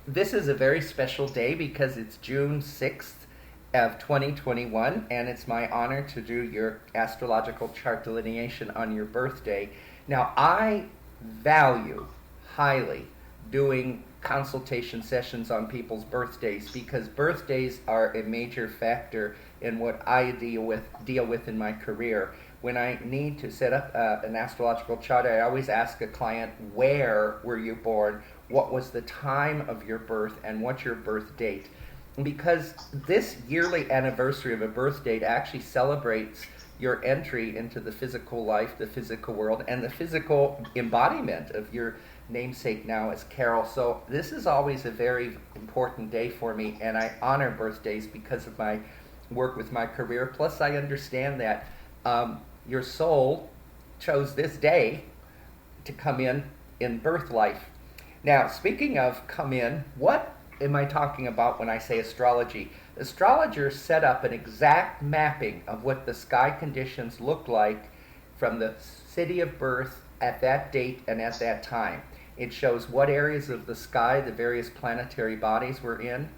This is a very special day because it's June 6th of 2021, and it's my honor to do your astrological chart delineation on your birthday. Now, I value highly doing consultation sessions on people's birthdays because birthdays are a major factor in what I deal with in my career. When I need to set up an astrological chart, I always ask a client, where were you born? What was the time of your birth? And what's your birth date? Because this yearly anniversary of a birth date actually celebrates your entry into the physical life, the physical world, and the physical embodiment of your namesake now as Carole. So this is always a very important day for me, and I honor birthdays because of my work with my career. Plus, I understand that your soul chose this day to come in birth life. Now, speaking of come in, what am I talking about when I say astrology? Astrologers set up an exact mapping of what the sky conditions look like from the city of birth at that date and at that time. It shows what areas of the sky the various planetary bodies were in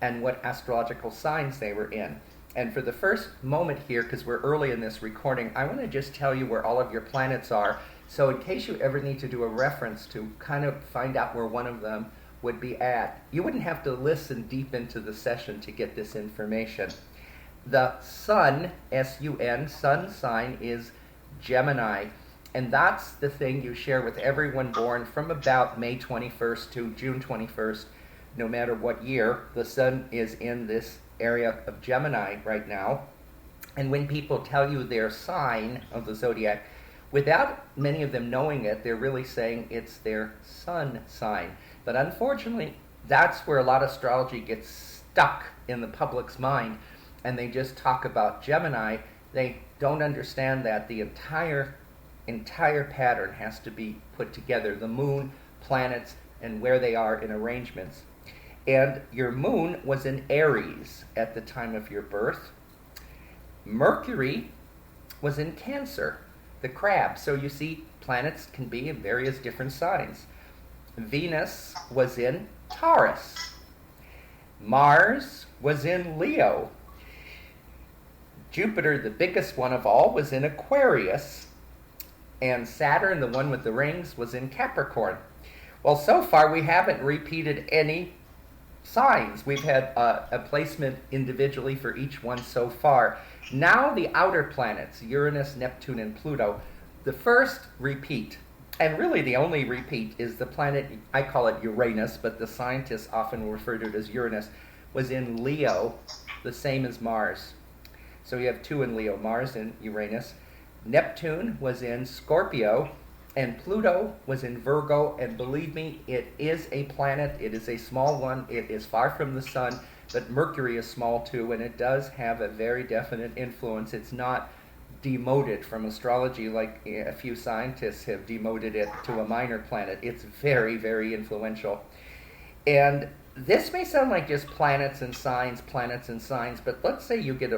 and what astrological signs they were in. And for the first moment here, because we're early in this recording, I want to just tell you where all of your planets are. So in case you ever need to do a reference to kind of find out where one of them would be at, you wouldn't have to listen deep into the session to get this information. The sun, S-U-N, sun sign is Gemini. And that's the thing you share with everyone born from about May 21st to June 21st. No matter what year, the sun is in this area of Gemini right now. And when people tell you their sign of the zodiac, without many of them knowing it, they're really saying it's their sun sign. But unfortunately, that's where a lot of astrology gets stuck in the public's mind, and they just talk about Gemini. They don't understand that the entire pattern has to be put together. The moon, planets, and where they are in arrangements. And your moon was in Aries at the time of your birth. Mercury was in Cancer, the crab. So you see, planets can be in various different signs. Venus was in Taurus. Mars was in Leo. Jupiter, the biggest one of all, was in Aquarius. And Saturn, the one with the rings, was in Capricorn. Well, so far we haven't repeated any signs. We've had a placement individually for each one so far. Now the outer planets, Uranus, Neptune, and Pluto, the first repeat, and really the only repeat, is the planet, I call it Uranus, but the scientists often refer to it as Uranus, was in Leo, the same as Mars. So you have two in Leo, Mars and Uranus. Neptune was in Scorpio, and Pluto was in Virgo, and believe me, it is a planet. It is a small one. It is far from the sun, but Mercury is small too, and it does have a very definite influence. It's not demoted from astrology like a few scientists have demoted it to a minor planet. It's very, very influential. And this may sound like just planets and signs, but let's say you get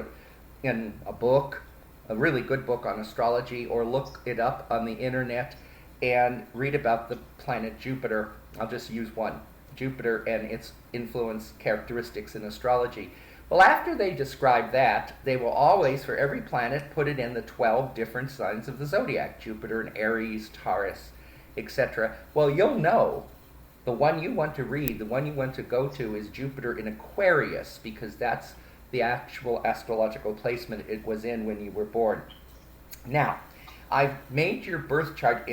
in a book, a really good book on astrology, or look it up on the internet and read about the planet Jupiter. I'll just use one, Jupiter and its influence characteristics in astrology. Well, after they describe that, they will always, for every planet, put it in the 12 different signs of the zodiac, Jupiter in Aries, Taurus, etc. Well, you'll know the one you want to read, the one you want to go to is Jupiter in Aquarius, because that's the actual astrological placement it was in when you were born. Now, I've made your birth chart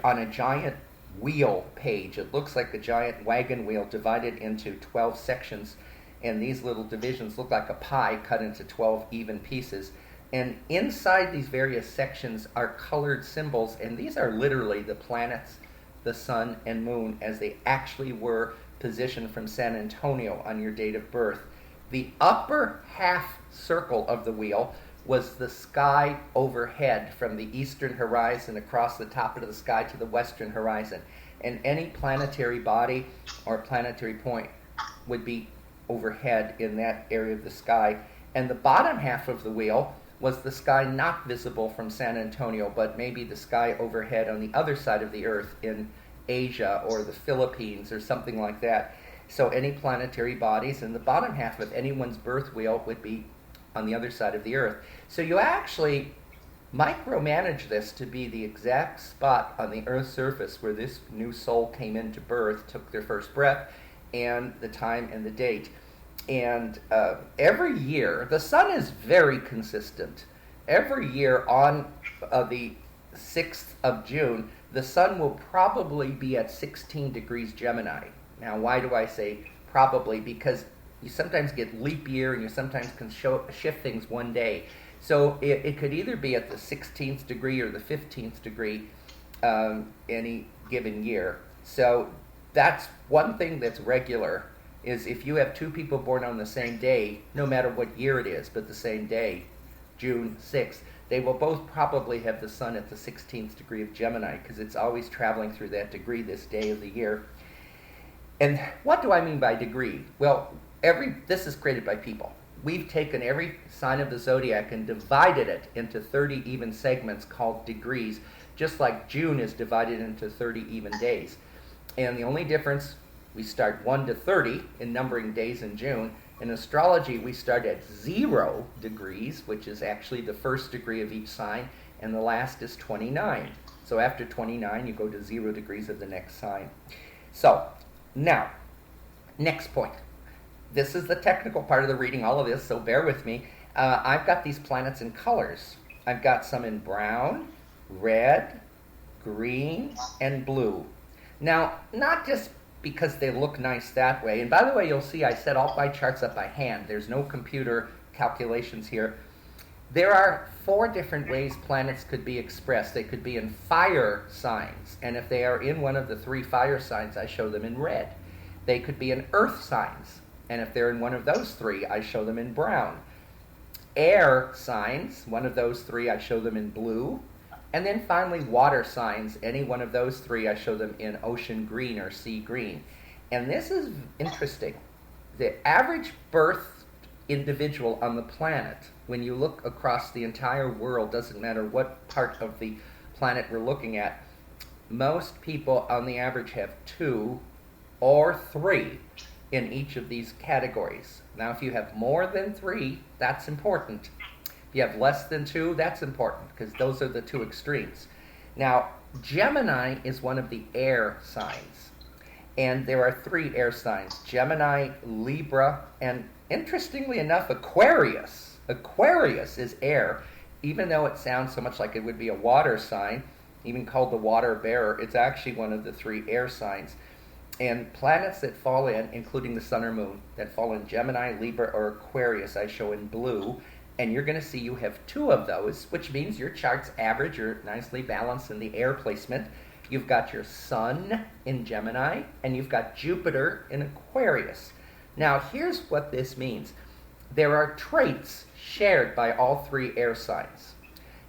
on a giant wheel page. It looks like a giant wagon wheel divided into 12 sections, and these little divisions look like a pie cut into 12 even pieces. And inside these various sections are colored symbols, and these are literally the planets, the sun and moon, as they actually were positioned from San Antonio on your date of birth. The upper half circle of the wheel was the sky overhead from the eastern horizon across the top of the sky to the western horizon. And any planetary body or planetary point would be overhead in that area of the sky. And the bottom half of the wheel was the sky not visible from San Antonio, but maybe the sky overhead on the other side of the earth in Asia or the Philippines or something like that. So any planetary bodies in the bottom half of anyone's birth wheel would be on the other side of the Earth. So you actually micromanage this to be the exact spot on the Earth's surface where this new soul came into birth, took their first breath, and the time and the date. And every year, the sun is very consistent. Every year on the 6th of June, the sun will probably be at 16 degrees Gemini. Now, why do I say probably? Because you sometimes get leap year and you sometimes can shift things one day. So it could either be at the 16th degree or the 15th degree any given year. So that's one thing that's regular, is if you have two people born on the same day, no matter what year it is, but the same day, June 6th, they will both probably have the sun at the 16th degree of Gemini, because it's always traveling through that degree this day of the year. And what do I mean by degree? Well, this is created by people. We've taken every sign of the zodiac and divided it into 30 even segments called degrees, just like June is divided into 30 even days. And the only difference, we start 1 to 30 in numbering days in June. In astrology, we start at 0 degrees, which is actually the first degree of each sign, and the last is 29. So after 29, you go to 0 degrees of the next sign. So now, next point. This is the technical part of the reading, all of this, so bear with me. I've got these planets in colors. I've got some in brown, red, green, and blue. Now, not just because they look nice that way, and by the way, you'll see I set all my charts up by hand. There's no computer calculations here. There are 4 different ways planets could be expressed. They could be in fire signs, and if they are in one of the 3 fire signs, I show them in red. They could be in earth signs, and if they're in one of those 3, I show them in brown. Air signs, one of those 3, I show them in blue. And then finally, water signs, any one of those 3, I show them in ocean green or sea green. And this is interesting. The average birth individual on the planet, when you look across the entire world, doesn't matter what part of the planet we're looking at, most people on the average have 2 or 3 in each of these categories. Now, if you have more than 3, that's important. If you have less than 2, that's important, because those are the 2 extremes. Now, Gemini is one of the air signs, and there are 3 air signs: Gemini, Libra, and interestingly enough, Aquarius. Aquarius is air, even though it sounds so much like it would be a water sign, even called the water bearer. It's actually one of the 3 air signs. And planets that fall in, including the sun or moon, that fall in Gemini, Libra, or Aquarius, I show in blue. And you're going to see you have 2 of those, which means your chart's average or nicely balanced in the air placement. You've got your sun in Gemini, and you've got Jupiter in Aquarius. Now, here's what this means. There are traits shared by all 3 air signs.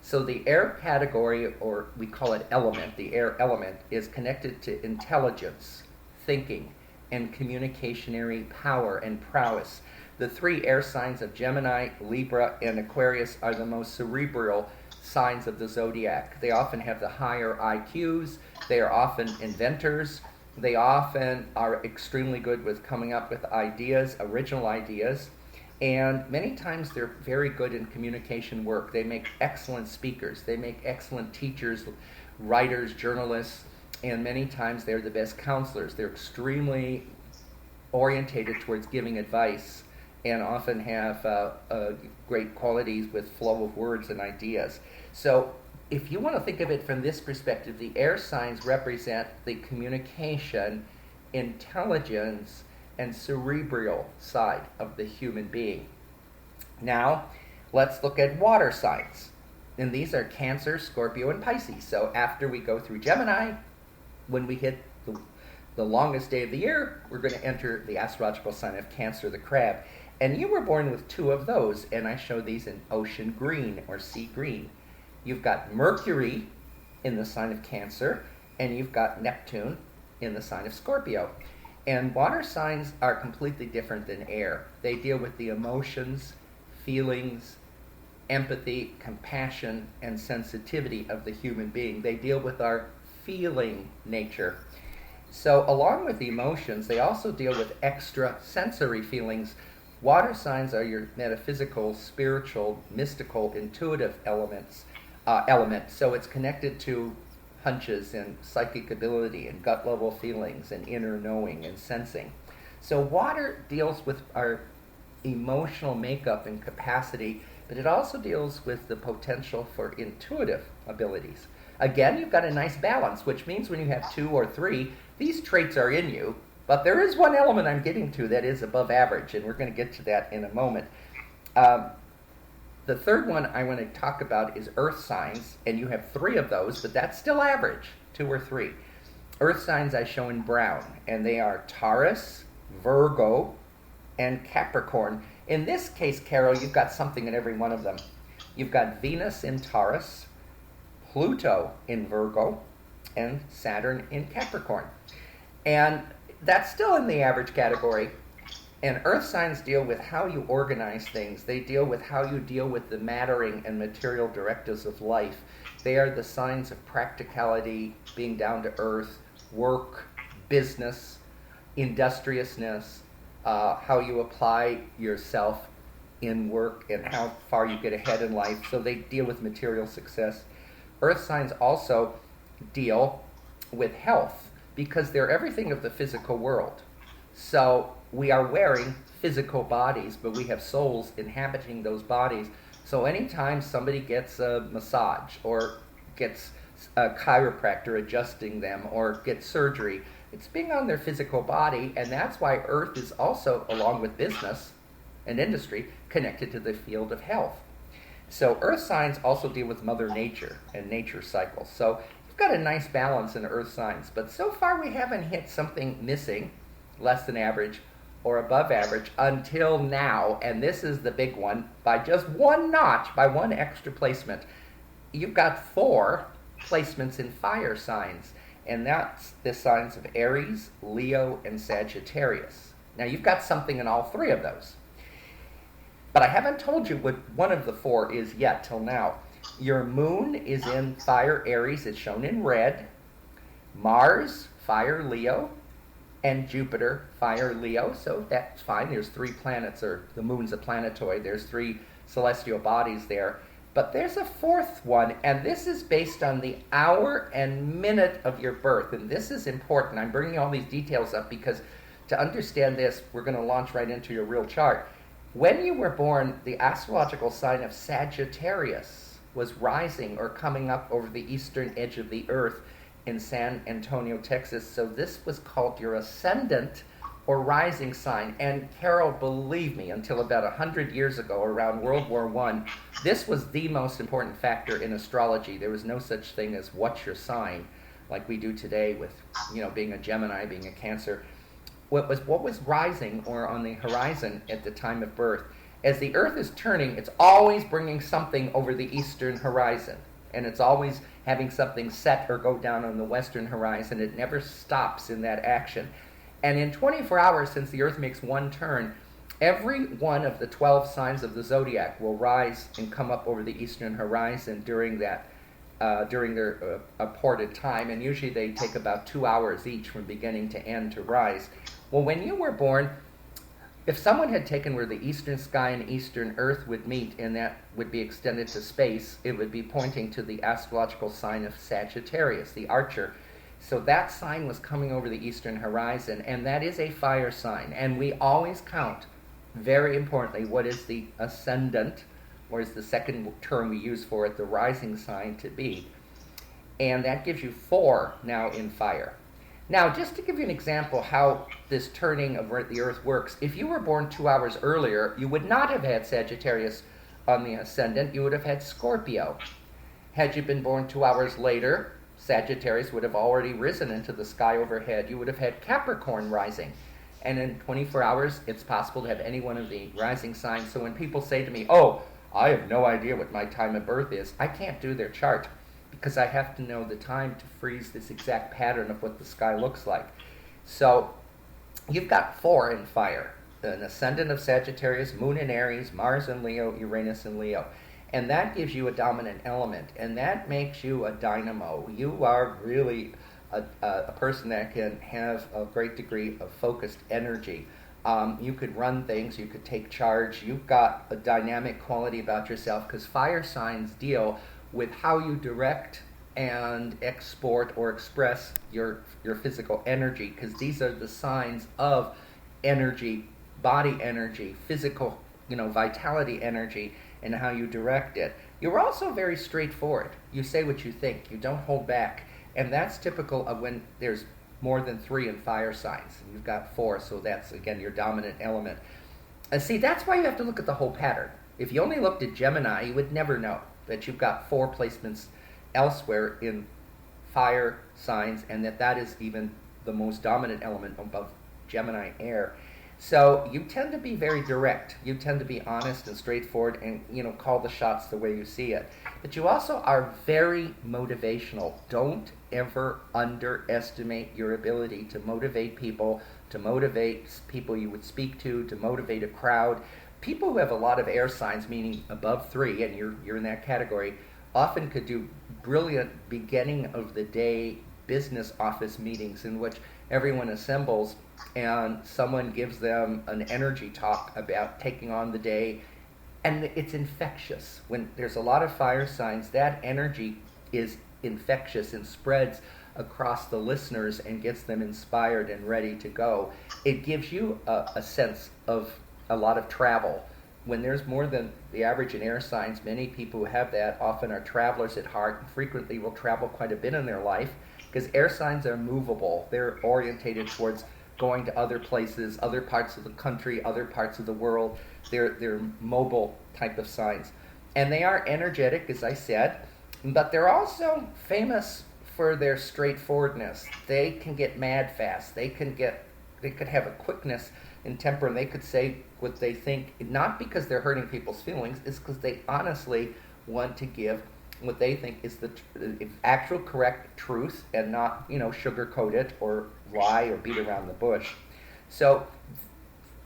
So the air category, or we call it element, the air element, is connected to intelligence, thinking, and communicationary power and prowess. The 3 air signs of Gemini, Libra, and Aquarius are the most cerebral signs of the zodiac. They often have the higher IQs. They are often inventors. They often are extremely good with coming up with ideas, original ideas. And many times they're very good in communication work. They make excellent speakers. They make excellent teachers, writers, journalists, and many times they're the best counselors. They're extremely orientated towards giving advice and often have great qualities with flow of words and ideas. So if you want to think of it from this perspective, the air signs represent the communication, intelligence, and cerebral side of the human being. Now, let's look at water signs. And these are Cancer, Scorpio, and Pisces. So after we go through Gemini, when we hit the longest day of the year, we're going to enter the astrological sign of Cancer, the crab. And you were born with 2 of those, and I show these in ocean green or sea green. You've got Mercury in the sign of Cancer, and you've got Neptune in the sign of Scorpio. And water signs are completely different than air. They deal with the emotions, feelings, empathy, compassion, and sensitivity of the human being. They deal with our feeling nature. So along with the emotions, they also deal with extra sensory feelings. Water signs are your metaphysical, spiritual, mystical, intuitive element. So it's connected to hunches and psychic ability and gut level feelings and inner knowing and sensing. So water deals with our emotional makeup and capacity, but it also deals with the potential for intuitive abilities. Again, you've got a nice balance, which means when you have 2 or 3, these traits are in you, but there is one element I'm getting to that is above average, and we're going to get to that in a moment. The third one I want to talk about is earth signs, and you have 3 of those, but that's still average, 2 or 3. Earth signs I show in brown, and they are Taurus, Virgo, and Capricorn. In this case, Carol, you've got something in every one of them. You've got Venus in Taurus, Pluto in Virgo, and Saturn in Capricorn. And that's still in the average category. And earth signs deal with how you organize things. They deal with how you deal with the mattering and material directives of life. They are the signs of practicality, being down to earth, work, business, industriousness, how you apply yourself in work and how far you get ahead in life. So they deal with material success. Earth signs also deal with health because they're everything of the physical world. So we are wearing physical bodies, but we have souls inhabiting those bodies. So anytime somebody gets a massage or gets a chiropractor adjusting them or gets surgery, it's being on their physical body, and that's why Earth is also, along with business and industry, connected to the field of health. So Earth signs also deal with Mother Nature and nature cycles. So you've got a nice balance in Earth signs, but so far we haven't hit something missing, less than average, or above average until now, and this is the big one, by just 1 notch, by 1 extra placement. You've got 4 placements in fire signs, and that's the signs of Aries, Leo, and Sagittarius. Now you've got something in all 3 of those. But I haven't told you what one of the 4 is yet till now. Your moon is in fire Aries, it's shown in red. Mars, fire Leo, and Jupiter, fire Leo, so that's fine. There's 3 planets, or the moon's a planetoid. There's 3 celestial bodies there. But there's a 4th one, and this is based on the hour and minute of your birth. And this is important. I'm bringing all these details up because to understand this, we're going to launch right into your real chart. When you were born, the astrological sign of Sagittarius was rising or coming up over the eastern edge of the earth in San Antonio, Texas. So this was called your ascendant or rising sign. And Carol, believe me, until about 100 years ago, around World War I, this was the most important factor in astrology. There was no such thing as what's your sign, like we do today with, being a Gemini, being a Cancer. What was rising or on the horizon at the time of birth? As the Earth is turning, it's always bringing something over the eastern horizon. And it's always having something set or go down on the western horizon. It never stops in that action. And in 24 hours, since the Earth makes 1 turn, every one of the 12 signs of the zodiac will rise and come up over the eastern horizon during their appointed time. And usually they take about 2 hours each from beginning to end to rise. Well, when you were born, if someone had taken where the eastern sky and eastern earth would meet, and that would be extended to space, it would be pointing to the astrological sign of Sagittarius, the archer. So that sign was coming over the eastern horizon, and that is a fire sign. And we always count, very importantly, what is the ascendant, or is the second term we use for it, the rising sign to be. And that gives you 4 now in fire. Now, just to give you an example how this turning of the Earth works, if you were born 2 hours earlier, you would not have had Sagittarius on the ascendant, you would have had Scorpio. Had you been born 2 hours later, Sagittarius would have already risen into the sky overhead. You would have had Capricorn rising. And in 24 hours, it's possible to have any one of the rising signs. So when people say to me, oh, I have no idea what my time of birth is, I can't do their chart because I have to know the time to freeze this exact pattern of what the sky looks like. So you've got 4 in fire. An ascendant of Sagittarius, moon in Aries, Mars in Leo, Uranus in Leo. And that gives you a dominant element, and that makes you a dynamo. You are really a person that can have a great degree of focused energy. You could run things, you could take charge. You've got a dynamic quality about yourself because fire signs deal with how you direct and export or express your physical energy, because these are the signs of energy, body energy, physical, vitality energy, and how you direct it. You're also very straightforward. You say what you think. You don't hold back. And that's typical of when there's more than 3 in fire signs. And you've got 4, so that's, again, your dominant element. And see, that's why you have to look at the whole pattern. If you only looked at Gemini, you would never know that you've got 4 placements elsewhere in fire signs, and that is even the most dominant element above Gemini air. So you tend to be very direct. You tend to be honest and straightforward and, call the shots the way you see it. But you also are very motivational. Don't ever underestimate your ability to motivate people you would speak to motivate a crowd. People who have a lot of air signs, meaning above 3, and you're in that category, often could do brilliant beginning of the day business office meetings in which everyone assembles and someone gives them an energy talk about taking on the day, and it's infectious. When there's a lot of fire signs, that energy is infectious and spreads across the listeners and gets them inspired and ready to go. It gives you a sense of a lot of travel. When there's more than the average in air signs, many people who have that often are travelers at heart and frequently will travel quite a bit in their life, because air signs are movable. They're orientated towards going to other places, other parts of the country, other parts of the world. They're mobile type of signs. And they are energetic, as I said, but they're also famous for their straightforwardness. They can get mad fast. They could have a quickness in temper, and they could say what they think, not because they're hurting people's feelings, it's because they honestly want to give what they think is the actual correct truth and not, sugarcoat it or lie or beat around the bush. So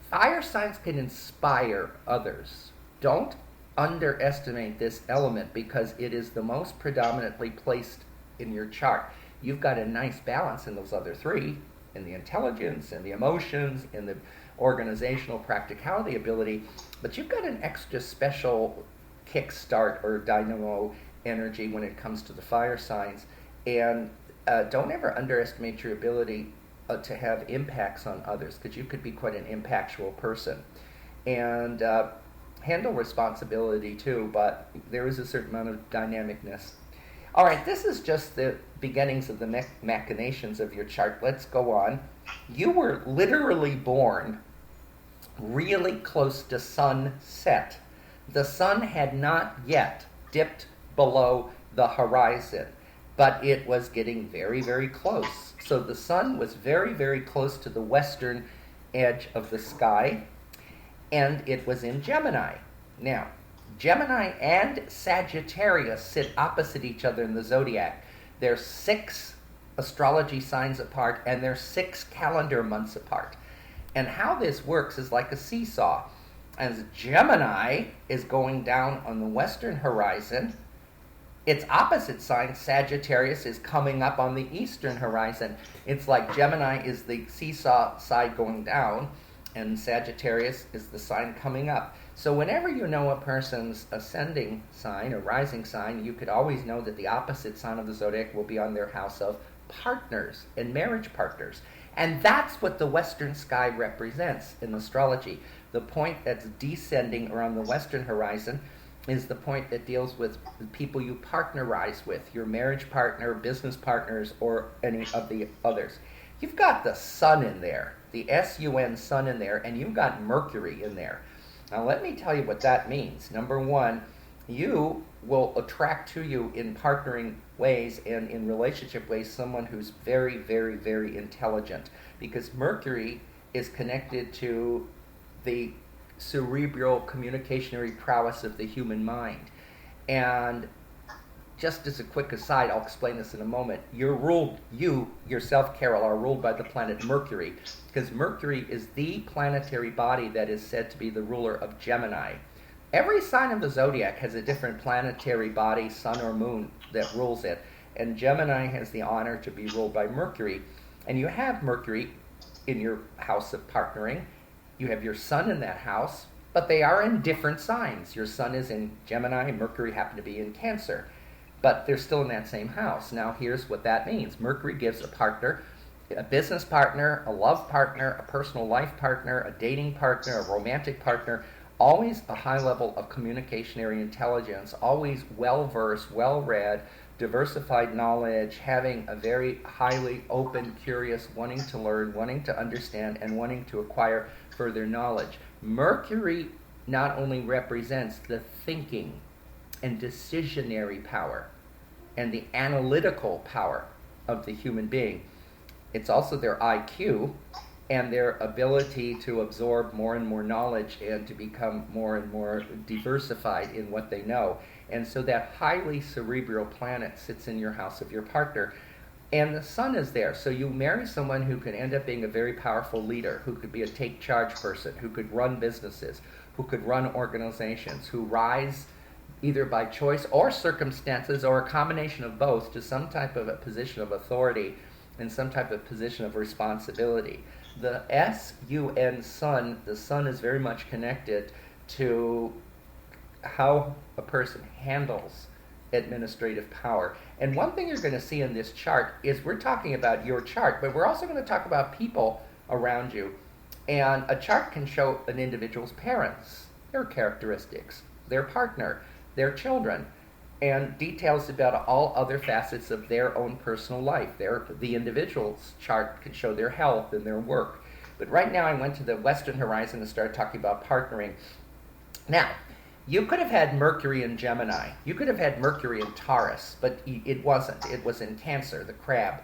fire signs can inspire others. Don't underestimate this element because it is the most predominantly placed in your chart. You've got a nice balance in those other 3, in the intelligence and the emotions and the organizational practicality ability, but you've got an extra special kickstart or dynamo energy when it comes to the fire signs. And don't ever underestimate your ability to have impacts on others, because you could be quite an impactful person. And handle responsibility too, but there is a certain amount of dynamicness. All right, this is just the beginnings of the machinations of your chart. Let's go on. You were literally born really close to sunset. The sun had not yet dipped below the horizon, but it was getting very, very close. So the sun was very, very close to the western edge of the sky, and it was in Gemini. Now, Gemini and Sagittarius sit opposite each other in the zodiac. They're 6 astrology signs apart, and they're 6 calendar months apart. And how this works is like a seesaw. As Gemini is going down on the western horizon, its opposite sign, Sagittarius, is coming up on the eastern horizon. It's like Gemini is the seesaw side going down, and Sagittarius is the sign coming up. So whenever you know a person's ascending sign or rising sign, you could always know that the opposite sign of the zodiac will be on their house of partners and marriage partners. And that's what the western sky represents in astrology. The point that's descending around the western horizon is the point that deals with the people you partnerize with, your marriage partner, business partners, or any of the others. You've got the sun in there, the S-U-N, sun in there, and you've got Mercury in there. Now let me tell you what that means. Number one, you will attract to you in partnering ways and in relationship ways someone who's very, very, very intelligent, because Mercury is connected to the cerebral communicationary prowess of the human mind. And just as a quick aside, I'll explain this in a moment, you yourself, Carole, are ruled by the planet Mercury, because Mercury is the planetary body that is said to be the ruler of Gemini. Every sign of the zodiac has a different planetary body, sun or moon, that rules it. And Gemini has the honor to be ruled by Mercury. And you have Mercury in your house of partnering. You have your sun in that house, but they are in different signs. Your sun is in Gemini, Mercury happened to be in Cancer, but they're still in that same house. Now here's what that means. Mercury gives a partner, a business partner, a love partner, a personal life partner, a dating partner, a romantic partner, always a high level of communicationary intelligence, always well-versed, well-read, diversified knowledge, having a very highly open, curious, wanting to learn, wanting to understand, and wanting to acquire further knowledge. Mercury not only represents the thinking and decisionary power and the analytical power of the human being, it's also their IQ and their ability to absorb more and more knowledge and to become more and more diversified in what they know. And so that highly cerebral planet sits in your house of your partner. And the sun is there. So you marry someone who could end up being a very powerful leader, who could be a take-charge person, who could run businesses, who could run organizations, who rise either by choice or circumstances or a combination of both to some type of a position of authority and some type of position of responsibility. The S-U-N, sun, the sun is very much connected to how a person handles administrative power. And one thing you're going to see in this chart is we're talking about your chart, but we're also going to talk about people around you. And a chart can show an individual's parents, their characteristics, their partner, their children, and details about all other facets of their own personal life. The individual's chart can show their health and their work. But right now I went to the Western horizon and started talking about partnering. Now, you could have had Mercury in Gemini. You could have had Mercury in Taurus, but it wasn't. It was in Cancer, the crab.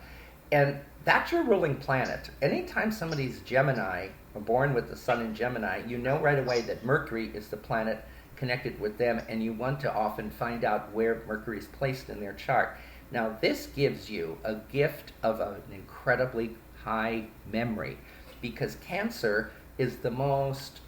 And that's your ruling planet. Anytime somebody's Gemini, or born with the sun in Gemini, you know right away that Mercury is the planet connected with them, and you want to often find out where Mercury is placed in their chart. Now, this gives you a gift of an incredibly high memory, because Cancer is the most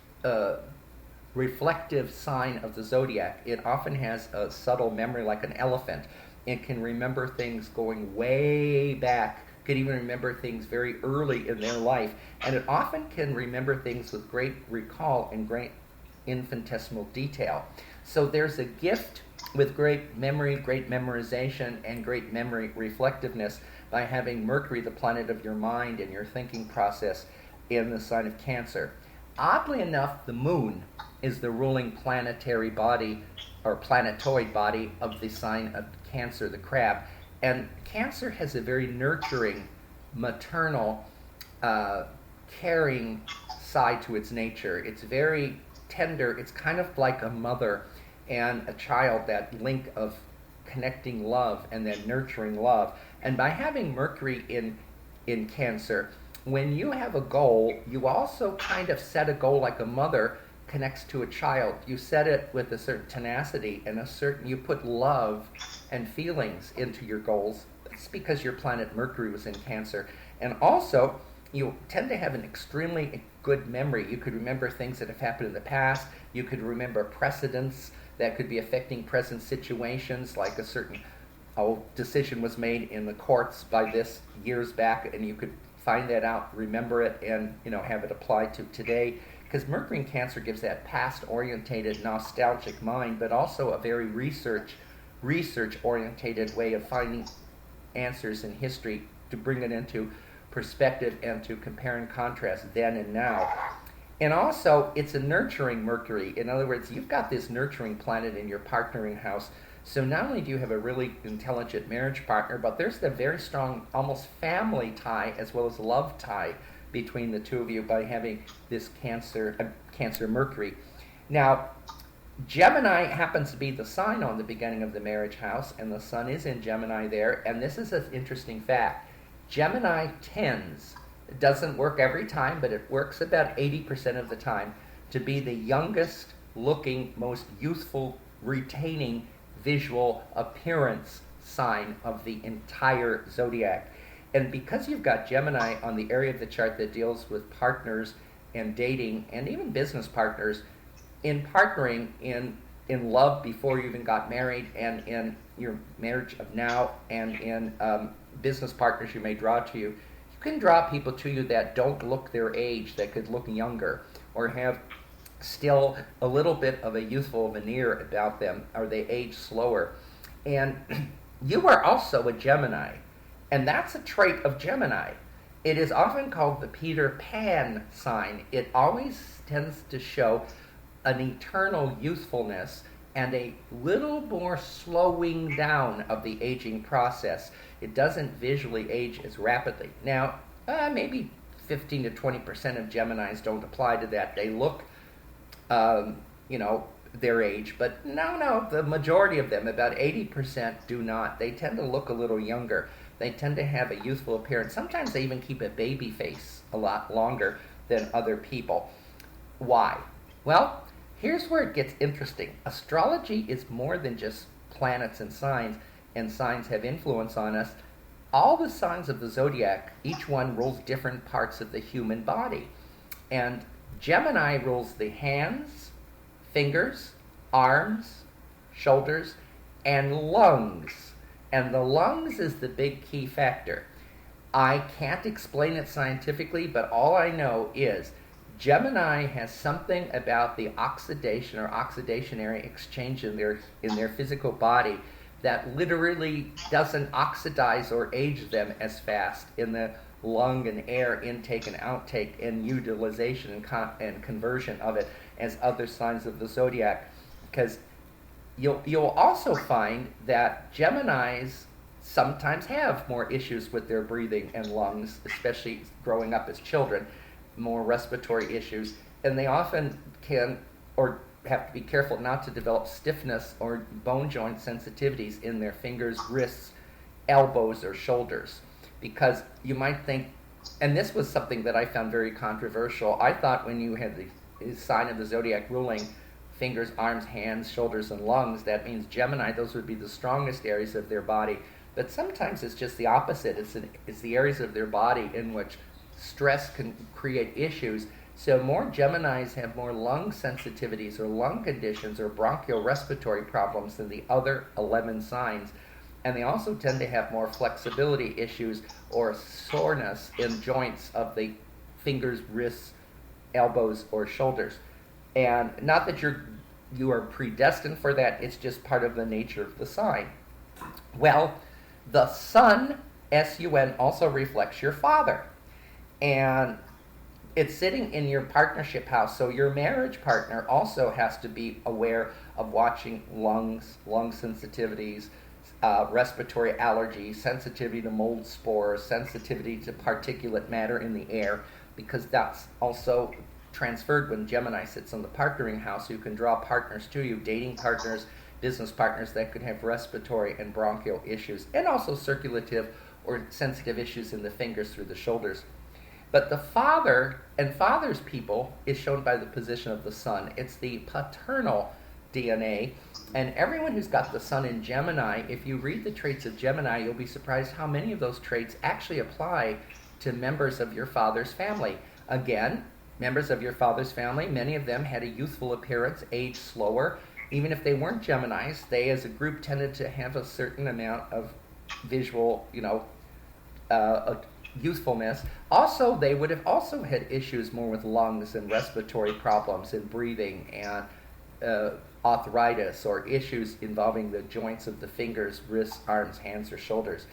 reflective sign of the zodiac. It often has a subtle memory like an elephant. It can remember things going way back, can even remember things very early in their life, and it often can remember things with great recall and great infinitesimal detail. So there's a gift with great memory, great memorization, and great memory reflectiveness by having Mercury, the planet of your mind and your thinking process, in the sign of Cancer. Oddly enough, the moon is the ruling planetary body or planetoid body of the sign of Cancer, the crab. And Cancer has a very nurturing, maternal, caring side to its nature. It's very tender. It's kind of like a mother and a child, that link of connecting love and then nurturing love. And by having Mercury in Cancer, when you have a goal, you also kind of set a goal like a mother connects to a child. You set it with a certain tenacity and you put love and feelings into your goals. That's because your planet Mercury was in Cancer. And also, you tend to have an extremely good memory. You could remember things that have happened in the past. You could remember precedents that could be affecting present situations, like a certain decision was made in the courts by this years back, and you could find that out, remember it, and have it applied to today. Because Mercury in Cancer gives that past-orientated, nostalgic mind, but also a very research-orientated way of finding answers in history to bring it into perspective and to compare and contrast then and now. And also, it's a nurturing Mercury. In other words, you've got this nurturing planet in your partnering house. So not only do you have a really intelligent marriage partner, but there's the very strong, almost family tie as well as love tie between the two of you by having this Cancer Mercury. Now, Gemini happens to be the sign on the beginning of the marriage house, and the sun is in Gemini there. And this is an interesting fact. Gemini tends, it doesn't work every time, but it works about 80% of the time, to be the youngest looking, most youthful, retaining visual appearance sign of the entire zodiac. And because you've got Gemini on the area of the chart that deals with partners and dating and even business partners, in partnering, in in love before you even got married, and in your marriage of now, and in business partners you may draw to you. You can draw people to you that don't look their age, that could look younger, or have still a little bit of a youthful veneer about them, or they age slower. And you are also a Gemini, and that's a trait of Gemini. It is often called the Peter Pan sign. It always tends to show an eternal youthfulness and a little more slowing down of the aging process. It doesn't visually age as rapidly. Now, maybe 15 to 20% of Geminis don't apply to that. They look, their age, but no, the majority of them, about 80%, do not. They tend to look a little younger. They tend to have a youthful appearance. Sometimes they even keep a baby face a lot longer than other people. Why? Well, here's where it gets interesting. Astrology is more than just planets and signs have influence on us. All the signs of the zodiac, each one rules different parts of the human body. And Gemini rules the hands, fingers, arms, shoulders, and lungs. And the lungs is the big key factor. I can't explain it scientifically, but all I know is Gemini has something about the oxidation or oxidationary exchange in their physical body that literally doesn't oxidize or age them as fast in the lung and air intake and outtake and utilization and conversion of it as other signs of the zodiac. Because you'll also find that Geminis sometimes have more issues with their breathing and lungs, especially growing up as children, more respiratory issues, and they often can or have to be careful not to develop stiffness or bone joint sensitivities in their fingers, wrists, elbows, or shoulders. Because you might think, and this was something that I found very controversial, I thought when you had the sign of the zodiac ruling fingers, arms, hands, shoulders, and lungs, that means Gemini, those would be the strongest areas of their body. But sometimes it's just the opposite. It's the areas of their body in which stress can create issues. So more Geminis have more lung sensitivities or lung conditions or bronchial respiratory problems than the other 11 signs. And they also tend to have more flexibility issues or soreness in joints of the fingers, wrists, elbows, or shoulders. And not that you are predestined for that, it's just part of the nature of the sign. Well, the sun, S-U-N, also reflects your father. And it's sitting in your partnership house, so your marriage partner also has to be aware of watching lungs, lung sensitivities, respiratory allergies, sensitivity to mold spores, sensitivity to particulate matter in the air, because that's also transferred when Gemini sits on the partnering house. You can draw partners to you, dating partners, business partners that could have respiratory and bronchial issues, and also circulative or sensitive issues in the fingers through the shoulders. But the father and father's people is shown by the position of the sun. It's the paternal DNA. And everyone who's got the sun in Gemini, if you read the traits of Gemini, you'll be surprised how many of those traits actually apply to members of your father's family. Again, members of your father's family, many of them had a youthful appearance, aged slower. Even if they weren't Geminis, they as a group tended to have a certain amount of visual, youthfulness. Also, they would have also had issues more with lungs and respiratory problems and breathing and arthritis or issues involving the joints of the fingers, wrists, arms, hands, or shoulders.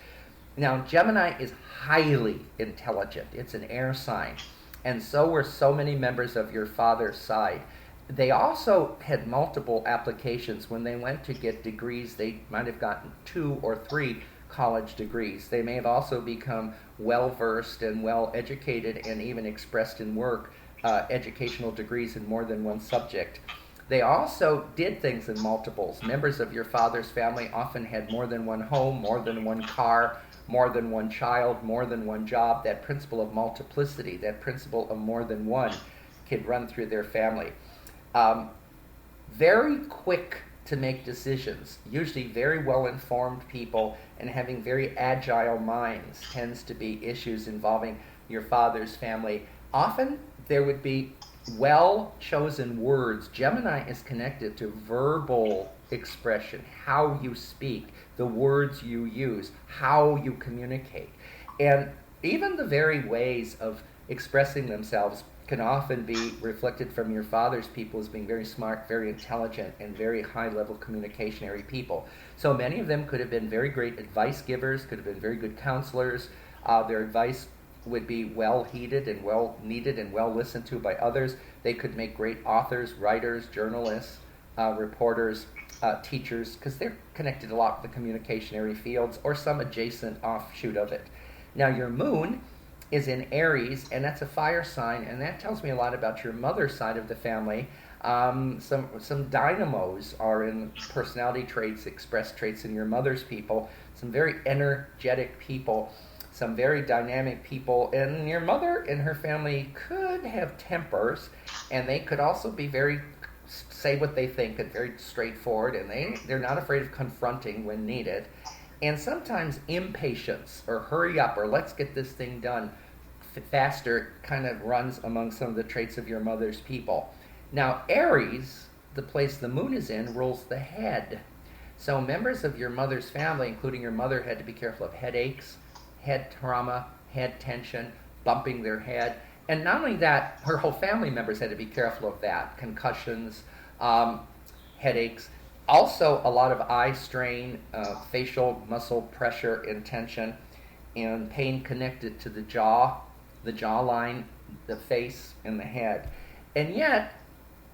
Now, Gemini is highly intelligent. It's an air sign. And so were so many members of your father's side. They also had multiple applications. When they went to get degrees, they might have gotten 2 or 3 college degrees. They may have also become well-versed and well-educated and even expressed in work educational degrees in more than one subject. They also did things in multiples. Members of your father's family often had more than one home, more than one car, more than one child, more than one job. That principle of multiplicity, that principle of more than one, can run through their family. Very quick to make decisions, usually very well-informed people, and having very agile minds tends to be issues involving your father's family. Often there would be well-chosen words. Gemini is connected to verbal expression, how you speak, the words you use, how you communicate. And even the very ways of expressing themselves can often be reflected from your father's people as being very smart, very intelligent, and very high-level communicationary people. So many of them could have been very great advice givers, could have been very good counselors. Their advice would be well heeded and well needed and well listened to by others. They could make great authors, writers, journalists, reporters, teachers, because they're connected a lot with the communicationary fields or some adjacent offshoot of it. Now your moon is in Aries, and that's a fire sign, and that tells me a lot about your mother's side of the family. Some dynamos are in personality traits, express traits in your mother's people, some very energetic people, some very dynamic people, and your mother and her family could have tempers, and they could also be very say what they think and very straightforward, and they're not afraid of confronting when needed. And sometimes impatience or hurry up or let's get this thing done faster kind of runs among some of the traits of your mother's people. Now Aries, the place the moon is in, rules the head. So members of your mother's family, including your mother, had to be careful of headaches, head trauma, head tension, bumping their head. And not only that, her whole family members had to be careful of that. Concussions, headaches, also a lot of eye strain, facial muscle pressure and tension, and pain connected to the jaw, the jawline, the face, and the head. And yet,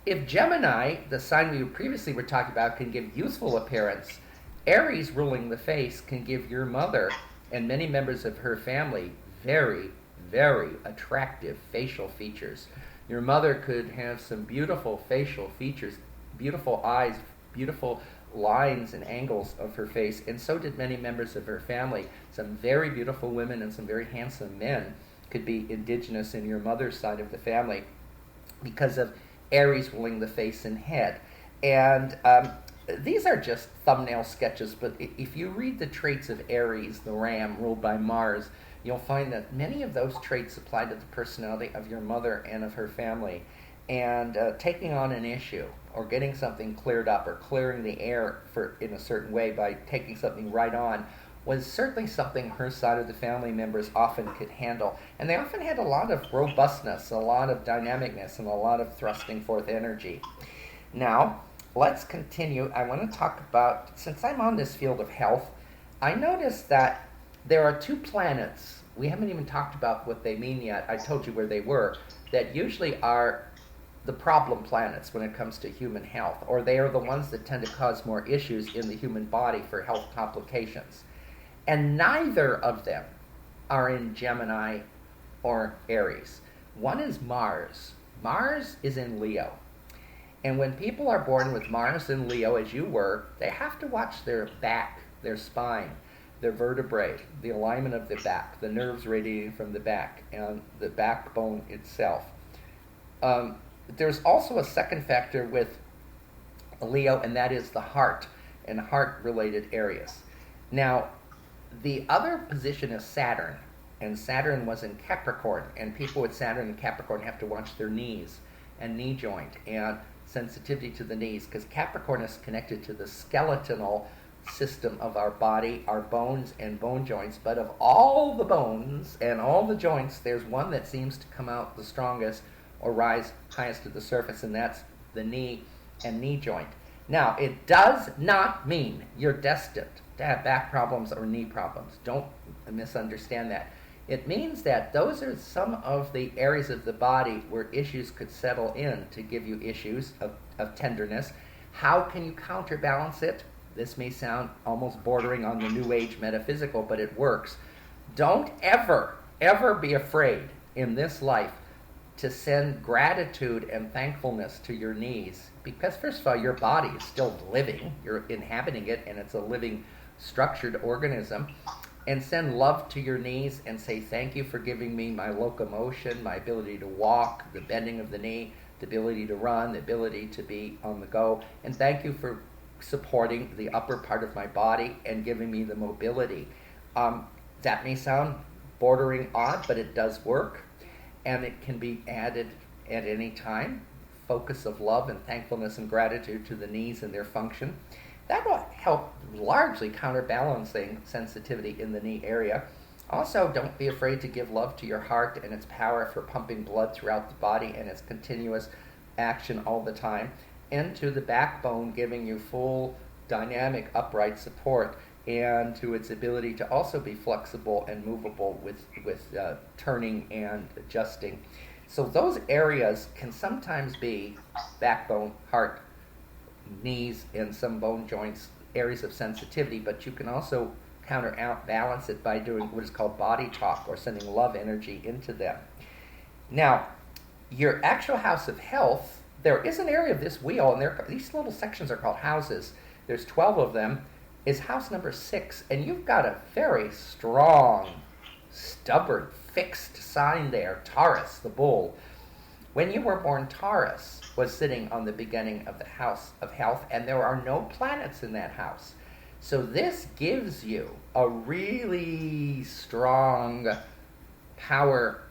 if Gemini, the sign we previously were talking about, can give youthful appearance, Aries ruling the face can give your mother and many members of her family very, very attractive facial features. Your mother could have some beautiful facial features, beautiful eyes, beautiful lines and angles of her face, and so did many members of her family. Some very beautiful women and some very handsome men could be indigenous in your mother's side of the family because of Aries ruling the face and head. And these are just thumbnail sketches, but if you read the traits of Aries, the ram ruled by Mars, you'll find that many of those traits apply to the personality of your mother and of her family. And taking on an issue or getting something cleared up or clearing the air in a certain way by taking something right on was certainly something her side of the family members often could handle. And they often had a lot of robustness, a lot of dynamicness, and a lot of thrusting forth energy. Now, let's continue. I want to talk about, since I'm on this field of health, I noticed that there are two planets, we haven't even talked about what they mean yet, I told you where they were, that usually are the problem planets when it comes to human health, or they are the ones that tend to cause more issues in the human body for health complications. And neither of them are in Gemini or Aries. One is Mars. Mars is in Leo. And when people are born with Mars in Leo, as you were, they have to watch their back, their spine, their vertebrae, the alignment of the back, the nerves radiating from the back, and the backbone itself. There's also a second factor with Leo, and that is the heart and heart-related areas. Now, the other position is Saturn, and Saturn was in Capricorn, and people with Saturn and Capricorn have to watch their knees and knee joint and sensitivity to the knees, because Capricorn is connected to the skeletal system of our body, our bones and bone joints. But of all the bones and all the joints, there's one that seems to come out the strongest or rise highest to the surface, and that's the knee and knee joint. Now, it does not mean you're destined to have back problems or knee problems. Don't misunderstand that. It means that those are some of the areas of the body where issues could settle in to give you issues of tenderness. How can you counterbalance it? This may sound almost bordering on the New Age metaphysical, but it works. Don't ever be afraid in this life to send gratitude and thankfulness to your knees, because first of all, your body is still living. You're inhabiting it, and it's a living, structured organism. And send love to your knees and say, thank you for giving me my locomotion, my ability to walk, the bending of the knee, the ability to run, the ability to be on the go. And thank you for supporting the upper part of my body and giving me the mobility. That may sound bordering odd, but it does work. And it can be added at any time. Focus of love and thankfulness and gratitude to the knees and their function. That will help largely counterbalancing sensitivity in the knee area. Also, don't be afraid to give love to your heart and its power for pumping blood throughout the body and its continuous action all the time. And to the backbone, giving you full dynamic upright support, and to its ability to also be flexible and movable with turning and adjusting. So those areas can sometimes be backbone, heart, knees, and some bone joints, areas of sensitivity, but you can also counterbalance it by doing what is called body talk, or sending love energy into them. Now, your actual house of health, there is an area of this wheel, and these little sections are called houses. There's 12 of them, is house number 6, and you've got a very strong, stubborn, fixed sign there, Taurus, the bull. When you were born, Taurus was sitting on the beginning of the house of health, and there are no planets in that house. So this gives you a really strong power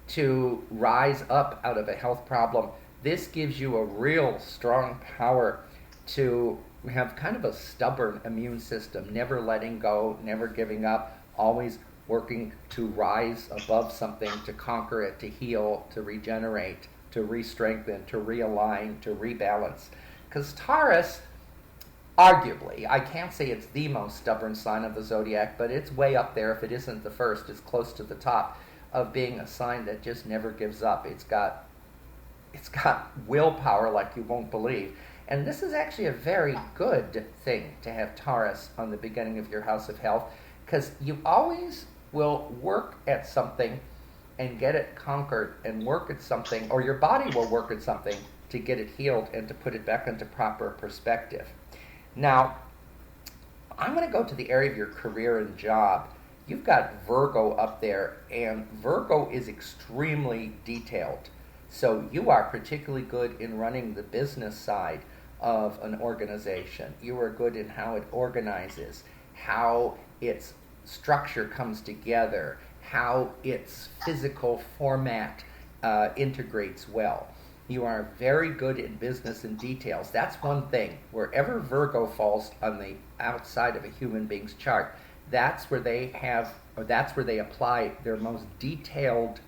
to rise up out of a health problem. This gives you a real strong power to have kind of a stubborn immune system, never letting go, never giving up, always working to rise above something, to conquer it, to heal, to regenerate, to re-strengthen, to realign, to rebalance. Because Taurus, arguably, I can't say it's the most stubborn sign of the zodiac, but it's way up there. If it isn't the first, it's close to the top of being a sign that just never gives up. It's got willpower like you won't believe. And this is actually a very good thing to have Taurus on the beginning of your house of health, because you always will work at something and get it conquered, and work at something, or your body will work at something to get it healed and to put it back into proper perspective. Now, I'm going to go to the area of your career and job. You've got Virgo up there, and Virgo is extremely detailed. So you are particularly good in running the business side of an organization. You are good in how it organizes, how its structure comes together, how its physical format integrates well. You are very good in business and details. That's one thing. Wherever Virgo falls on the outside of a human being's chart, that's where they apply their most detailed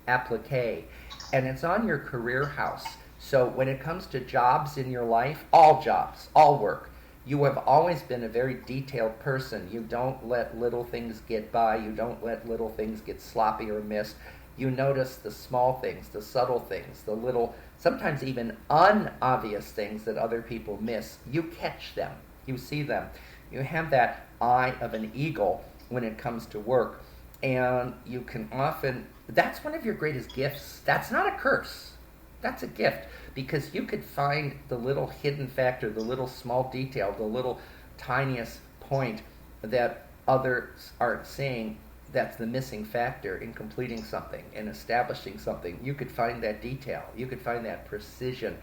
applique. And it's on your career house. So when it comes to jobs in your life, all jobs, all work, you have always been a very detailed person. You don't let little things get by. You don't let little things get sloppy or missed. You notice the small things, the subtle things, the little, sometimes even unobvious things that other people miss. You catch them. You see them. You have that eye of an eagle when it comes to work. And you can often, that's one of your greatest gifts. That's not a curse. That's a gift, because you could find the little hidden factor, the little small detail, the little tiniest point that others aren't seeing. That's the missing factor in completing something, in establishing something. You could find that detail. You could find that precision.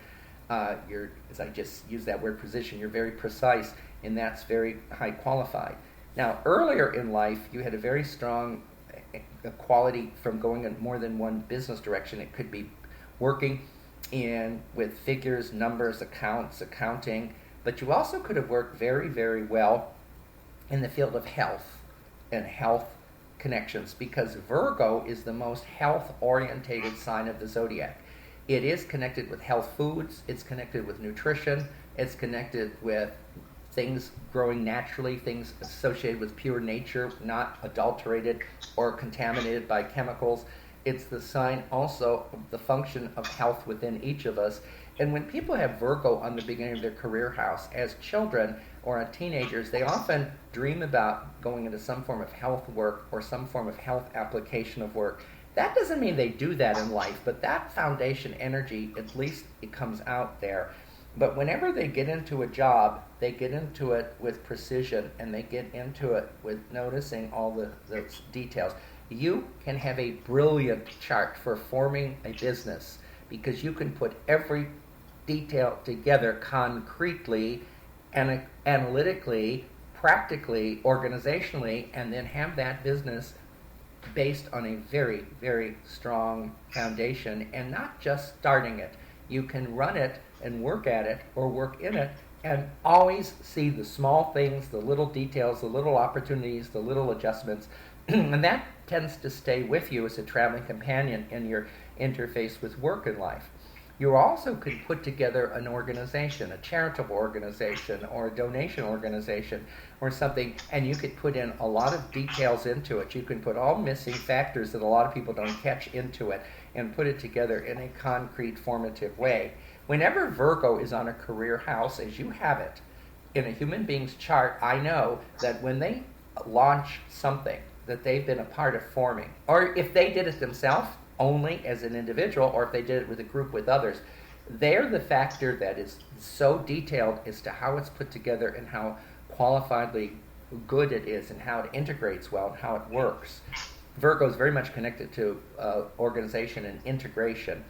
As I just used that word precision, you're very precise, and that's very high qualified. Now, earlier in life, you had a very strong quality from going in more than one business direction. It could be working with figures, numbers, accounts, accounting, but you also could have worked very, very well in the field of health and health connections, because Virgo is the most health-orientated sign of the zodiac. It is connected with health foods, it's connected with nutrition, it's connected with things growing naturally, things associated with pure nature, not adulterated or contaminated by chemicals. It's the sign also of the function of health within each of us. And when people have Virgo on the beginning of their career house, as children or as teenagers, they often dream about going into some form of health work or some form of health application of work. That doesn't mean they do that in life, but that foundation energy, at least it comes out there. But whenever they get into a job, they get into it with precision, and they get into it with noticing all the details. You can have a brilliant chart for forming a business, because you can put every detail together concretely and analytically, practically, organizationally, and then have that business based on a very, very strong foundation, and not just starting it. You can run it and work at it or work in it and always see the small things, the little details, the little opportunities, the little adjustments, and that tends to stay with you as a traveling companion in your interface with work and life. You also could put together an organization, a charitable organization or a donation organization or something, and you could put in a lot of details into it. You can put all missing factors that a lot of people don't catch into it and put it together in a concrete, formative way. Whenever Virgo is on a career house, as you have it, in a human being's chart, I know that when they launch something that they've been a part of forming, or if they did it themselves, only as an individual, or if they did it with a group with others, they're the factor that is so detailed as to how it's put together and how qualifiedly good it is and how it integrates well and how it works. Virgo is very much connected to organization and integration,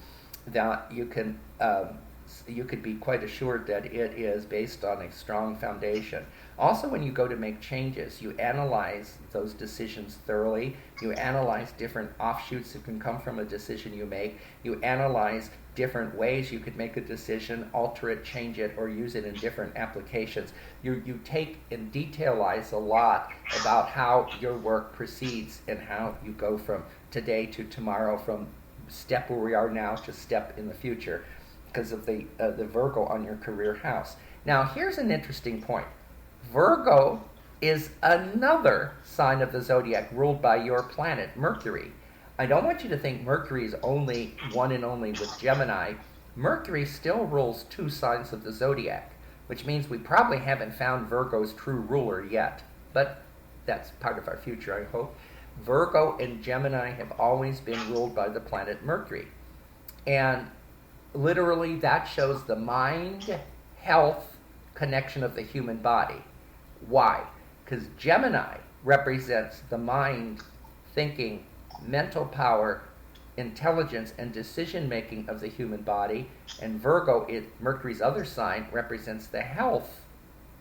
that you could be quite assured that it is based on a strong foundation. Also, when you go to make changes, you analyze those decisions thoroughly. You analyze different offshoots that can come from a decision you make. You analyze different ways you could make a decision, alter it, change it, or use it in different applications. You take and detailize a lot about how your work proceeds and how you go from today to tomorrow, from step where we are now to step in the future, because of the Virgo on your career house. Now, here's an interesting point. Virgo is another sign of the zodiac ruled by your planet, Mercury. I don't want you to think Mercury is only one and only with Gemini. Mercury still rules 2 signs of the zodiac, which means we probably haven't found Virgo's true ruler yet, but that's part of our future, I hope. Virgo and Gemini have always been ruled by the planet Mercury. And literally that shows the mind, health, connection of the human body. Why? Because Gemini represents the mind, thinking, mental power, intelligence, and decision-making of the human body, and Virgo, Mercury's other sign, represents the health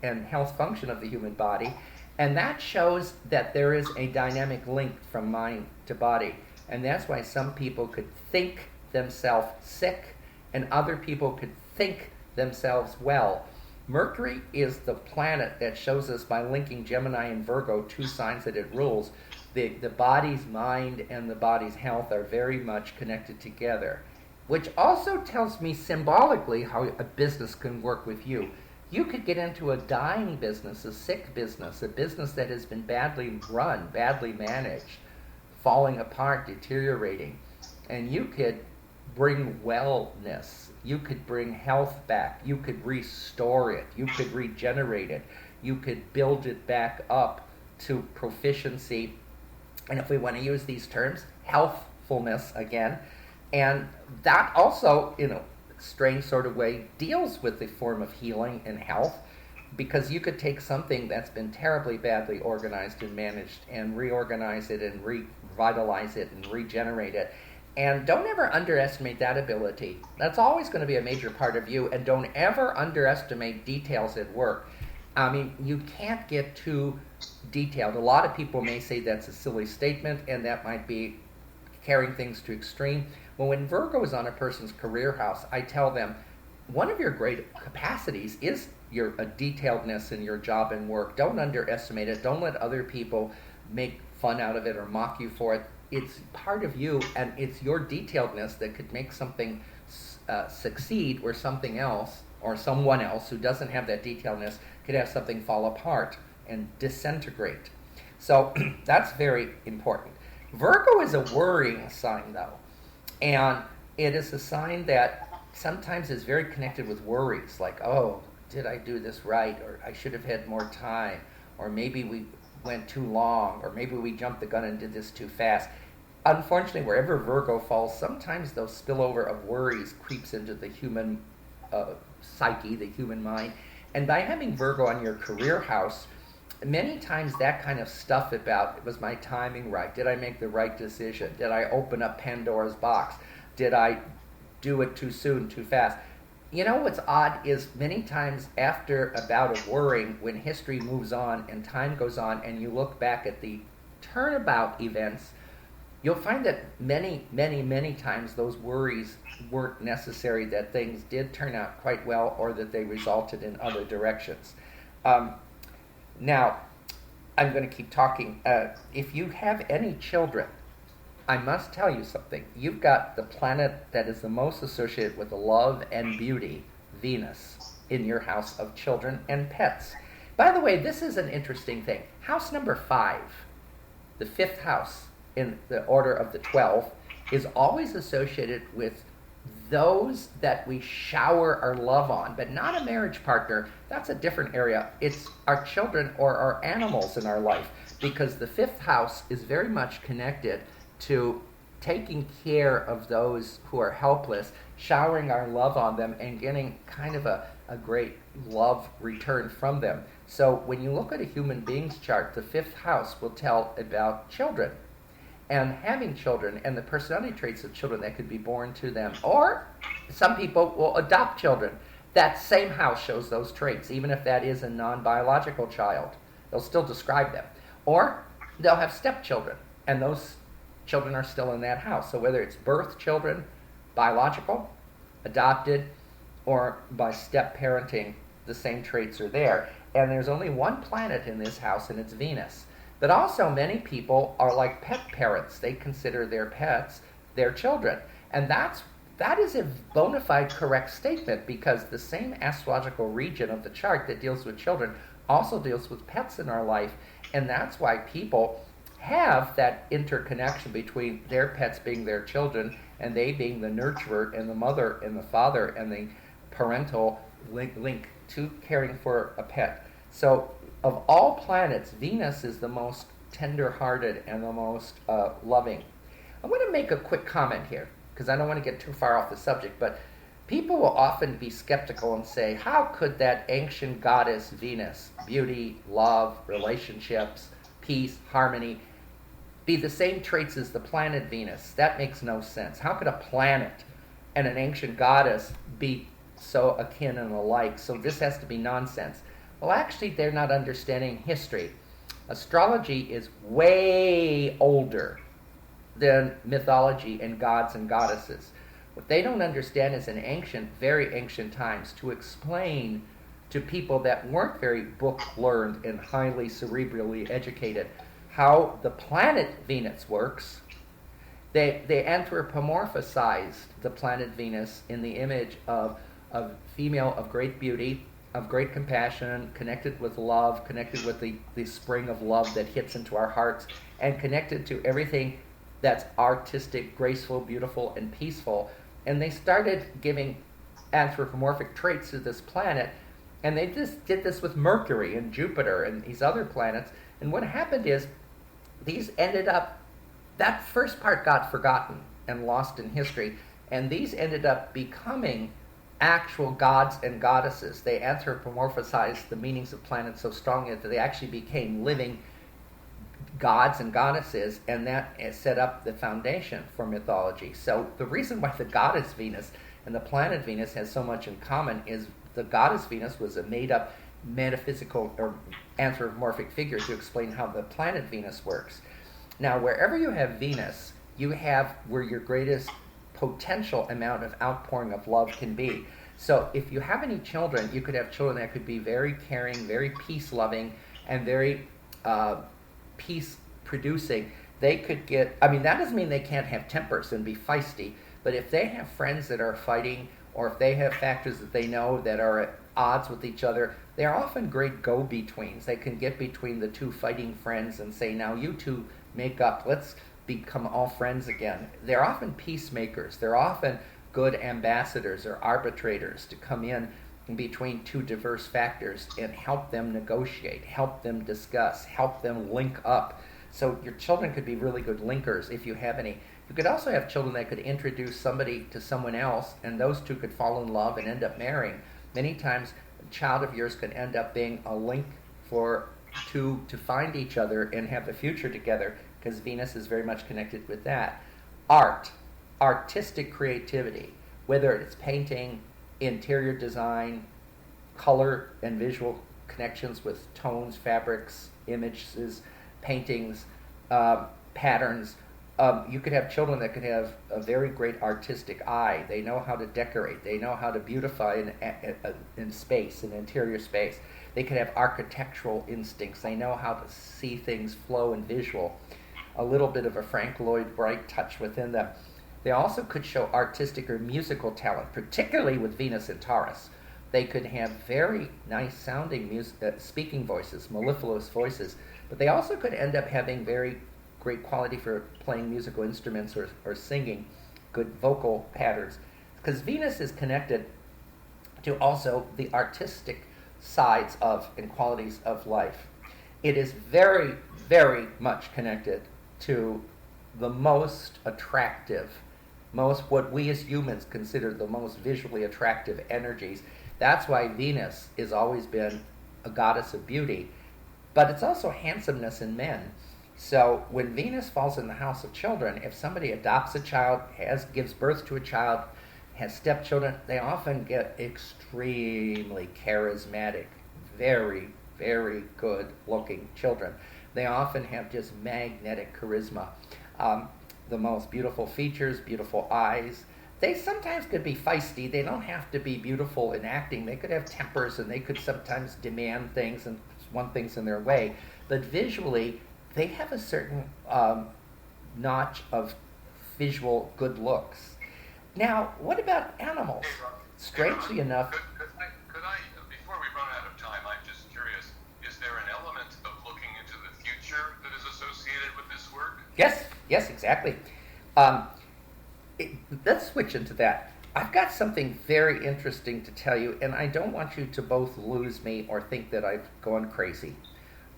and health function of the human body, and that shows that there is a dynamic link from mind to body, and that's why some people could think themselves sick, and other people could think themselves well. Mercury is the planet that shows us, by linking Gemini and Virgo, 2 signs that it rules, the body's mind and the body's health are very much connected together, which also tells me symbolically how a business can work with you. You could get into a dying business, a sick business, a business that has been badly run, badly managed, falling apart, deteriorating, and you could bring wellness. You could bring health back. You could restore it. You could regenerate it. You could build it back up to proficiency. And if we want to use these terms, healthfulness again. And that also, in a strange sort of way, deals with the form of healing and health, because you could take something that's been terribly badly organized and managed and reorganize it and revitalize it and regenerate it. And don't ever underestimate that ability. That's always going to be a major part of you, and don't ever underestimate details at work. I mean, you can't get too detailed. A lot of people may say that's a silly statement, and that might be carrying things to extreme. Well, when Virgo is on a person's career house, I tell them, one of your great capacities is your detailedness in your job and work. Don't underestimate it. Don't let other people make fun out of it or mock you for it. It's part of you, and it's your detailedness that could make something succeed, where something else or someone else who doesn't have that detailedness could have something fall apart and disintegrate. So that's very important. Virgo is a worrying sign, though, and it is a sign that sometimes is very connected with worries, like, oh, did I do this right, or I should have had more time, or maybe we went too long, or maybe we jumped the gun and did this too fast. Unfortunately, wherever Virgo falls, sometimes those spillover of worries creeps into the human psyche, the human mind. And by having Virgo on your career house, many times that kind of stuff about, was my timing right? Did I make the right decision? Did I open up Pandora's box? Did I do it too soon, too fast? You know what's odd is many times after a bout of worrying, when history moves on and time goes on and you look back at the turnabout events, you'll find that many, many, many times those worries weren't necessary, that things did turn out quite well, or that they resulted in other directions. Now, I'm going to keep talking. If you have any children, I must tell you something. You've got the planet that is the most associated with love and beauty, Venus, in your house of children and pets. By the way, this is an interesting thing. House number 5, the 5th house in the order of the 12, is always associated with those that we shower our love on, but not a marriage partner. That's a different area. It's our children or our animals in our life, because the 5th house is very much connected to taking care of those who are helpless, showering our love on them, and getting kind of a great love return from them. So when you look at a human being's chart, the 5th house will tell about children and having children and the personality traits of children that could be born to them. Or some people will adopt children. That same house shows those traits, even if that is a non-biological child. They'll still describe them. Or they'll have stepchildren, and those children are still in that house. So whether it's birth children, biological, adopted, or by step parenting, the same traits are there. And there's only one planet in this house, and it's Venus. But also many people are like pet parents. They consider their pets their children. And that is a bona fide correct statement, because the same astrological region of the chart that deals with children also deals with pets in our life. And that's why people have that interconnection between their pets being their children and they being the nurturer, and the mother and the father and the parental link to caring for a pet. So of all planets, Venus is the most tender-hearted and the most loving. I want to make a quick comment here, because I don't want to get too far off the subject, but people will often be skeptical and say, how could that ancient goddess Venus, beauty, love, relationships, peace, harmony, be the same traits as the planet Venus? That makes no sense. How could a planet and an ancient goddess be so akin and alike? So this has to be nonsense. Well, actually, they're not understanding history. Astrology is way older than mythology and gods and goddesses. What they don't understand is in ancient, very ancient times, to explain to people that weren't very book-learned and highly cerebrally educated how the planet Venus works, they anthropomorphized the planet Venus in the image of a female of great beauty, of great compassion, connected with love, connected with the spring of love that hits into our hearts, and connected to everything that's artistic, graceful, beautiful, and peaceful. And they started giving anthropomorphic traits to this planet, and they just did this with Mercury and Jupiter and these other planets. And what happened is, these ended up, that first part got forgotten and lost in history, and these ended up becoming actual gods and goddesses. They anthropomorphized the meanings of planets so strongly that they actually became living gods and goddesses, and that set up the foundation for mythology. So the reason why the goddess Venus and the planet Venus has so much in common is the goddess Venus was a made-up metaphysical or anthropomorphic figure to explain how the planet Venus works. Now, wherever you have Venus, you have where your greatest potential amount of outpouring of love can be. So if you have any children, you could have children that could be very caring, very peace-loving, and very peace-producing. They could get, I mean, that doesn't mean they can't have tempers and be feisty, but if they have friends that are fighting, or if they have factors that they know that are at odds with each other, they are often great go-betweens. They can get between the two fighting friends and say, now you two make up, let's become all friends again. They're often peacemakers. They're often good ambassadors or arbitrators to come in between two diverse factors and help them negotiate, help them discuss, help them link up. So your children could be really good linkers if you have any. You could also have children that could introduce somebody to someone else, and those two could fall in love and end up marrying. Many times, a child of yours could end up being a link for two to find each other and have a future together, because Venus is very much connected with that. Art, artistic creativity, whether it's painting, interior design, color and visual connections with tones, fabrics, images, paintings, patterns, You could have children that could have a very great artistic eye. They know how to decorate. They know how to beautify in space, in interior space. They could have architectural instincts. They know how to see things flow and visual. A little bit of a Frank Lloyd Wright touch within them. They also could show artistic or musical talent, particularly with Venus in Taurus. They could have very nice sounding speaking voices, mellifluous voices, but they also could end up having very great quality for playing musical instruments or singing, good vocal patterns. Because Venus is connected to also the artistic sides of and qualities of life. It is very, very much connected to the most attractive, most what we as humans consider the most visually attractive energies. That's why Venus has always been a goddess of beauty, but it's also handsomeness in men. So when Venus falls in the house of children, if somebody adopts a child, gives birth to a child, has stepchildren, they often get extremely charismatic, very, very good looking children. They often have just magnetic charisma. The most beautiful features, beautiful eyes. They sometimes could be feisty. They don't have to be beautiful in acting. They could have tempers, and they could sometimes demand things and want things in their way. But visually, they have a certain notch of visual good looks. Now, what about animals? Hey, Rob. Strangely enough... Could I, before we run out of time, I'm just curious, is there an element of looking into the future that is associated with this work? Yes, exactly. Let's switch into that. I've got something very interesting to tell you, and I don't want you to both lose me or think that I've gone crazy.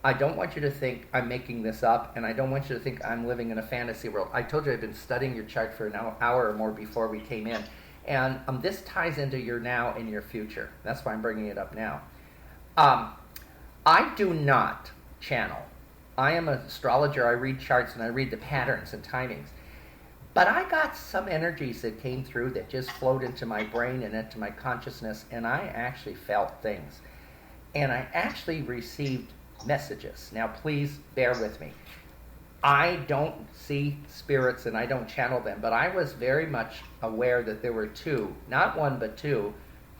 I don't want you to think I'm making this up, and I don't want you to think I'm living in a fantasy world. I told you I've been studying your chart for an hour or more before we came in, and this ties into your now and your future. That's why I'm bringing it up now. I do not channel. I am an astrologer. I read charts, and I read the patterns and timings. But I got some energies that came through that just flowed into my brain and into my consciousness, and I actually felt things. And I actually received messages. Now, please bear with me. I don't see spirits and I don't channel them, but I was very much aware that there were two, not one, but two,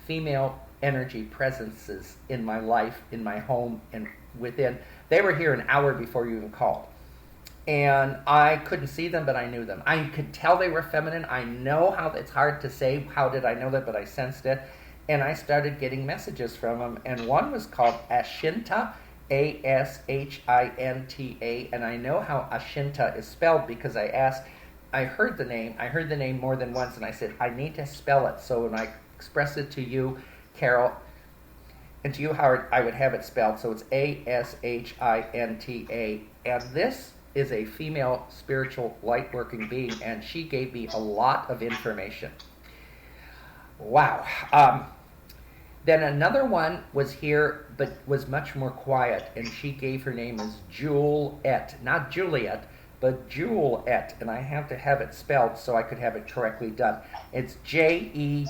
female energy presences in my life, in my home, and within. They were here an hour before you even called. And I couldn't see them, but I knew them. I could tell they were feminine. I know how it's hard to say, how did I know that, but I sensed it. And I started getting messages from them. And one was called Ashinta, Ashinta, and I know how Ashinta is spelled because I heard the name more than once, and I said, I need to spell it. So when I express it to you, Carole, and to you, Howard, I would have it spelled. So it's Ashinta, and this is a female spiritual light-working being, and she gave me a lot of information. Wow. Then another one was here, but was much more quiet, and she gave her name as Juliet. Not Juliet, but Juliet, and I have to have it spelled so I could have it correctly done. It's Jewel,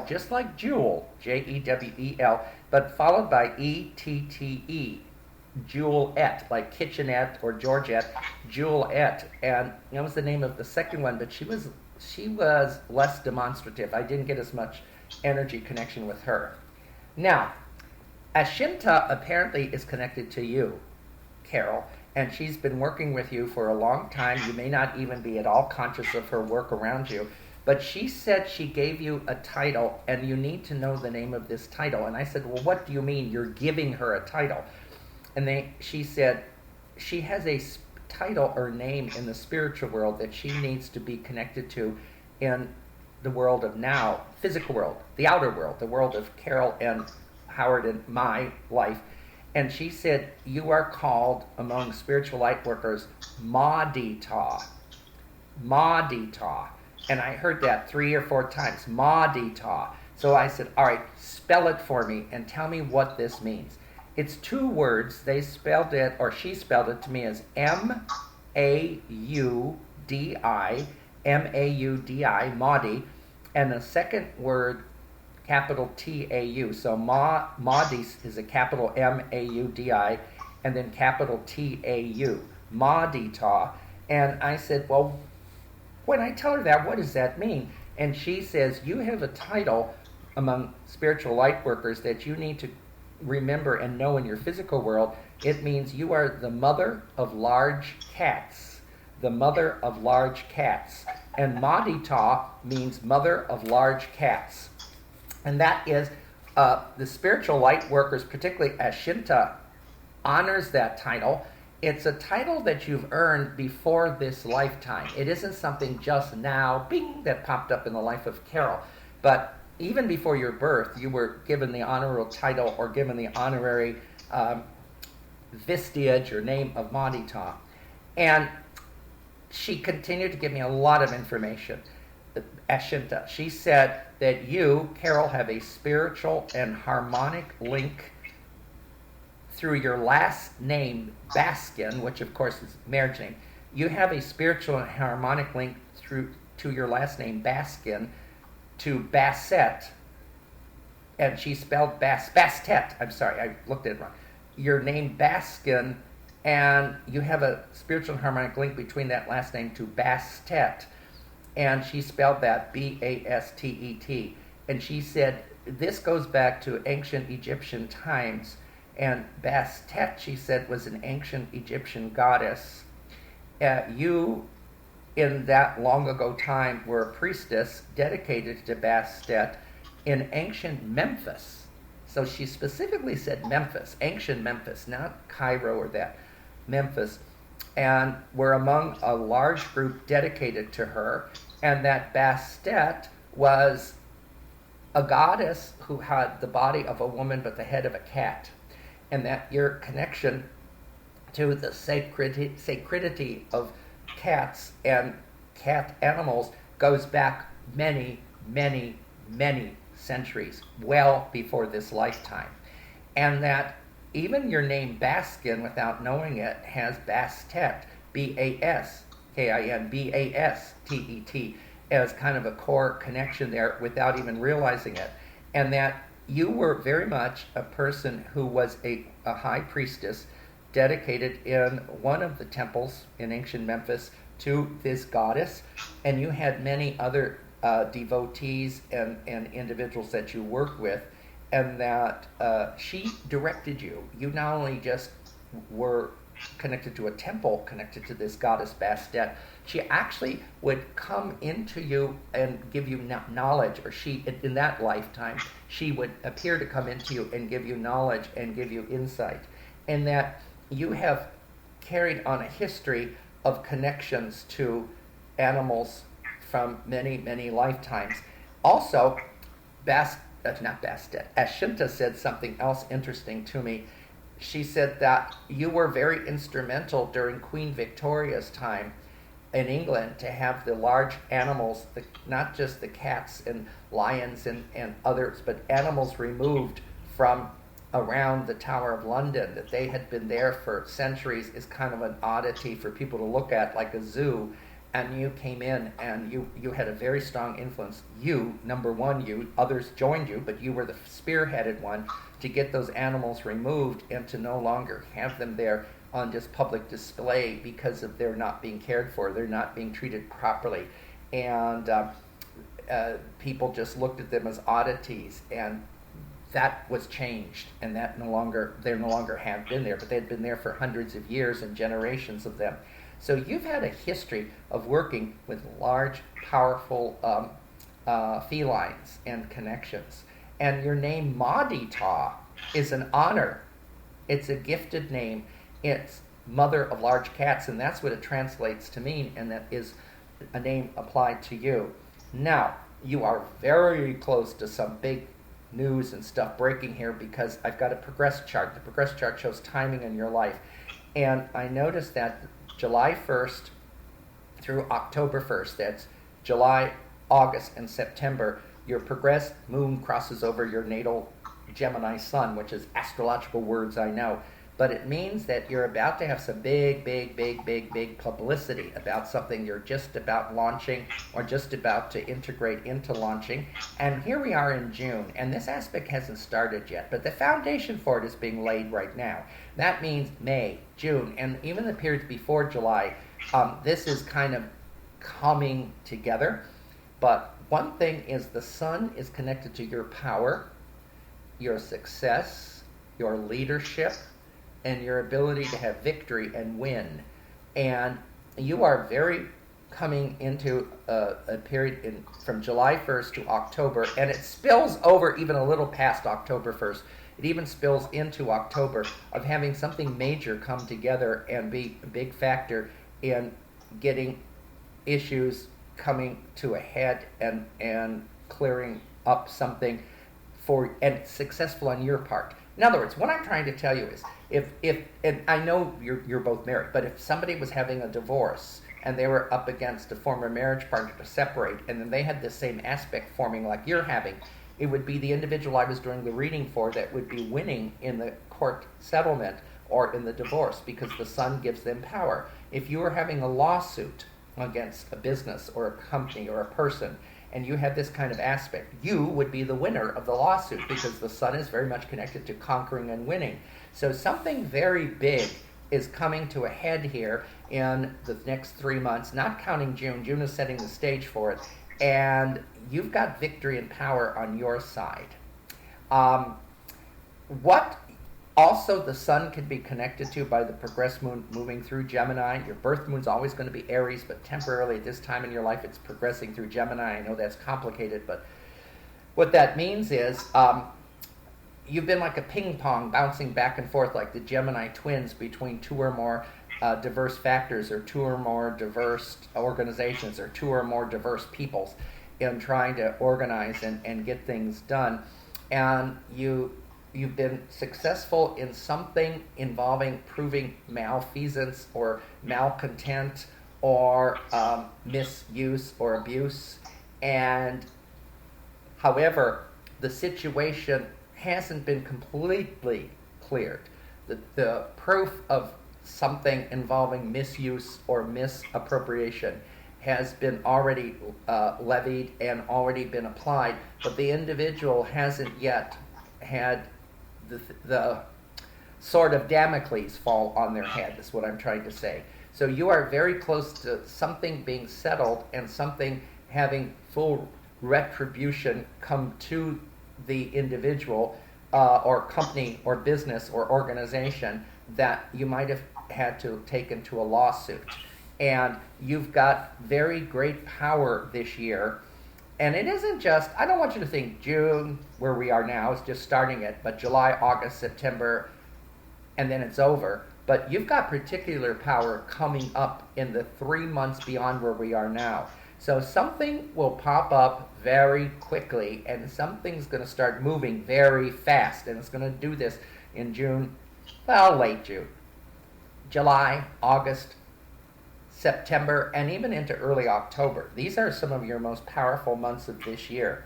just like Jewel, Jewel, but followed by Ette, Juliet, like kitchenette or Georgette, Juliet, and that was the name of the second one, but she was less demonstrative. I didn't get as much energy connection with her. Now, Ashinta apparently is connected to you, Carole, and she's been working with you for a long time. You may not even be at all conscious of her work around you, but she said she gave you a title, and you need to know the name of this title. And I said, well, what do you mean you're giving her a title? And she said she has a title or name in the spiritual world that she needs to be connected to in the world of now, physical world, the outer world, the world of Carole and Howard and my life. And she said, you are called among spiritual light workers, Madita. Madita. And I heard that 3 or 4 times, Madita. So I said, all right, spell it for me and tell me what this means. It's 2 words. They spelled it, or she spelled it to me as M-A-U-D-I, M-A-U-D-I, Maudi, and the second word, capital T-A-U. So Maudi is a capital M-A-U-D-I, and then capital T-A-U, Madita. And I said, well, when I tell her that, what does that mean? And she says, you have a title among spiritual light workers that you need to remember and know in your physical world. It means you are the mother of large cats. The mother of large cats. And Madita means mother of large cats. And that is, the spiritual light workers, particularly Ashinta, honors that title. It's a title that you've earned before this lifetime. It isn't something just now, bing, that popped up in the life of Carole. But even before your birth, you were given the honorary title or given the honorary vestige or name of Madita. And she continued to give me a lot of information. Ashinta, she said that you, Carole, have a spiritual and harmonic link through your last name, Baskin, which of course is marriage name. You have a spiritual and harmonic link through to your last name, Baskin, to Bassett, and she spelled Bastet. I'm sorry, I looked at it wrong. Your name, Baskin, and you have a spiritual and harmonic link between that last name to Bastet, and she spelled that Bastet. And she said this goes back to ancient Egyptian times. And Bastet, she said, was an ancient Egyptian goddess. You, in that long ago time, were a priestess dedicated to Bastet in ancient Memphis. So she specifically said Memphis, ancient Memphis, not Cairo or that, Memphis. And were among a large group dedicated to her. And that Bastet was a goddess who had the body of a woman but the head of a cat. And that your connection to the sacredity of cats and cat animals goes back many, many, many centuries, well before this lifetime. And that even your name Baskin, without knowing it, has Bastet, Baskin, Bastet, as kind of a core connection there without even realizing it. And that you were very much a person who was a high priestess dedicated in one of the temples in ancient Memphis to this goddess, and you had many other devotees and individuals that you worked with, and that she directed you. You not only just were connected to a temple, connected to this goddess Bastet, she actually would come into you and give you knowledge, or she, in that lifetime, she would appear to come into you and give you knowledge and give you insight. And that you have carried on a history of connections to animals from many, many lifetimes. Also, Ashinta said something else interesting to me. She said that you were very instrumental during Queen Victoria's time in England to have the large animals, not just the cats and lions and others, but animals removed from around the Tower of London, that they had been there for centuries is kind of an oddity for people to look at, like a zoo. And you came in and you had a very strong influence. You, number one, you, others joined you, but you were the spearheaded one to get those animals removed and to no longer have them there on just public display because of their not being cared for, they're not being treated properly. And people just looked at them as oddities, and that was changed, and that they no longer have been there, but they had been there for hundreds of years and generations of them. So you've had a history of working with large, powerful felines and connections. And your name, Madita, is an honor. It's a gifted name. It's mother of large cats, and that's what it translates to mean, and that is a name applied to you. Now, you are very close to some big news and stuff breaking here, because I've got a progress chart. The progress chart shows timing in your life. And I noticed that July 1st through October 1st, that's July, August, and September, your progressed moon crosses over your natal Gemini sun, which is astrological words, I know. But it means that you're about to have some big publicity about something you're just about launching or just about to integrate into launching. And here we are in June, and this aspect hasn't started yet, but the foundation for it is being laid right now. That means May, June, and even the periods before July, This is kind of coming together. But one thing is the sun is connected to your power, your success, your leadership, and your ability to have victory and win. And you are very coming into a period from July 1st to October, and it spills over even a little past October 1st. It even spills into October of having something major come together and be a big factor in getting issues coming to a head and clearing up something and successful on your part. In other words, what I'm trying to tell you is, if and I know you're both married, but if somebody was having a divorce and they were up against a former marriage partner to separate, and then they had the same aspect forming like you're having, it would be the individual I was doing the reading for that would be winning in the court settlement or in the divorce, because the sun gives them power. If you were having a lawsuit against a business or a company or a person, and you have this kind of aspect, you would be the winner of the lawsuit, because the sun is very much connected to conquering and winning. So something very big is coming to a head here in the next 3 months, not counting June. June is setting the stage for it. And you've got victory and power on your side. What also the sun can be connected to by the progress moon moving through Gemini. Your birth moon's always going to be Aries, but temporarily at this time in your life it's progressing through Gemini. I know that's complicated, but what that means is you've been like a ping pong bouncing back and forth like the Gemini twins between two or more diverse factors, or two or more diverse organizations, or two or more diverse peoples in trying to organize and get things done. And you've been successful in something involving proving malfeasance or malcontent or misuse or abuse. And however, the situation hasn't been completely cleared. The proof of something involving misuse or misappropriation has been already levied and already been applied, but the individual hasn't yet had the sword of Damocles fall on their head, is what I'm trying to say. So you are very close to something being settled and something having full retribution come to the individual or company or business or organization that you might have had to take into a lawsuit. And you've got very great power this year. And it isn't just, I don't want you to think June, where we are now, is just starting it, but July, August, September, and then it's over. But you've got particular power coming up in the 3 months beyond where we are now. So something will pop up very quickly, and something's going to start moving very fast. And it's going to do this in June, well, late June, July, August, September, and even into early October. These are some of your most powerful months of this year.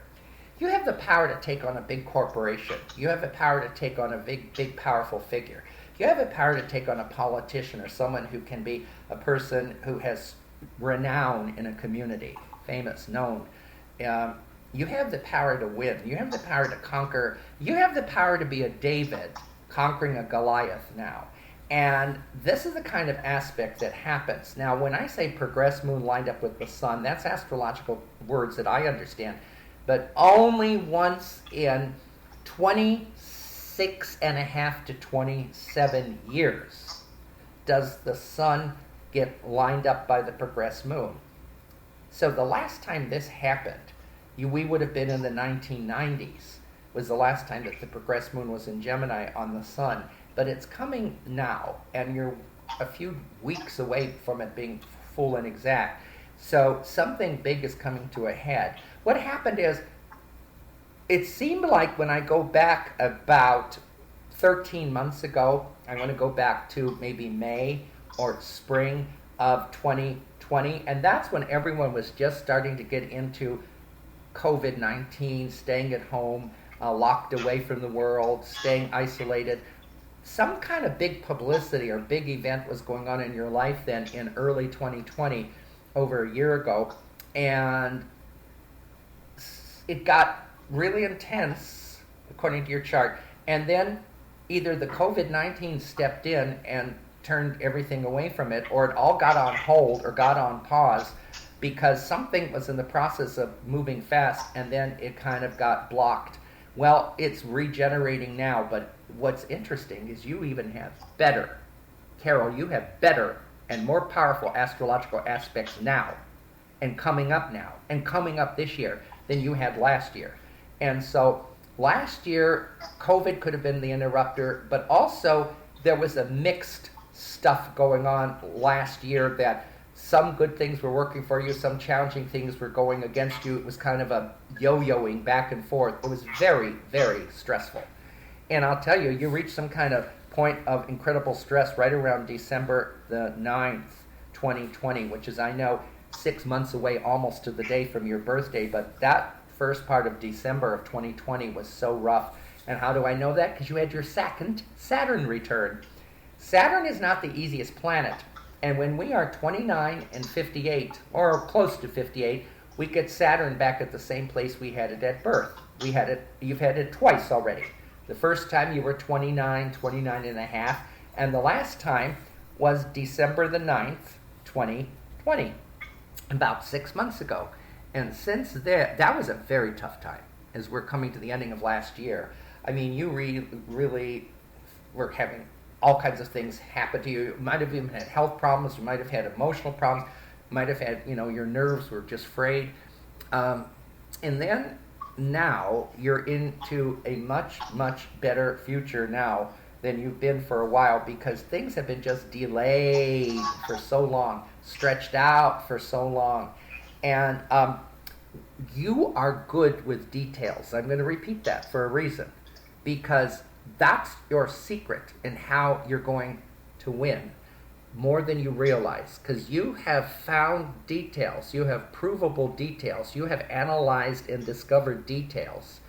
You have the power to take on a big corporation. You have the power to take on a big, powerful figure. You have the power to take on a politician or someone who can be a person who has renown in a community, famous, known. You have the power to win. You have the power to conquer. You have the power to be a David conquering a Goliath now. And this is the kind of aspect that happens. Now, when I say progress moon lined up with the sun, that's astrological words that I understand. But only once in 26 and a half to 27 years does the sun get lined up by the progress moon. So the last time this happened, we would have been in the 1990s, was the last time that the progress moon was in Gemini on the sun. But it's coming now, and you're a few weeks away from it being full and exact. So something big is coming to a head. What happened is, it seemed like when I go back about 13 months ago, I want to go back to maybe May or spring of 2020, and that's when everyone was just starting to get into COVID-19, staying at home, locked away from the world, staying isolated. Some kind of big publicity or big event was going on in your life then in early 2020, over a year ago, and it got really intense, according to your chart, and then either the COVID-19 stepped in and turned everything away from it, or it all got on hold or got on pause because something was in the process of moving fast and then it kind of got blocked. Well, it's regenerating now, but what's interesting is you even have better, Carole, you have better and more powerful astrological aspects now and coming up now and coming up this year than you had last year. And so last year, COVID could have been the interrupter, but also there was a mixed stuff going on last year that some good things were working for you, some challenging things were going against you. It was kind of a yo-yoing back and forth. It was very, very stressful. And I'll tell you, you reach some kind of point of incredible stress right around December the 9th, 2020, which is, I know, 6 months away almost to the day from your birthday, but that first part of December of 2020 was so rough. And how do I know that? Because you had your second Saturn return. Saturn is not the easiest planet. And when we are 29 and 58, or close to 58, we get Saturn back at the same place we had it at birth. You've had it twice already. The first time you were 29, 29 and a half, and the last time was December the 9th, 2020, about 6 months ago. And since then, that was a very tough time as we're coming to the ending of last year. I mean, you really were having all kinds of things happen to you. You might have even had health problems. You might have had emotional problems. You might have had, your nerves were just frayed. And then now you're into a much, much better future now than you've been for a while because things have been just delayed for so long, stretched out for so long. And you are good with details. I'm going to repeat that for a reason because that's your secret in how you're going to win more than you realize because you have found details, you have provable details, you have analyzed and discovered details,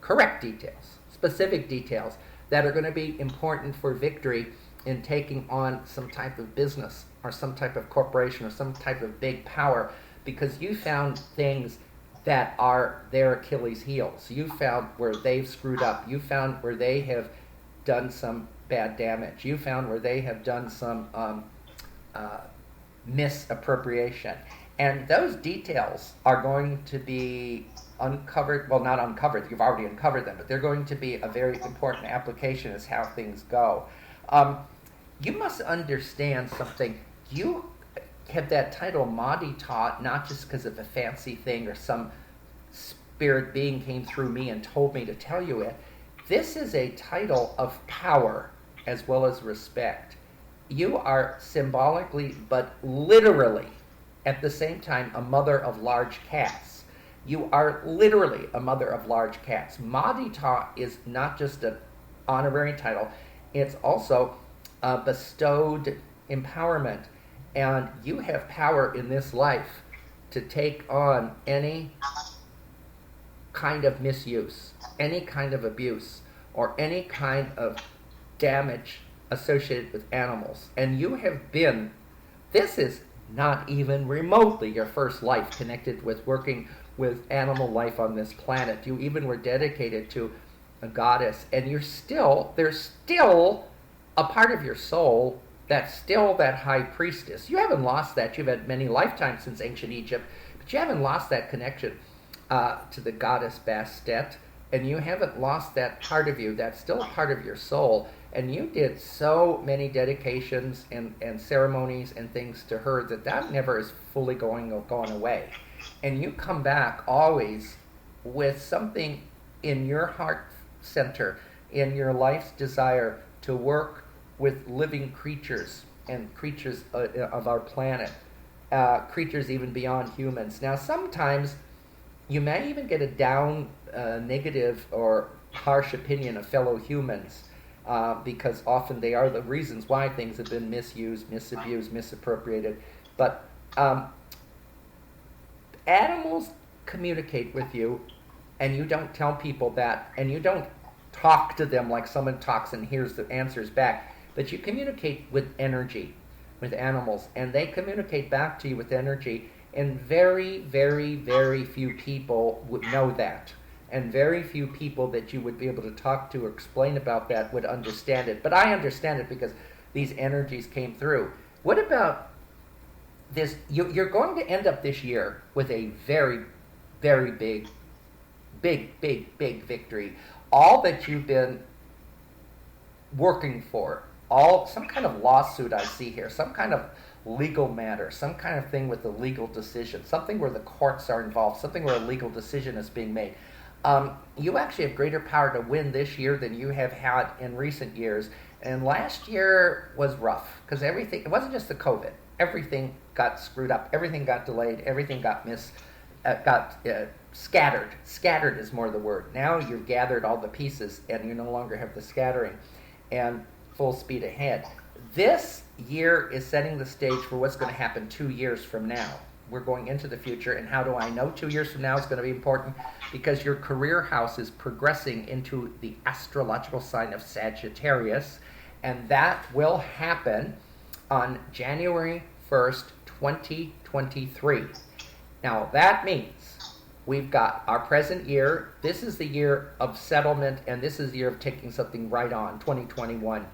correct details, specific details that are going to be important for victory in taking on some type of business or some type of corporation or some type of big power because you found things that are their Achilles heels. You found where they've screwed up. You found where they have done some bad damage. You found where they have done some misappropriation. And those details are going to be uncovered, well, not uncovered, you've already uncovered them, but they're going to be a very important application as how things go. You must understand something. You have that title Madita not just because of a fancy thing or some spirit being came through me and told me to tell you it. This is a title of power as well as respect. You are symbolically but literally at the same time a mother of large cats. You are literally a mother of large cats. Madita is not just an honorary title, it's also a bestowed empowerment. And you have power in this life to take on any kind of misuse, any kind of abuse, or any kind of damage associated with animals. And you have been, this is not even remotely your first life connected with working with animal life on this planet. You even were dedicated to a goddess, and there's still a part of your soul that's still that high priestess. You haven't lost that. You've had many lifetimes since ancient Egypt, but you haven't lost that connection to the goddess Bastet, and you haven't lost that part of you. That's still a part of your soul. And you did so many dedications and ceremonies and things to her that never is fully going away. And you come back always with something in your heart center, in your life's desire to work with living creatures and creatures of our planet, creatures even beyond humans. Now, sometimes you may even get a down, negative or harsh opinion of fellow humans because often they are the reasons why things have been misused, misabused, misappropriated. But animals communicate with you, and you don't tell people that, and you don't talk to them like someone talks and hears the answers back. But you communicate with energy, with animals, and they communicate back to you with energy, and very, very, very few people would know that. And very few people that you would be able to talk to or explain about that would understand it. But I understand it because these energies came through. What about this? You're going to end up this year with a very, very big victory. All that you've been working for, some kind of lawsuit I see here, some kind of legal matter, some kind of thing with a legal decision, something where the courts are involved, something where a legal decision is being made. You actually have greater power to win this year than you have had in recent years. And last year was rough because everything, it wasn't just the COVID, everything got screwed up, everything got delayed, everything got scattered. Scattered is more the word. Now you've gathered all the pieces and you no longer have the scattering and full speed ahead. This year is setting the stage for what's going to happen 2 years from now. We're going into the future, and how do I know 2 years from now is going to be important? Because your career house is progressing into the astrological sign of Sagittarius, and that will happen on January 1st, 2023. Now, that means we've got our present year. This is the year of settlement, and this is the year of taking something right on, 2021.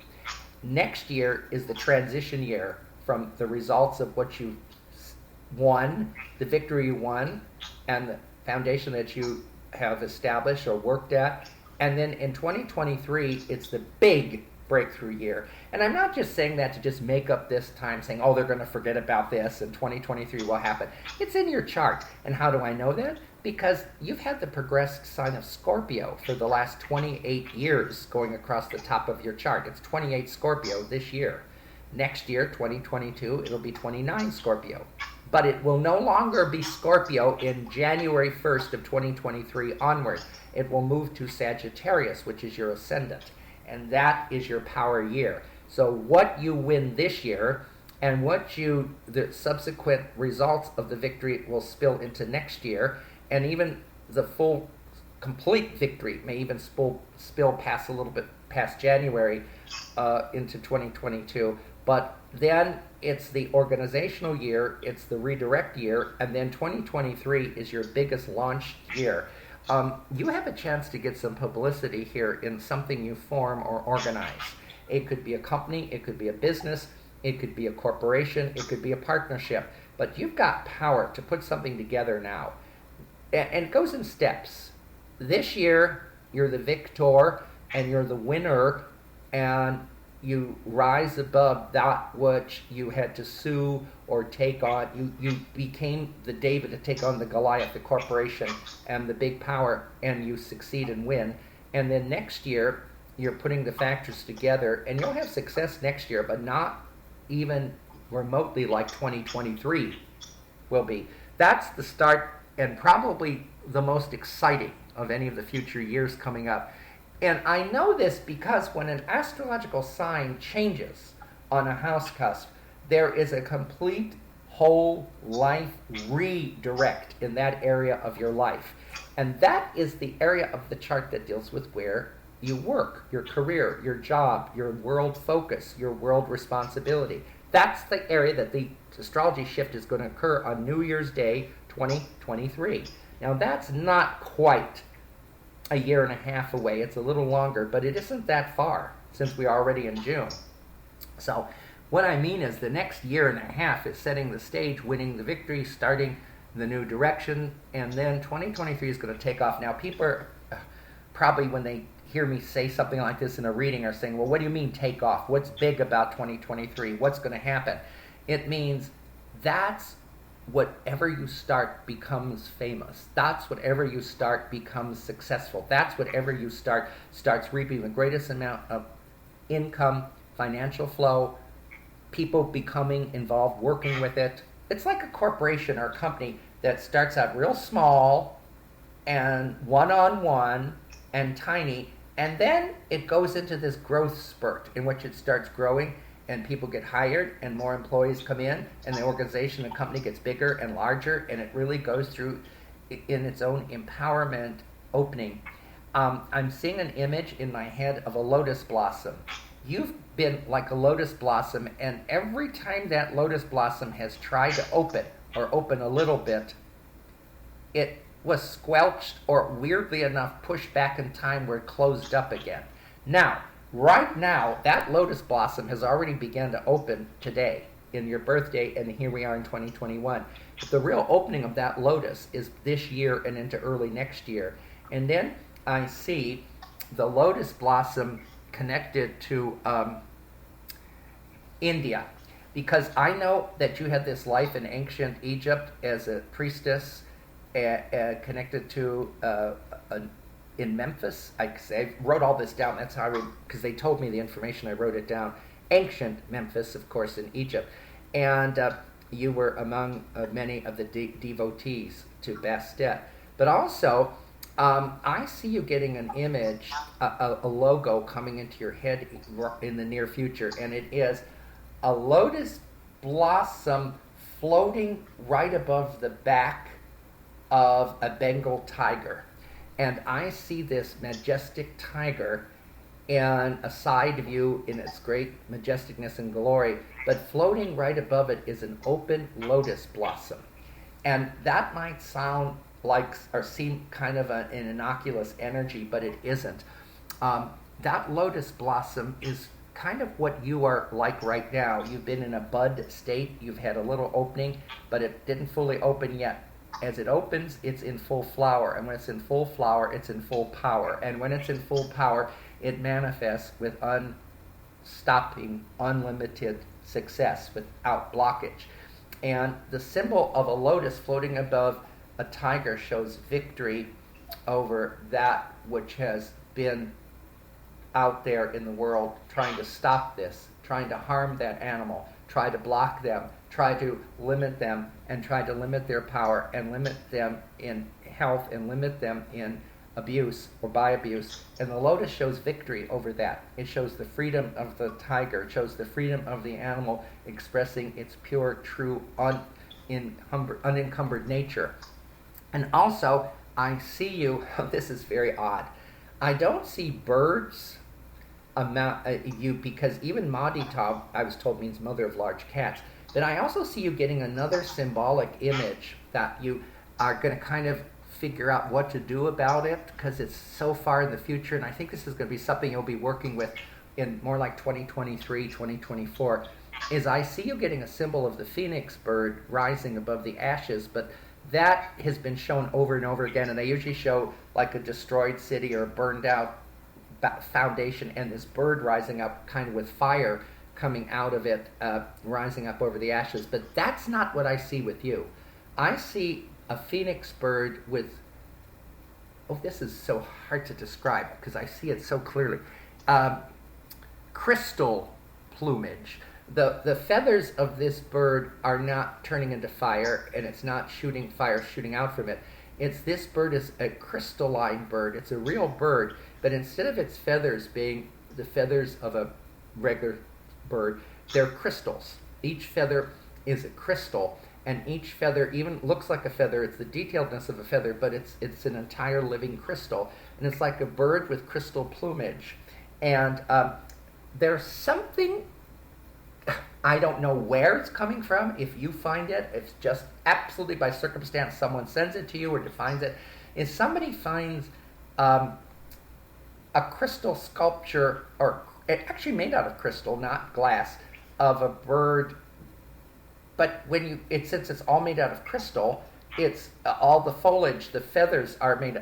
Next year is the transition year from the results of what you won, the victory you won, and the foundation that you have established or worked at. And then in 2023, it's the big breakthrough year. And I'm not just saying that to just make up this time, saying, oh, they're going to forget about this and 2023 will happen. It's in your chart. And how do I know that? Because you've had the progressed sign of Scorpio for the last 28 years going across the top of your chart. It's 28 Scorpio this year. Next year, 2022, it'll be 29 Scorpio. But it will no longer be Scorpio in January 1st of 2023 onward. It will move to Sagittarius, which is your ascendant. And that is your power year. So what you win this year and the subsequent results of the victory will spill into next year. And even the full, complete victory may even spill past a little bit past January into 2022. But then it's the organizational year, it's the redirect year, and then 2023 is your biggest launch year. You have a chance to get some publicity here in something you form or organize. It could be a company, it could be a business, it could be a corporation, it could be a partnership. But you've got power to put something together now. And it goes in steps. This year, you're the victor and you're the winner, and you rise above that which you had to sue or take on. You became the David to take on the Goliath, the corporation, and the big power, and you succeed and win. And then next year, you're putting the factors together, and you'll have success next year, but not even remotely like 2023 will be. That's the start, and probably the most exciting of any of the future years coming up. And I know this because when an astrological sign changes on a house cusp, there is a complete whole life redirect in that area of your life. And that is the area of the chart that deals with where you work, your career, your job, your world focus, your world responsibility. That's the area that the astrology shift is going to occur on New Year's Day 2023. Now that's not quite a year and a half away. It's a little longer, but it isn't that far since we're already in June. So what I mean is the next year and a half is setting the stage, winning the victory, starting the new direction, and then 2023 is going to take off. Now people are probably, when they hear me say something like this in a reading, are saying, well, what do you mean take off? What's big about 2023? What's going to happen? It means that's whatever you start becomes famous. That's whatever you start becomes successful. That's whatever you starts reaping the greatest amount of income, financial flow, people becoming involved, working with it. It's like a corporation or a company that starts out real small and one-on-one and tiny, and then it goes into this growth spurt in which it starts growing, and people get hired and more employees come in, and the organization, the company gets bigger and larger, and it really goes through in its own empowerment opening. I'm seeing an image in my head of a lotus blossom. You've been like a lotus blossom, and every time that lotus blossom has tried to open or open a little bit, it was squelched or weirdly enough pushed back in time where it closed up again. Now, Right now, that lotus blossom has already begun to open today in your birthday, and here we are in 2021. But the real opening of that lotus is this year and into early next year. And then I see the lotus blossom connected to India, because I know that you had this life in ancient Egypt as a priestess connected to in Memphis. I wrote all this down. That's how because they told me the information, I wrote it down. Ancient Memphis, of course, in Egypt. And you were among many of the devotees to Bastet. But also, I see you getting an image, a logo coming into your head in the near future, and it is a lotus blossom floating right above the back of a Bengal tiger. And I see this majestic tiger and a side view in its great majesticness and glory, but floating right above it is an open lotus blossom. And that might sound like or seem kind of an innocuous energy, but it isn't. That lotus blossom is kind of what you are like right now. You've been in a bud state, you've had a little opening, but it didn't fully open yet. As it opens, it's in full flower, and when it's in full flower, it's in full power. And when it's in full power, it manifests with unstopping, unlimited success without blockage. And the symbol of a lotus floating above a tiger shows victory over that which has been out there in the world trying to stop this, trying to harm that animal, try to block them, try to limit them, and try to limit their power and limit them in health and limit them in abuse or by abuse. And the lotus shows victory over that. It shows the freedom of the tiger. It shows the freedom of the animal expressing its pure, true, unencumbered nature. And also, I see you, this is very odd, I don't see birds because even Madita, I was told, means mother of large cats. But I also see you getting another symbolic image that you are going to kind of figure out what to do about it, because it's so far in the future, and I think this is going to be something you'll be working with in more like 2023, 2024, is I see you getting a symbol of the phoenix bird rising above the ashes, but that has been shown over and over again, and they usually show like a destroyed city or a burned out foundation, and this bird rising up kind of with fire coming out of it, rising up over the ashes. But that's not what I see with you. I see a phoenix bird with, this is so hard to describe because I see it so clearly, crystal plumage. The feathers of this bird are not turning into fire, and it's not shooting fire shooting out from it. This bird is a crystalline bird. It's a real bird, but instead of its feathers being the feathers of a regular bird, they're crystals. Each feather is a crystal, and each feather even looks like a feather. It's the detailedness of a feather, but it's an entire living crystal, and it's like a bird with crystal plumage. And there's something, I don't know where it's coming from. If you find it, it's just absolutely by circumstance someone sends it to you or defines it. If somebody finds a crystal sculpture, or actually made out of crystal, not glass, of a bird, but since it's all made out of crystal, it's all the foliage, the feathers are made,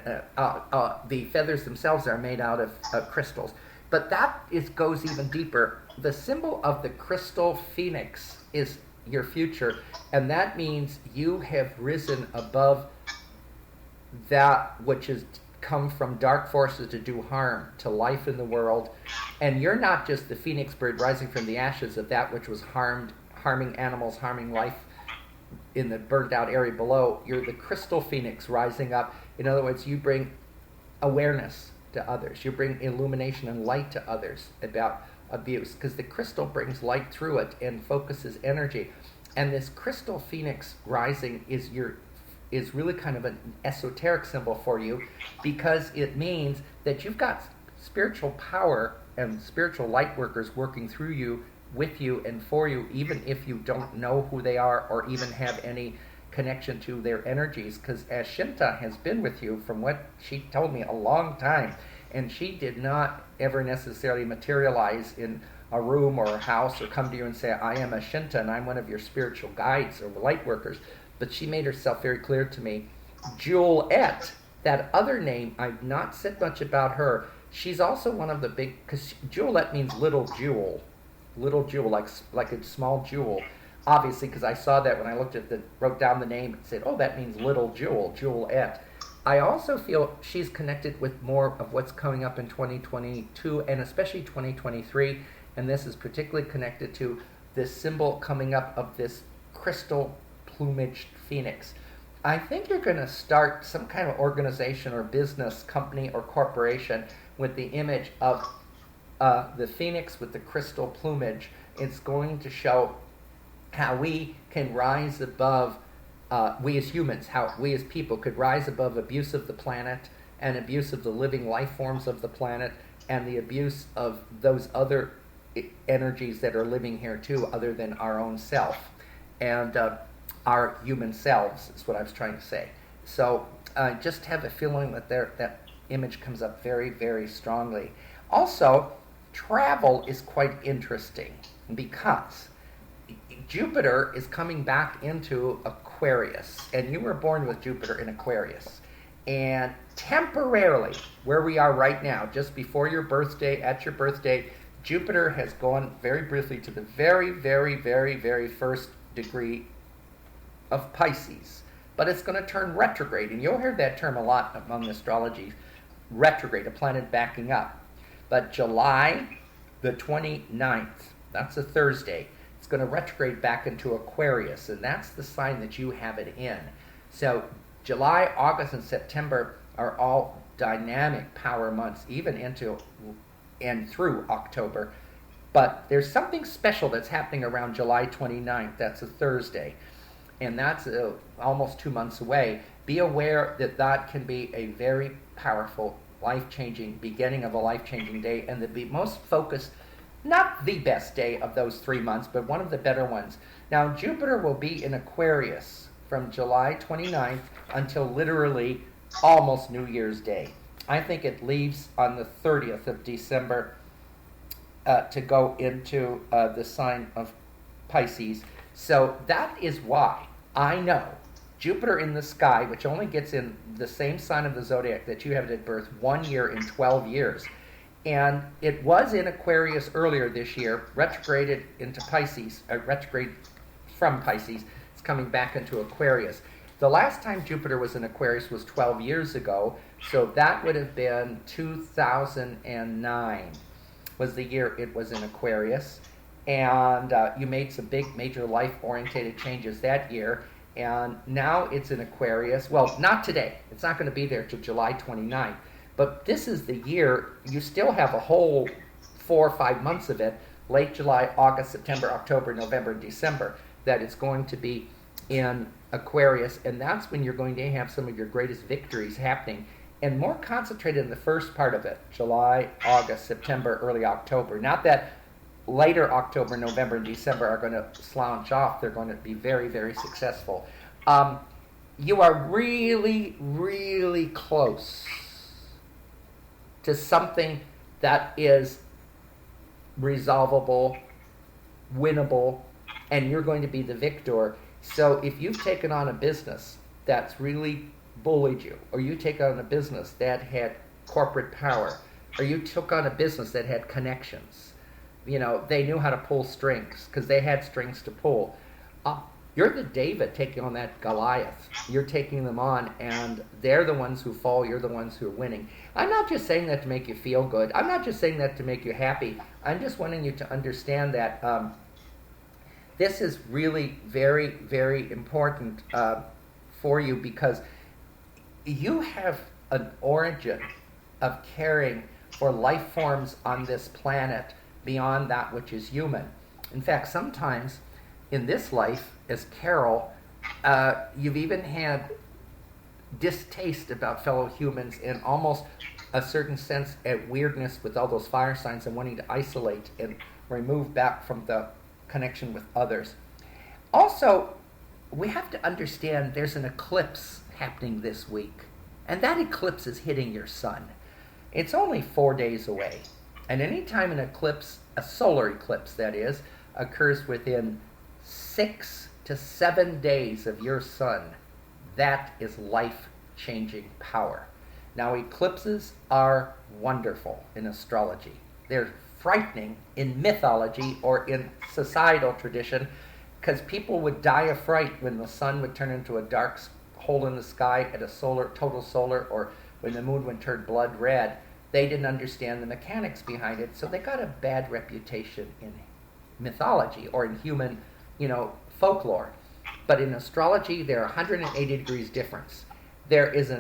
the feathers themselves are made out of crystals. But that goes even deeper. The symbol of the crystal phoenix is your future, and that means you have risen above that which has come from dark forces to do harm to life in the world. And you're not just the phoenix bird rising from the ashes of that which was harming animals, harming life in the burned out area below. You're the crystal phoenix rising up. In other words, you bring awareness to others. You bring illumination and light to others about abuse, because the crystal brings light through it and focuses energy. And this crystal phoenix rising is really kind of an esoteric symbol for you, because it means that you've got spiritual power and spiritual light workers working through you, with you, and for you, even if you don't know who they are or even have any connection to their energies, because Ashinta has been with you from what she told me a long time, And she did not ever necessarily materialize in a room or a house or come to you and say, I am a Shinta and I'm one of your spiritual guides or light workers. But she made herself very clear to me. Juliet, that other name, I've not said much about her. She's also one of the big, because Juliet means little jewel, like a small jewel. Obviously, because I saw that when I wrote down the name, it said, oh, that means little jewel, Juliet. I also feel she's connected with more of what's coming up in 2022 and especially 2023, and this is particularly connected to this symbol coming up of this crystal plumaged phoenix. I think you're going to start some kind of organization or business, company or corporation with the image of the phoenix with the crystal plumage. It's going to show how we can rise above, we as humans, how we as people could rise above abuse of the planet and abuse of the living life forms of the planet and the abuse of those other energies that are living here too, other than our own self. And our human selves is what I was trying to say. So I just have a feeling that that image comes up very, very strongly. Also, travel is quite interesting because Jupiter is coming back into Aquarius, and you were born with Jupiter in Aquarius. And temporarily, where we are right now, just before your birthday, at your birthday, Jupiter has gone very briefly to the very, very, very, very first degree of Pisces, but it's going to turn retrograde, and you'll hear that term a lot among astrology, retrograde, a planet backing up. But July the 29th, that's a Thursday, it's going to retrograde back into Aquarius, and that's the sign that you have it in. So July, August, and September are all dynamic power months, even into and through October. But there's something special that's happening around July 29th, that's a Thursday, and that's almost 2 months away. Be aware that that can be a very powerful, life-changing beginning of a life-changing day, and the most focused, not the best day of those 3 months, but one of the better ones. Now, Jupiter will be in Aquarius from July 29th until literally almost New Year's Day. I think it leaves on the 30th of December to go into the sign of Pisces. So that is why I know Jupiter in the sky, which only gets in the same sign of the zodiac that you have at birth 1 year in 12 years. And it was in Aquarius earlier this year, retrograded into Pisces, retrograde from Pisces. It's coming back into Aquarius. The last time Jupiter was in Aquarius was 12 years ago, so that would have been 2009 was the year it was in Aquarius. And you made some big, major life-orientated changes that year, and now it's in Aquarius. Well, not today. It's not going to be there till July 29th. But this is the year, you still have a whole 4 or 5 months of it, late July, August, September, October, November, and December, that it's going to be in Aquarius, and that's when you're going to have some of your greatest victories happening, and more concentrated in the first part of it, July, August, September, early October. Not that later October, November, and December are going to slouch off. They're going to be very, very successful. You are really, really close to something that is resolvable, winnable, and you're going to be the victor. So if you've taken on a business that's really bullied you, or you take on a business that had corporate power, or you took on a business that had connections, you know, they knew how to pull strings because they had strings to pull. You're the David taking on that Goliath. You're taking them on, and they're the ones who fall. You're the ones who are winning. I'm not just saying that to make you feel good. I'm not just saying that to make you happy. I'm just wanting you to understand that this is really very, very important for you, because you have an origin of caring for life forms on this planet beyond that which is human. In fact, sometimes in this life, as Carole, you've even had distaste about fellow humans and almost a certain sense of weirdness with all those fire signs and wanting to isolate and remove back from the connection with others. Also, we have to understand there's an eclipse happening this week, and that eclipse is hitting your sun. It's only 4 days away. And anytime an eclipse, a solar eclipse that is, occurs within 6 to 7 days of your sun, that is life-changing power. Now, eclipses are wonderful in astrology. They're frightening in mythology or in societal tradition, because people would die of fright when the sun would turn into a dark hole in the sky at a total solar, or when the moon would turn blood red. They didn't understand the mechanics behind it, so they got a bad reputation in mythology or in human, folklore. But in astrology, there are 180 degrees difference. There's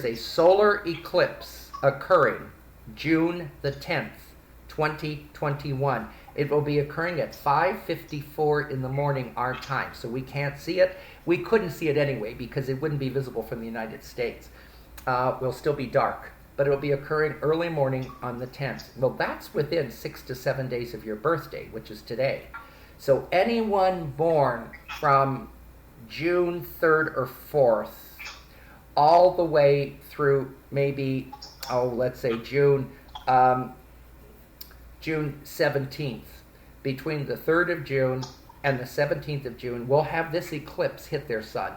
a solar eclipse occurring June the 10th, 2021. It will be occurring at 5:54 in the morning our time, so we can't see it. We couldn't see it anyway because it wouldn't be visible from the United States. Will still be dark, but it will be occurring early morning on the 10th. Well, that's within 6 to 7 days of your birthday, which is today. So anyone born from June 3rd or 4th, all the way through maybe, let's say June 17th, between the 3rd of June and the 17th of June, will have this eclipse hit their sun.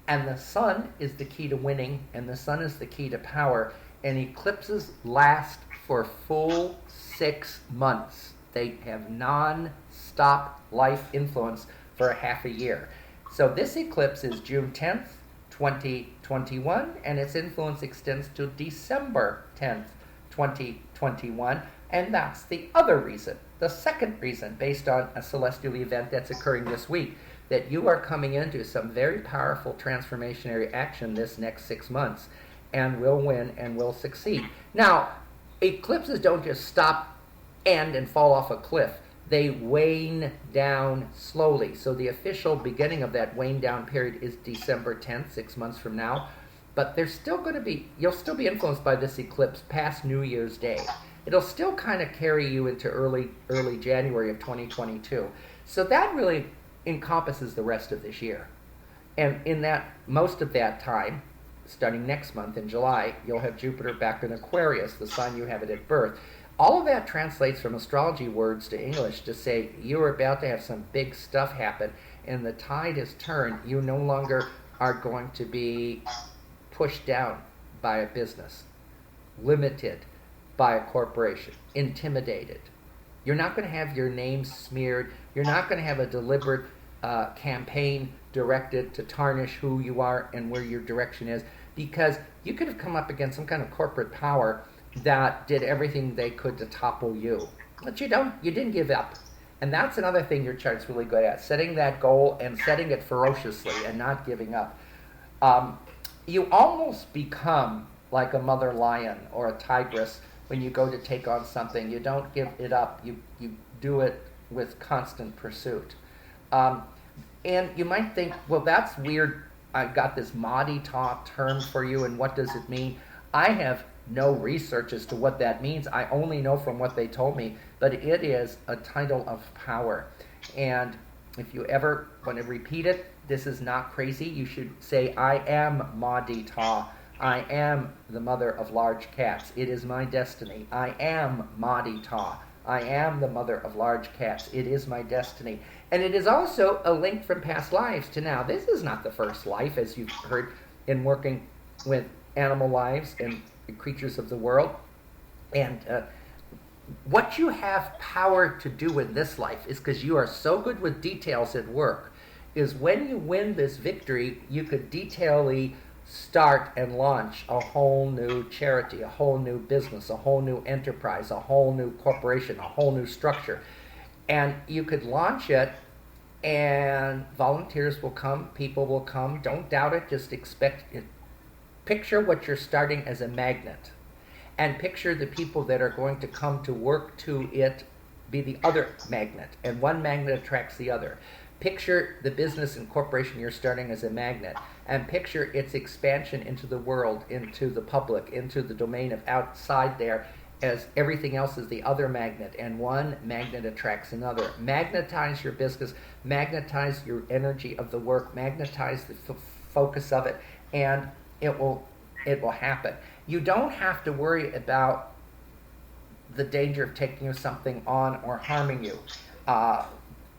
And the sun is the key to winning, and the sun is the key to power. And eclipses last for a full 6 months. They have non-stop life influence for a half a year. So this eclipse is June 10th, 2021, and its influence extends to December 10th, 2021. And that's the other reason, the second reason, based on a celestial event that's occurring this week, that you are coming into some very powerful transformationary action this next 6 months, and will win and will succeed. Now, eclipses don't just stop, end, and fall off a cliff. They wane down slowly. So the official beginning of that wane down period is December 10th, 6 months from now. But there's still going to be, you'll still be influenced by this eclipse past New Year's Day. It'll still kind of carry you into early January of 2022. So that really encompasses the rest of this year. And in that, most of that time, starting next month in July, you'll have Jupiter back in Aquarius, the sign you have it at birth. All of that translates from astrology words to English to say you are about to have some big stuff happen, and the tide has turned. You no longer are going to be pushed down by a business, limited by a corporation, intimidated. You're not going to have your name smeared. You're not going to have a deliberate campaign directed to tarnish who you are and where your direction is, because you could have come up against some kind of corporate power that did everything they could to topple you. But you didn't give up. And that's another thing your chart's really good at, setting that goal and setting it ferociously and not giving up. You almost become like a mother lion or a tigress when you go to take on something. You don't give it up. You do it with constant pursuit. And you might think, well, that's weird. I've got this Mahdi-Ta term for you, and what does it mean? I have no research as to what that means. I only know from what they told me, but it is a title of power. And if you ever want to repeat it, this is not crazy. You should say, I am Mahdi-Ta. I am the mother of large cats. It is my destiny. I am Mahdi-Ta. I am the mother of large cats. It is my destiny. And it is also a link from past lives to now. This is not the first life, as you've heard in working with animal lives and creatures of the world. And what you have power to do in this life is because you are so good with details at work, is when you win this victory, you could detailly start and launch a whole new charity, a whole new business, a whole new enterprise, a whole new corporation, a whole new structure. And you could launch it, and volunteers will come, people will come. Don't doubt it, just expect it. Picture what you're starting as a magnet, and picture the people that are going to come to work to it be the other magnet, and one magnet attracts the other. Picture the business and corporation you're starting as a magnet, and picture its expansion into the world, into the public, into the domain of outside there, as everything else is the other magnet, and one magnet attracts another. Magnetize your business, magnetize your energy of the work, magnetize the focus of it, and it will happen. You don't have to worry about the danger of taking something on or harming you.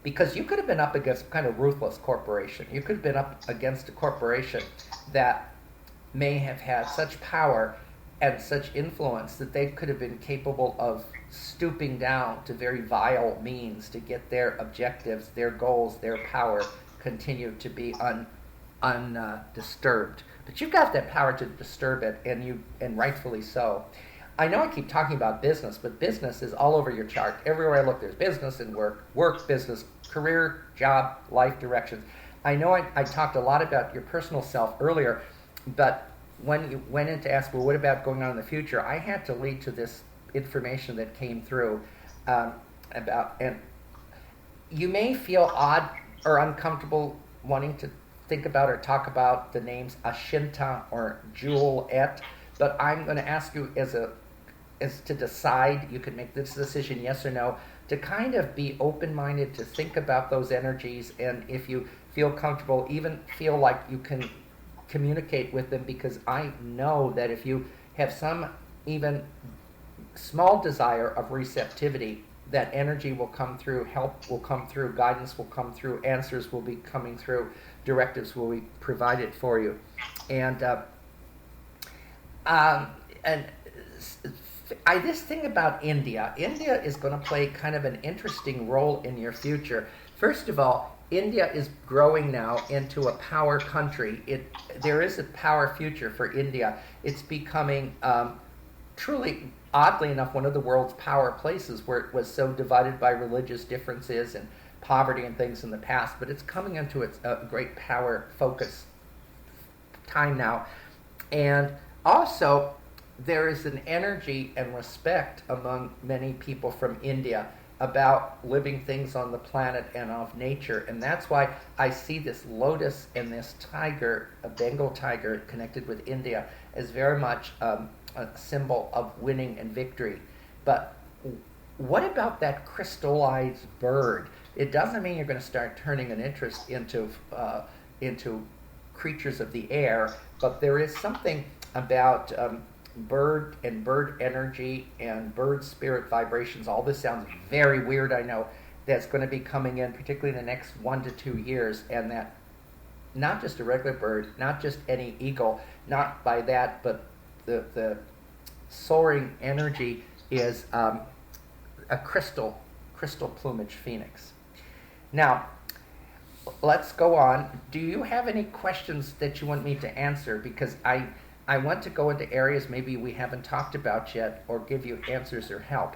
Because you could have been up against kind of ruthless corporation. You could have been up against a corporation that may have had such power and such influence that they could have been capable of stooping down to very vile means to get their objectives, their goals, their power continue to be undisturbed. But you've got that power to disturb it, and rightfully so. I know I keep talking about business, but business is all over your chart. Everywhere I look, there's business and work, business, career, job, life directions. I know I talked a lot about your personal self earlier, but when you went in to ask, well, what about going on in the future, I had to lead to this information that came through about, and you may feel odd or uncomfortable wanting to think about or talk about the names Ashinta or Juliet, but I'm going to ask you as to decide. You can make this decision, yes or no, to kind of be open-minded, to think about those energies, and if you feel comfortable, even feel like you can communicate with them, because I know that if you have some even small desire of receptivity, that energy will come through, help will come through, guidance will come through, answers will be coming through, directives will be provided for you. And this thing about India is going to play kind of an interesting role in your future. First of all, India is growing now into a power country. There is a power future for India. It's becoming truly, oddly enough, one of the world's power places, where it was so divided by religious differences and poverty and things in the past. But it's coming into its great power focus time now. And also, there is an energy and respect among many people from India about living things on the planet and of nature. And that's why I see this lotus and this tiger, a Bengal tiger connected with India, as very much a symbol of winning and victory. But what about that crystallized bird? It doesn't mean you're going to start turning an interest into creatures of the air, but there is something about bird and bird energy and bird spirit vibrations. All this sounds very weird, I know, that's going to be coming in, particularly in the next 1 to 2 years, and that not just a regular bird, not just any eagle, not by that, but the soaring energy is a crystal plumage phoenix. Now, let's go on. Do you have any questions that you want me to answer? Because I want to go into areas maybe we haven't talked about yet, or give you answers or help.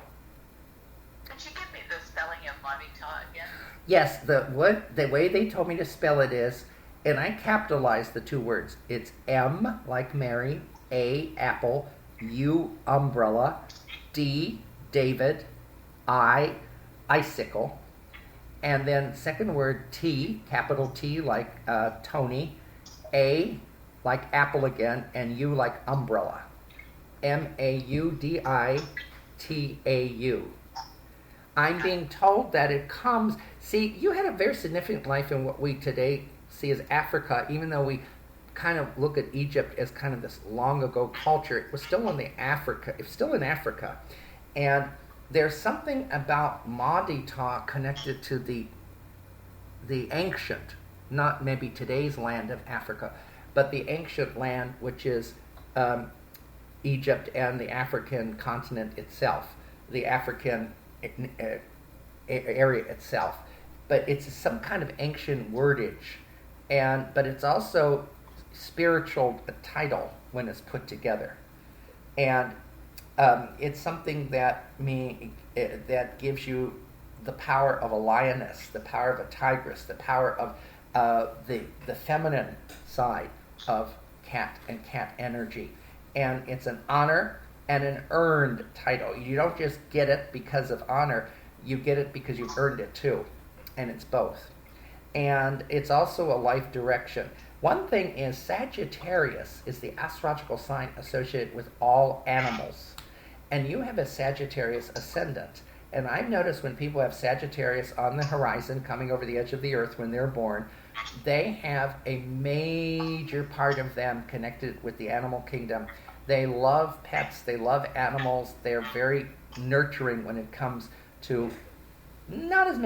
Could you give me the spelling of Lavita again? Yes, the way they told me to spell it is, and I capitalized the two words. It's M like Mary, A apple, U umbrella, D David, I icicle, and then second word T, capital T like Tony, A like apple again, and U like umbrella. Mauditau. I'm being told that it comes... See, you had a very significant life in what we today see as Africa, even though we kind of look at Egypt as kind of this long ago culture. It was still in Africa. And there's something about Mauditau connected to the ancient, not maybe today's land of Africa, but the ancient land, which is Egypt and the African continent itself, the African area itself. But it's some kind of ancient wordage, but it's also spiritual title when it's put together. And it's something that gives you the power of a lioness, the power of a tigress, the power of the feminine side of cat and cat energy. And it's an honor and an earned title. You don't just get it because of honor, you get it because you've earned it too. And it's both. And it's also a life direction. One thing is, Sagittarius is the astrological sign associated with all animals. And you have a Sagittarius ascendant. And I've noticed when people have Sagittarius on the horizon, coming over the edge of the earth when they're born, they have a major part of them connected with the animal kingdom. They love pets. They love animals. They're very nurturing when it comes to not as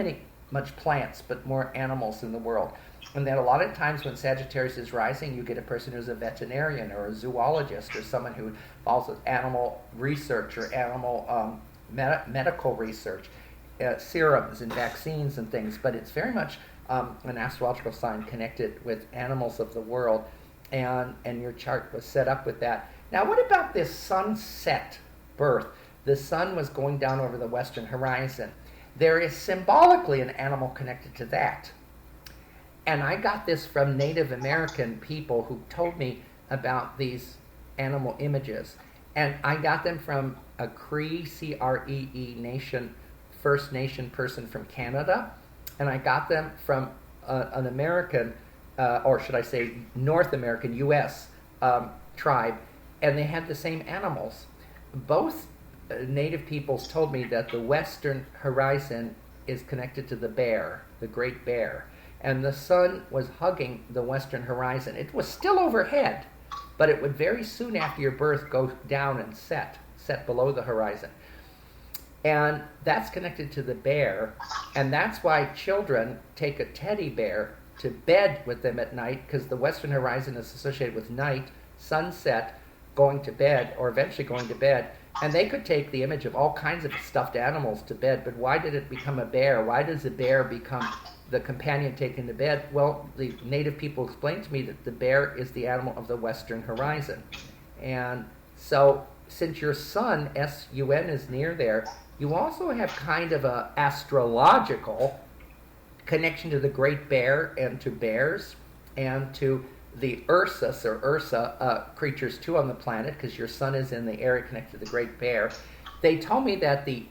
much plants, but more animals in the world. And then a lot of times when Sagittarius is rising, you get a person who's a veterinarian or a zoologist or someone who involves with animal research or animal medical research, serums and vaccines and things. But it's very much an astrological sign connected with animals of the world, and your chart was set up with that. Now, what about this sunset birth? The sun was going down over the western horizon. There is symbolically an animal connected to that. And I got this from Native American people who told me about these animal images. And I got them from a Cree, C-R-E-E nation, First Nation person from Canada. And I got them from an American, or should I say North American, U.S. Tribe. And they had the same animals. Both Native peoples told me that the western horizon is connected to the bear, the great bear. And the sun was hugging the western horizon. It was still overhead, but it would very soon after your birth go down and set below the horizon. And that's connected to the bear, and that's why children take a teddy bear to bed with them at night, because the western horizon is associated with night, sunset, going to bed, or eventually going to bed. And they could take the image of all kinds of stuffed animals to bed, but why did it become a bear? Why does a bear become the companion taken to bed? Well, the Native people explained to me that the bear is the animal of the western horizon. And so, since your sun, S-U-N, is near there, you also have kind of a astrological connection to the great bear and to bears and to the Ursus or Ursa creatures too on the planet, because your sun is in the area connected to the great bear. They told me that the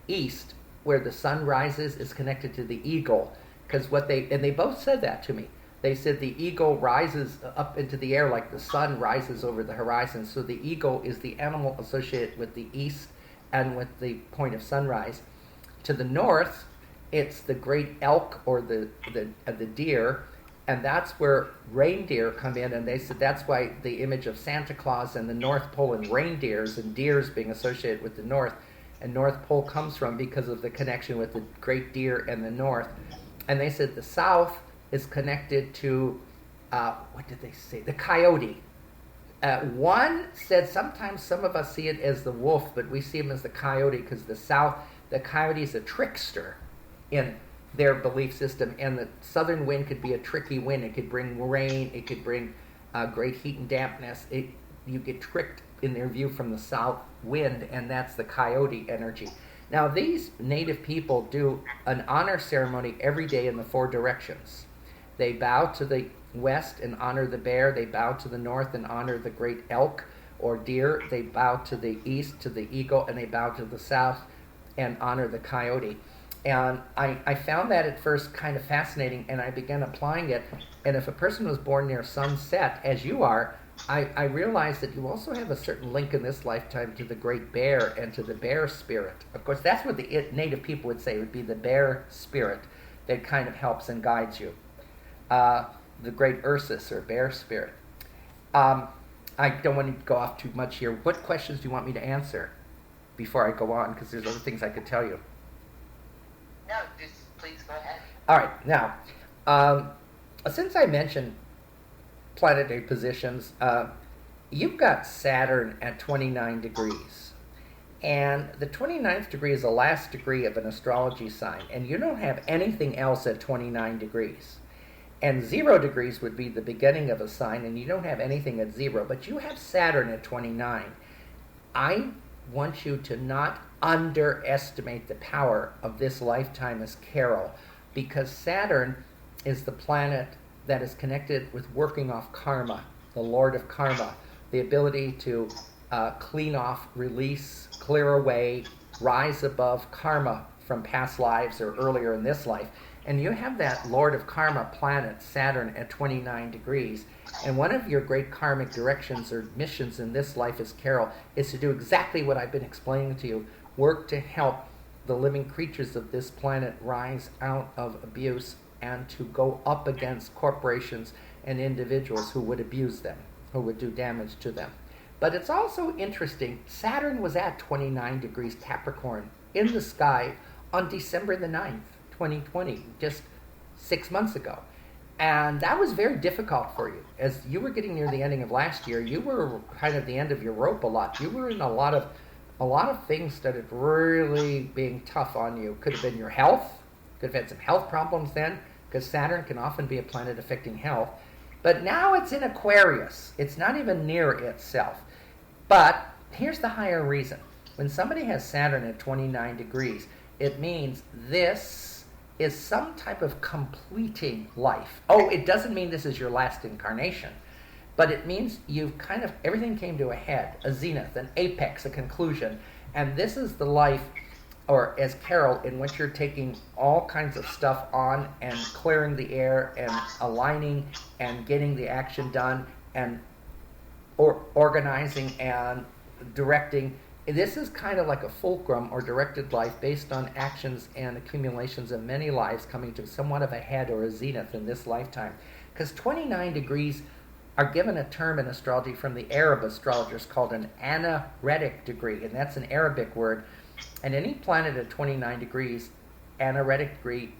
east, where the sun rises, is connected to the eagle, because they both said that to me. They said the eagle rises up into the air like the sun rises over the horizon. So the eagle is the animal associated with the east and with the point of sunrise. To the north, it's the great elk or the deer, and that's where reindeer come in. And they said that's why the image of Santa Claus and the North Pole and reindeers and deers being associated with the north and North Pole comes from, because of the connection with the great deer and the north. And they said the south is connected to, what did they say? The coyote. One said sometimes some of us see it as the wolf, but we see him as the coyote, because the coyote is a trickster in their belief system, and the southern wind could be a tricky wind. It could bring rain, it could bring great heat and dampness. You get tricked in their view from the south wind, and that's the coyote energy. Now, these native people do an honor ceremony every day in the four directions. They bow to the west and honor the bear. They bow to the north and honor the great elk or deer. They bow to the east to the eagle, and they bow to the south and honor the coyote. And I found that at first kind of fascinating, and I began applying it. And if a person was born near sunset, as you are, I realized that you also have a certain link in this lifetime to the great bear and to the bear spirit. Of course, that's what the native people would say, would be the bear spirit that kind of helps and guides you. The great Ursus or bear spirit. I don't want to go off too much here. What questions do you want me to answer before I go on? Because there's other things I could tell you. No, just please go ahead. All right. Now, since I mentioned planetary positions, you've got Saturn at 29 degrees. And the 29th degree is the last degree of an astrology sign. And you don't have anything else at 29 degrees. And 0 degrees would be the beginning of a sign, and you don't have anything at 0. But you have Saturn at 29. I want you to not underestimate the power of this lifetime as Carole, because Saturn is the planet that is connected with working off karma, the Lord of karma, the ability to clean off, release, clear away, rise above karma from past lives or earlier in this life. And you have that Lord of Karma planet, Saturn, at 29 degrees. And one of your great karmic directions or missions in this life as Carole is to do exactly what I've been explaining to you. Work to help the living creatures of this planet rise out of abuse and to go up against corporations and individuals who would abuse them, who would do damage to them. But it's also interesting, Saturn was at 29 degrees Capricorn in the sky on December the 9th, 2020, just 6 months ago. And that was very difficult for you. As you were getting near the ending of last year, you were kind of the end of your rope a lot. You were in a lot of things started really being tough on you. Could have been your health. Could have had some health problems then, because Saturn can often be a planet affecting health. But now it's in Aquarius. It's not even near itself. But here's the higher reason. When somebody has Saturn at 29 degrees, it means this is some type of completing life. Oh, it doesn't mean this is your last incarnation, but it means you've kind of, everything came to a head, a zenith, an apex, a conclusion, and this is the life, or as Carole, in which you're taking all kinds of stuff on and clearing the air and aligning and getting the action done and organizing and directing. This is kind of like a fulcrum or directed life based on actions and accumulations of many lives coming to somewhat of a head or a zenith in this lifetime. Because 29 degrees are given a term in astrology from the Arab astrologers called an anaretic degree, and that's an Arabic word. And any planet at 29 degrees, anaretic degree,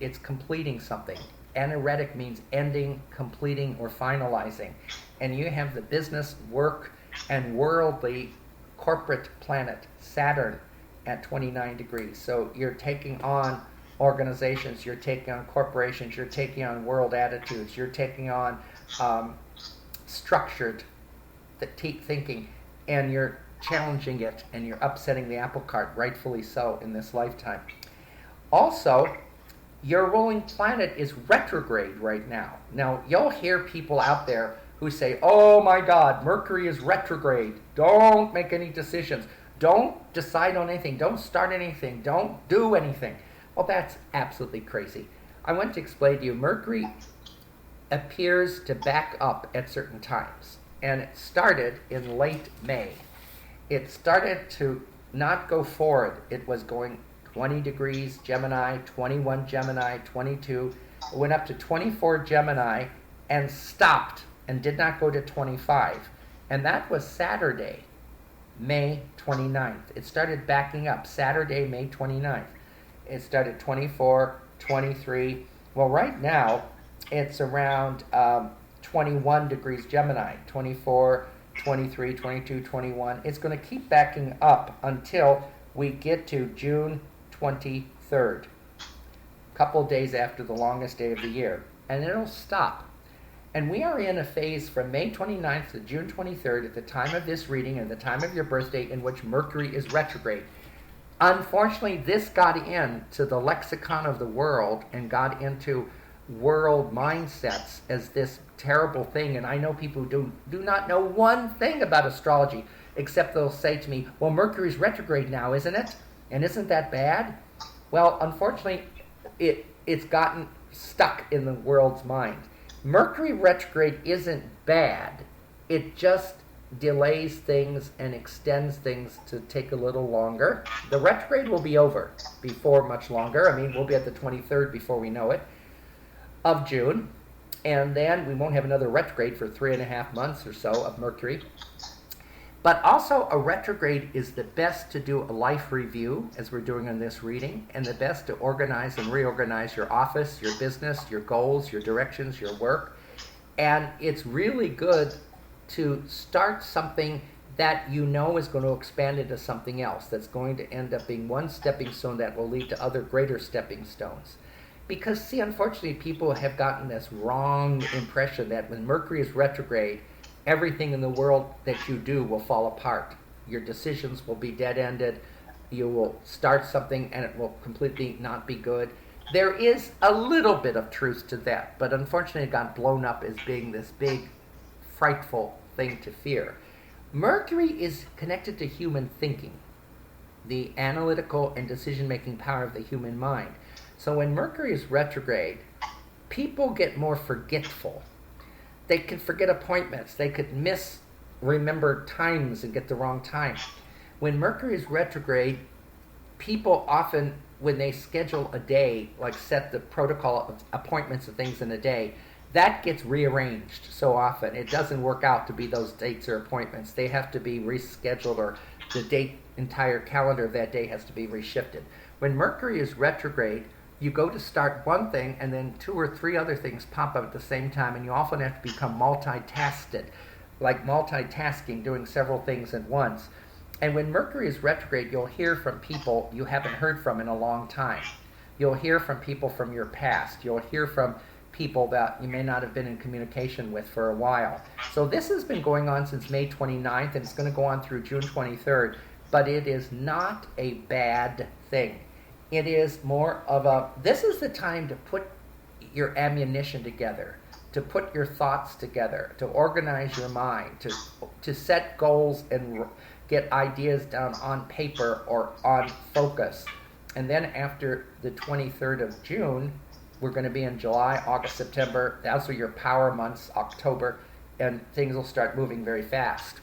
it's completing something. Anaretic means ending, completing, or finalizing. And you have the business, work, and worldly corporate planet, Saturn, at 29 degrees. So you're taking on organizations, you're taking on corporations, you're taking on world attitudes, you're taking on structured thinking, and you're challenging it, and you're upsetting the apple cart, rightfully so, in this lifetime. Also, your ruling planet is retrograde right now. Now, you'll hear people out there who say, oh my God, Mercury is retrograde. Don't make any decisions. Don't decide on anything. Don't start anything. Don't do anything. Well, that's absolutely crazy. I want to explain to you, Mercury appears to back up at certain times. And it started in late May. It started to not go forward. It was going 20 degrees Gemini, 21 Gemini, 22. It went up to 24 Gemini and stopped and did not go to 25. And that was Saturday, May 29th. It started backing up Saturday, May 29th. It started 24, 23. Well, right now, it's around 21 degrees Gemini, 24, 23, 22, 21. It's going to keep backing up until we get to June 23rd, a couple days after the longest day of the year. And it'll stop. And we are in a phase from May 29th to June 23rd at the time of this reading and the time of your birthday in which Mercury is retrograde. Unfortunately, this got into the lexicon of the world and got into world mindsets as this terrible thing. And I know people who do not know one thing about astrology, except they'll say to me, well, Mercury's retrograde now, isn't it? And isn't that bad? Well, unfortunately, it's gotten stuck in the world's mind. Mercury retrograde isn't bad. It just delays things and extends things to take a little longer. The retrograde will be over before much longer. I mean, we'll be at the 23rd before we know it, of June. And then we won't have another retrograde for 3.5 months or so of Mercury. But also, a retrograde is the best to do a life review, as we're doing in this reading, and the best to organize and reorganize your office, your business, your goals, your directions, your work. And it's really good to start something that you know is going to expand into something else, that's going to end up being one stepping stone that will lead to other greater stepping stones. Because, see, unfortunately, people have gotten this wrong impression that when Mercury is retrograde, everything in the world that you do will fall apart. Your decisions will be dead-ended. You will start something and it will completely not be good. There is a little bit of truth to that, but unfortunately it got blown up as being this big, frightful thing to fear. Mercury is connected to human thinking, the analytical and decision-making power of the human mind. So when Mercury is retrograde, people get more forgetful. They can forget appointments. They could misremember times and get the wrong time. When Mercury is retrograde, people often, when they schedule a day, like set the protocol of appointments and things in a day, that gets rearranged so often. It doesn't work out to be those dates or appointments. They have to be rescheduled, or the entire calendar of that day has to be reshifted. When Mercury is retrograde, you go to start one thing and then 2 or 3 other things pop up at the same time, and you often have to become multitasking, doing several things at once. And when Mercury is retrograde, you'll hear from people you haven't heard from in a long time. You'll hear from people from your past. You'll hear from people that you may not have been in communication with for a while. So this has been going on since May 29th, and it's going to go on through June 23rd, but it is not a bad thing. It is more of this is the time to put your ammunition together, to put your thoughts together, to organize your mind, to set goals and get ideas down on paper or on focus. And then after the 23rd of June, we're going to be in July, August, September. Those are your power months, October, and things will start moving very fast.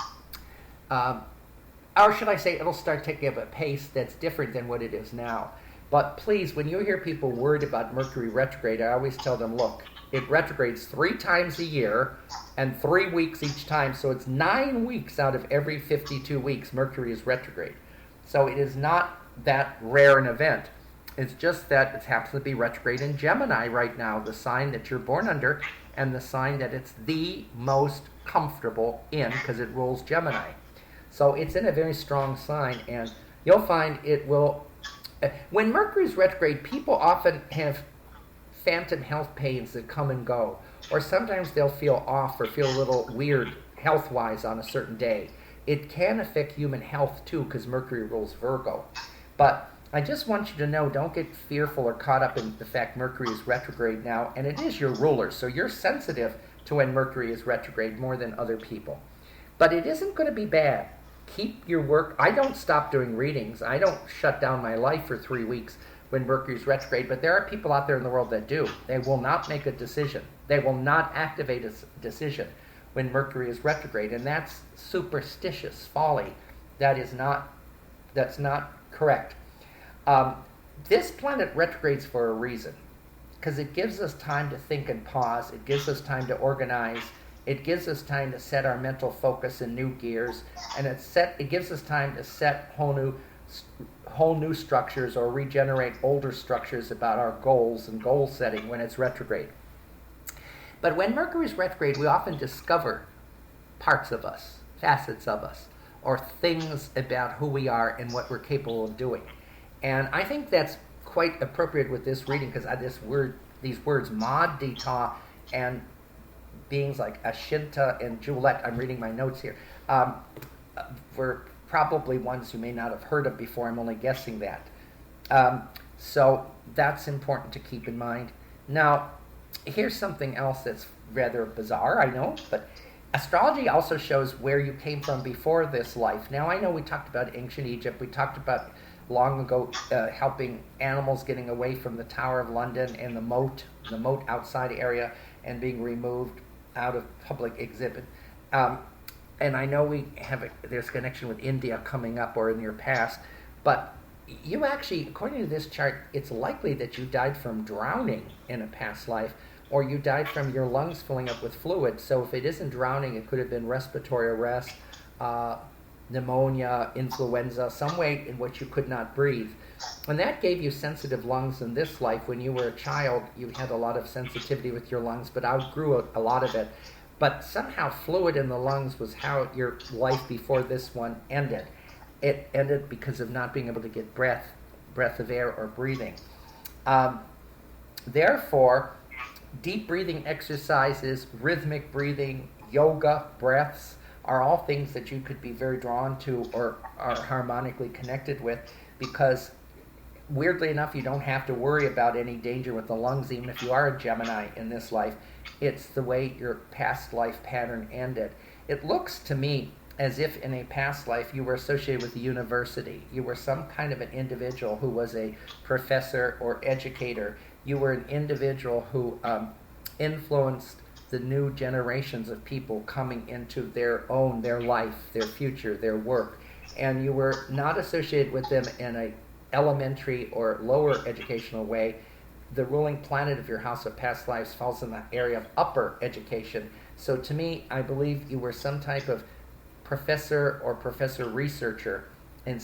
Or should I say, it'll start taking up a pace that's different than what it is now. But please, when you hear people worried about Mercury retrograde, I always tell them, look, it retrogrades 3 times a year and 3 weeks each time. So it's 9 weeks out of every 52 weeks Mercury is retrograde. So it is not that rare an event. It's just that it happens to be retrograde in Gemini right now, the sign that you're born under, and the sign that it's the most comfortable in because it rules Gemini. So it's in a very strong sign, and you'll find it will... When Mercury's retrograde, people often have phantom health pains that come and go, or sometimes they'll feel off or feel a little weird health-wise on a certain day. It can affect human health too, because Mercury rules Virgo. But I just want you to know, don't get fearful or caught up in the fact Mercury is retrograde now, and it is your ruler, so you're sensitive to when Mercury is retrograde more than other people. But it isn't going to be bad. Keep your work. I don't stop doing readings. I don't shut down my life for 3 weeks when Mercury is retrograde, but there are people out there in the world that do. They will not make a decision. They will not activate a decision when Mercury is retrograde, and that's superstitious folly. That's not correct. This planet retrogrades for a reason, because it gives us time to think and pause. It gives us time to organize. It gives us time to set our mental focus in new gears, and it gives us time to set whole new structures or regenerate older structures about our goals and goal setting when it's retrograde. But when Mercury is retrograde, we often discover parts of us, facets of us, or things about who we are and what we're capable of doing. And I think that's quite appropriate with this reading, because these words, Maud Dita, and beings like Ashinta and Juliet, I'm reading my notes here, were probably ones you may not have heard of before. I'm only guessing that. So that's important to keep in mind. Now, here's something else that's rather bizarre, I know, but astrology also shows where you came from before this life. Now, I know we talked about ancient Egypt. We talked about long ago helping animals getting away from the Tower of London and the moat outside area, and being removed out of public exhibit. And I know there's a connection with India coming up or in your past, but you actually, according to this chart, it's likely that you died from drowning in a past life, or you died from your lungs filling up with fluid. So if it isn't drowning, it could have been respiratory arrest, pneumonia, influenza, some way in which you could not breathe. And that gave you sensitive lungs in this life. When you were a child, you had a lot of sensitivity with your lungs, but outgrew a lot of it. But somehow fluid in the lungs was how your life before this one ended. It ended because of not being able to get breath of air or breathing. Therefore, deep breathing exercises, rhythmic breathing, yoga, breaths, are all things that you could be very drawn to or are harmonically connected with, because weirdly enough, you don't have to worry about any danger with the lungs, even if you are a Gemini in this life. It's the way your past life pattern ended. It looks to me as if in a past life you were associated with the university. You were some kind of an individual who was a professor or educator. You were an individual who influenced the new generations of people coming into their life, their future, their work. And you were not associated with them in an elementary or lower educational way. the ruling planet of your house of past lives falls in the area of upper education. So to me, I believe you were some type of professor or professor researcher in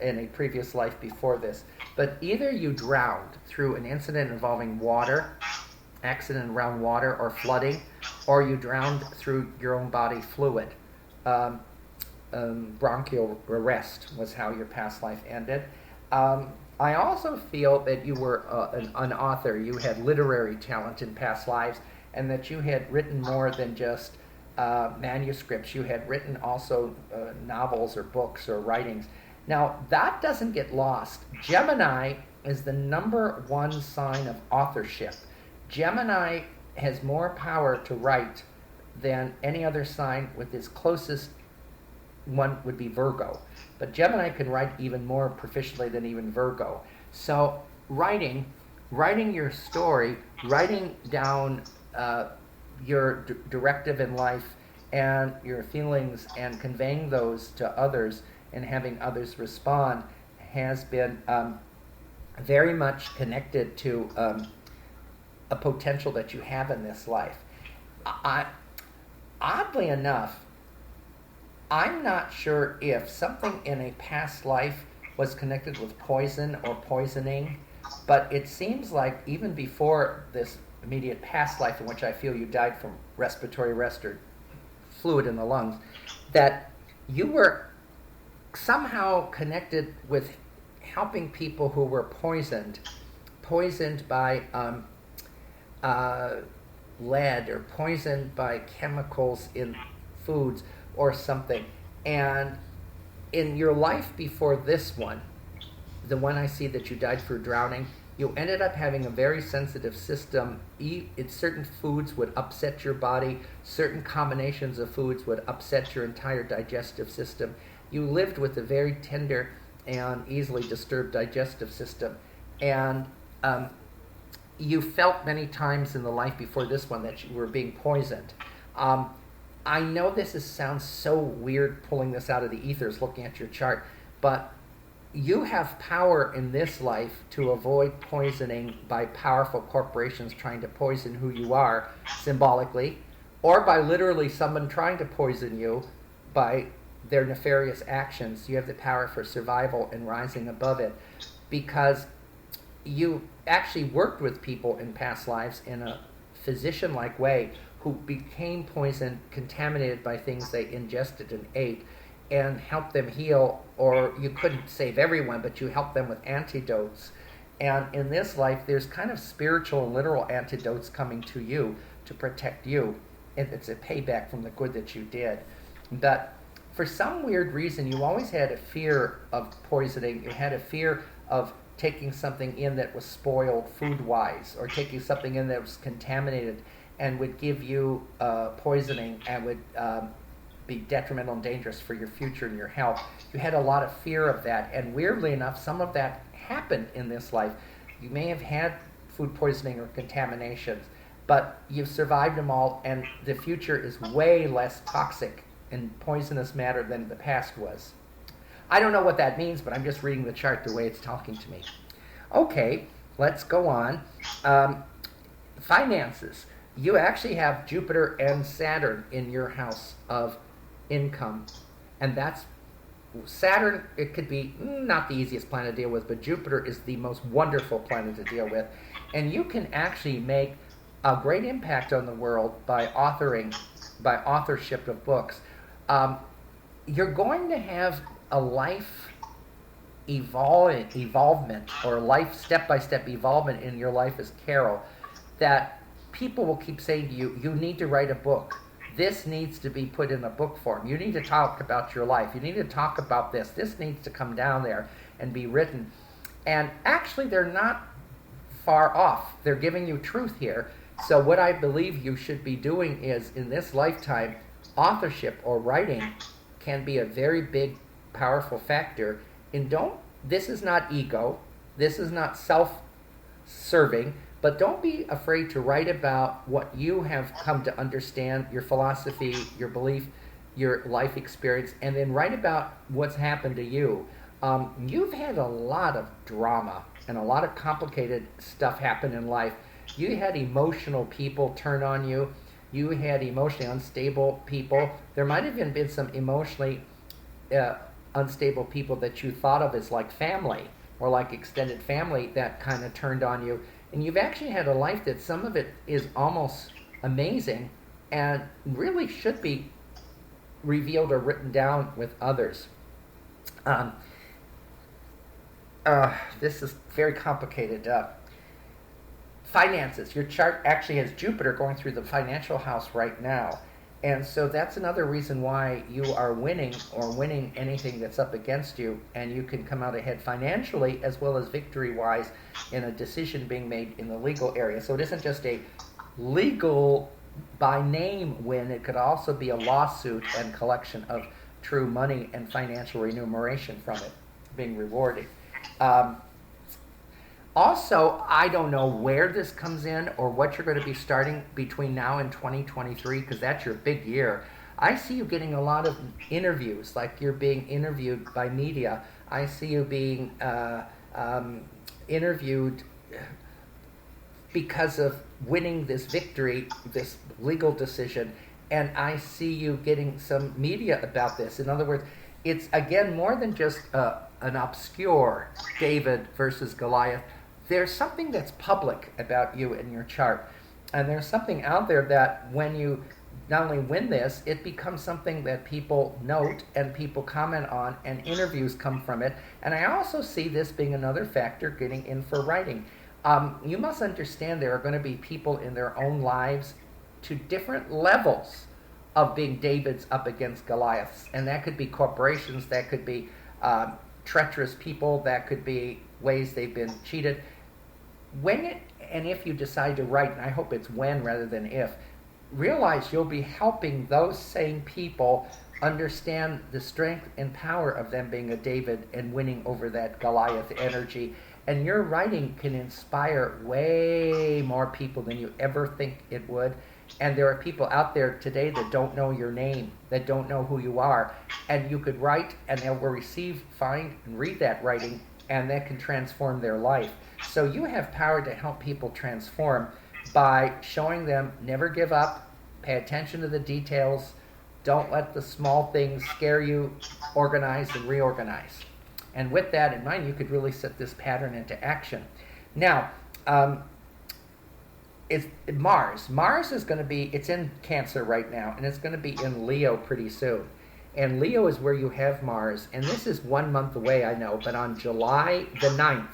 a previous life before this. But either you drowned through an incident involving water, accident around water or flooding, or you drowned through your own body fluid. Bronchial arrest was how your past life ended. I also feel that you were an author. You had literary talent in past lives, and that you had written more than just manuscripts. You had written also novels or books or writings. Now, that doesn't get lost. Gemini is the number one sign of authorship. Gemini has more power to write than any other sign, with its closest one would be Virgo. But Gemini can write even more proficiently than even Virgo. So writing your story, writing down your directive in life and your feelings and conveying those to others and having others respond has been very much connected to a potential that you have in this life. Oddly enough, I'm not sure if something in a past life was connected with poison or poisoning, but it seems like even before this immediate past life in which I feel you died from respiratory arrest or fluid in the lungs, that you were somehow connected with helping people who were poisoned by lead or poisoned by chemicals in foods or something. And in your life before this one, the one I see that you died for drowning, you ended up having a very sensitive system. Certain foods would upset your body. Certain combinations of foods would upset your entire digestive system. You lived with a very tender and easily disturbed digestive system. And you felt many times in the life before this one that you were being poisoned. I know this sounds so weird pulling this out of the ethers looking at your chart, but you have power in this life to avoid poisoning by powerful corporations trying to poison who you are symbolically, or by literally someone trying to poison you by their nefarious actions. You have the power for survival and rising above it, because you actually worked with people in past lives in a physician-like way who became poisoned, contaminated by things they ingested and ate, and helped them heal. Or you couldn't save everyone, but you helped them with antidotes. And in this life, there's kind of spiritual and literal antidotes coming to you to protect you. It's a payback from the good that you did. But for some weird reason, you always had a fear of poisoning. You had a fear of taking something in that was spoiled food-wise, or taking something in that was contaminated and would give you poisoning and would be detrimental and dangerous for your future and your health. You had a lot of fear of that, and weirdly enough, some of that happened in this life. You may have had food poisoning or contaminations, but you've survived them all, and the future is way less toxic and poisonous matter than the past was. I don't know what that means, but I'm just reading the chart the way it's talking to me. Okay, let's go on. Finances. You actually have Jupiter and Saturn in your house of income. And that's Saturn. It could be not the easiest planet to deal with, but Jupiter is the most wonderful planet to deal with. And you can actually make a great impact on the world by authorship of books. You're going to have a life evolvement, or life step-by-step evolvement in your life as Carole, that people will keep saying to you, you need to write a book. This needs to be put in a book form. You need to talk about your life. You need to talk about this. This needs to come down there and be written. And actually, they're not far off. They're giving you truth here. So what I believe you should be doing is, in this lifetime, authorship or writing can be a very big, powerful factor. And this is not ego. This is not self-serving. But don't be afraid to write about what you have come to understand, your philosophy, your belief, your life experience, and then write about what's happened to you. You've had a lot of drama and a lot of complicated stuff happen in life. You had emotional people turn on you. You had emotionally unstable people. There might have even been some emotionally unstable people that you thought of as like family or like extended family that kind of turned on you. And you've actually had a life that some of it is almost amazing and really should be revealed or written down with others. This is very complicated. Finances. Your chart actually has Jupiter going through the financial house right now. And so that's another reason why you are winning or winning anything that's up against you, and you can come out ahead financially as well as victory-wise in a decision being made in the legal area. So it isn't just a legal by name win, it could also be a lawsuit and collection of true money and financial remuneration from it being rewarded. Also, I don't know where this comes in or what you're going to be starting between now and 2023, because that's your big year. I see you getting a lot of interviews, like you're being interviewed by media. I see you being interviewed because of winning this victory, this legal decision, and I see you getting some media about this. In other words, it's, again, more than just an obscure David versus Goliath. There's something that's public about you in your chart. And there's something out there that when you not only win this, it becomes something that people note and people comment on and interviews come from it. And I also see this being another factor getting in for writing. You must understand there are going to be people in their own lives to different levels of being Davids up against Goliaths. And that could be corporations, that could be treacherous people, that could be ways they've been cheated. When it, and if you decide to write, and I hope it's when rather than if, realize you'll be helping those same people understand the strength and power of them being a David and winning over that Goliath energy. And your writing can inspire way more people than you ever think it would. And there are people out there today that don't know your name, that don't know who you are. And you could write, and they will receive, find, and read that writing, and that can transform their life. So you have power to help people transform by showing them never give up, pay attention to the details, don't let the small things scare you, organize and reorganize. And with that in mind, you could really set this pattern into action. Now, it's Mars. Mars is going to be, it's in Cancer right now, and it's going to be in Leo pretty soon. And Leo is where you have Mars, and this is 1 month away, I know, but on July the 9th,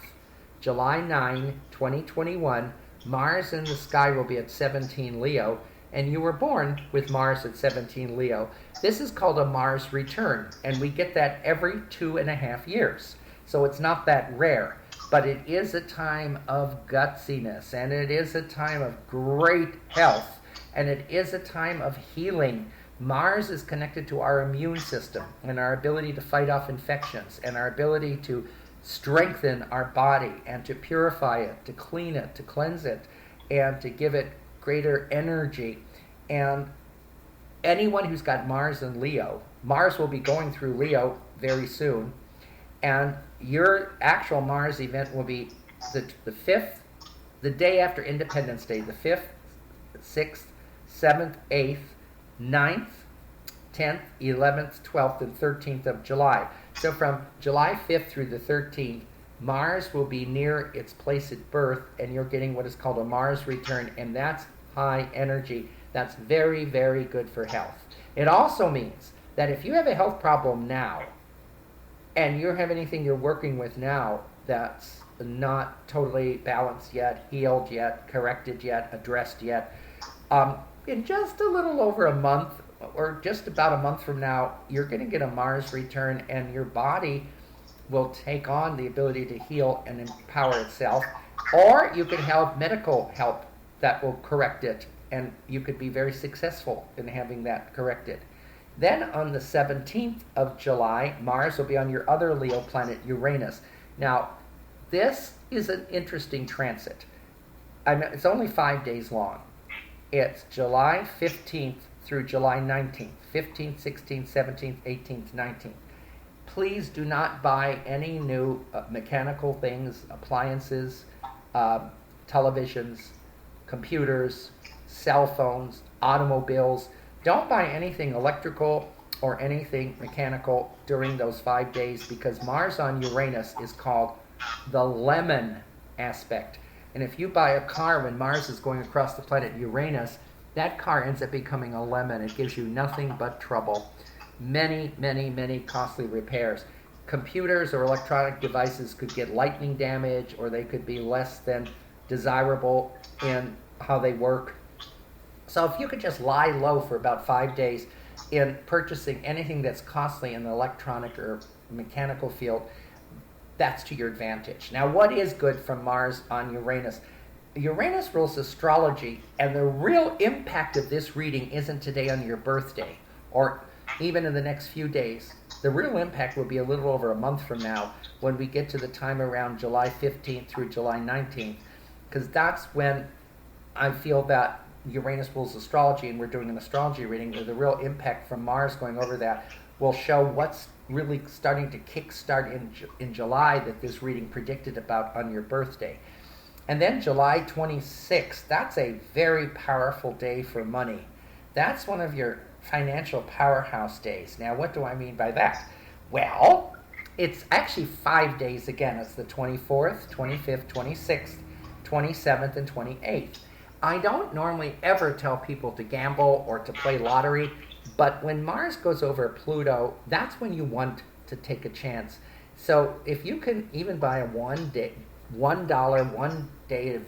July 9, 2021, Mars in the sky will be at 17 Leo, and you were born with Mars at 17 Leo. This is called a Mars return, and we get that every 2.5 years. So it's not that rare, but it is a time of gutsiness, and it is a time of great health, and it is a time of healing. Mars is connected to our immune system and our ability to fight off infections and our ability to strengthen our body and to purify it, to clean it, to cleanse it, and to give it greater energy. And anyone who's got Mars in Leo, Mars will be going through Leo very soon, and your actual Mars event will be the 5th, the day after Independence Day, the 5th, 6th, 7th, 8th, 9th, 10th, 11th, 12th, and 13th of July. So from July 5th through the 13th, Mars will be near its place at birth, and you're getting what is called a Mars return, and that's high energy. That's very, very good for health. It also means that if you have a health problem now, and you have anything you're working with now that's not totally balanced yet, healed yet, corrected yet, addressed yet, in just a little over a month, or just about a month from now, you're going to get a Mars return, and your body will take on the ability to heal and empower itself. Or you can have medical help that will correct it, and you could be very successful in having that corrected. Then on the 17th of July, Mars will be on your other Leo planet, Uranus. Now, this is an interesting transit. It's only 5 days long. It's July 15th through July 19th, 15th, 16th, 17th, 18th, 19th. please do not buy any new mechanical things, appliances, televisions, computers, cell phones, automobiles. Don't buy anything electrical or anything mechanical during those 5 days, because Mars on Uranus is called the lemon aspect. And if you buy a car when Mars is going across the planet Uranus, that car ends up becoming a lemon. It gives you nothing but trouble. Many, many, many costly repairs. Computers or electronic devices could get lightning damage, or they could be less than desirable in how they work. So if you could just lie low for about 5 days in purchasing anything that's costly in the electronic or mechanical field, that's to your advantage. Now, what is good from Mars on Uranus? Uranus rules astrology, and the real impact of this reading isn't today on your birthday, or even in the next few days. The real impact will be a little over a month from now, when we get to the time around July 15th through July 19th, because that's when I feel that Uranus rules astrology, and we're doing an astrology reading where the real impact from Mars going over that will show what's really starting to kickstart in July that this reading predicted about on your birthday. And then July 26th, that's a very powerful day for money. That's one of your financial powerhouse days. Now, what do I mean by that? Well, it's actually 5 days again. It's the 24th, 25th, 26th, 27th, and 28th. I don't normally ever tell people to gamble or to play lottery, but when Mars goes over Pluto, that's when you want to take a chance. So if you can even buy a $1 one day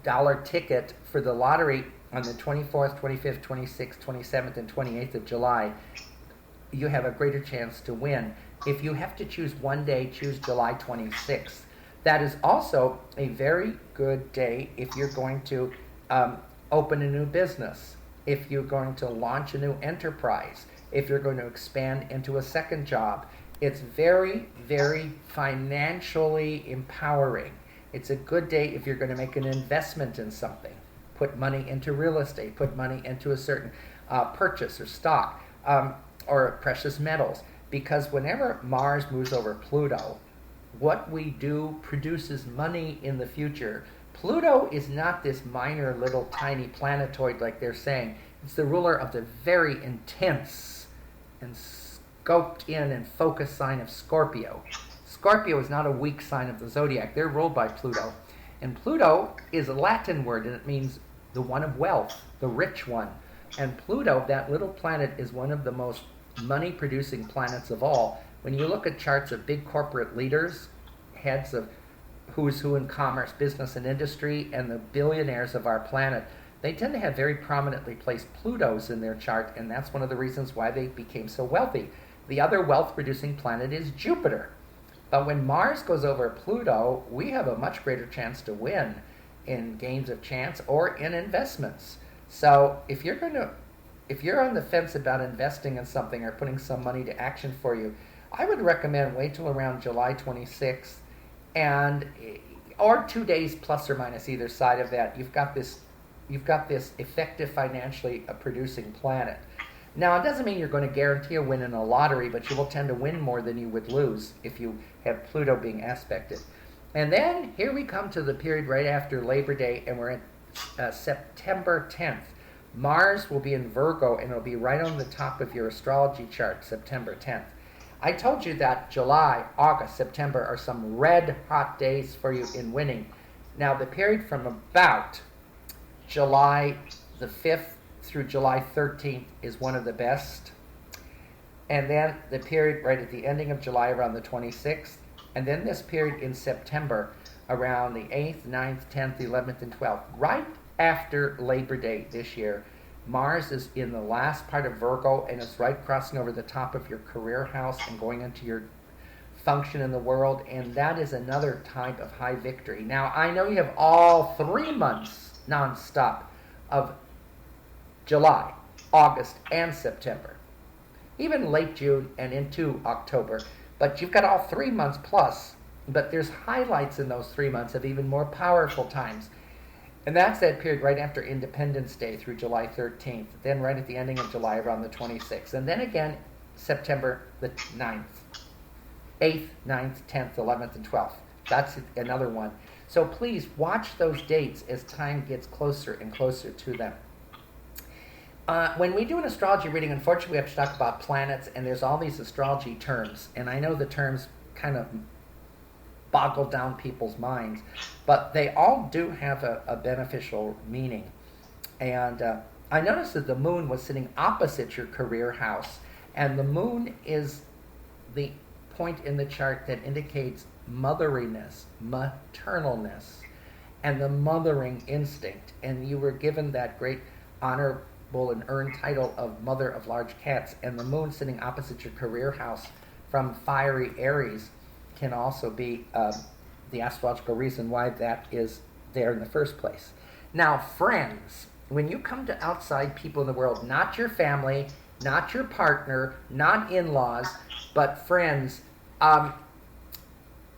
dollar ticket for the lottery on the 24th, 25th, 26th, 27th, and 28th of July, you have a greater chance to win. If you have to choose one day, choose July 26th. That is also a very good day if you're going to open a new business, if you're going to launch a new enterprise, if you're going to expand into a second job. It's very, very financially empowering. It's a good day if you're going to make an investment in something. Put money into real estate, put money into a certain purchase or stock or precious metals. Because whenever Mars moves over Pluto, what we do produces money in the future. Pluto is not this minor little tiny planetoid like they're saying. It's the ruler of the very intense and scoped in and focused sign of Scorpio. Scorpio is not a weak sign of the zodiac. They're ruled by Pluto. And Pluto is a Latin word, and it means the one of wealth, the rich one. And Pluto, that little planet, is one of the most money-producing planets of all. When you look at charts of big corporate leaders, heads of who's who in commerce, business, and industry, and the billionaires of our planet, they tend to have very prominently placed Plutos in their chart, and that's one of the reasons why they became so wealthy. The other wealth-producing planet is Jupiter. But when Mars goes over Pluto, we have a much greater chance to win in games of chance or in investments. So if you're on the fence about investing in something or putting some money to action for you, I would recommend wait till around July 26th, or 2 days plus or minus either side of that. You've got this effective financially producing planet. Now, it doesn't mean you're going to guarantee a win in a lottery, but you will tend to win more than you would lose if you have Pluto being aspected. And then here we come to the period right after Labor Day, and we're at September 10th. Mars will be in Virgo, and it'll be right on the top of your astrology chart, September 10th. I told you that July, August, September are some red hot days for you in winning. Now, the period from about July the 5th through July 13th is one of the best. And then the period right at the ending of July around the 26th. And then this period in September around the 8th, 9th, 10th, 11th, and 12th. Right after Labor Day this year, Mars is in the last part of Virgo, and it's right crossing over the top of your career house and going into your function in the world, and that is another type of high victory. Now, I know you have all 3 months nonstop of July, August, and September, even late June and into October, but you've got all 3 months plus, but there's highlights in those 3 months of even more powerful times. And that's that period right after Independence Day through July 13th, then right at the ending of July around the 26th. And then again, September the 9th. 8th, 9th, 10th, 11th, and 12th. That's another one. So please watch those dates as time gets closer and closer to them. When we do an astrology reading, unfortunately, we have to talk about planets, and there's all these astrology terms. And I know the terms kind of boggle down people's minds, but they all do have a beneficial meaning. And I noticed that the moon was sitting opposite your career house, and the moon is the point in the chart that indicates motheriness, maternalness, and the mothering instinct. And you were given that great honorable and earned title of Mother of Large Cats, and the moon sitting opposite your career house from fiery Aries can also be the astrological reason why that is there in the first place. Now, friends, when you come to outside people in the world, not your family, not your partner, not in-laws, but friends,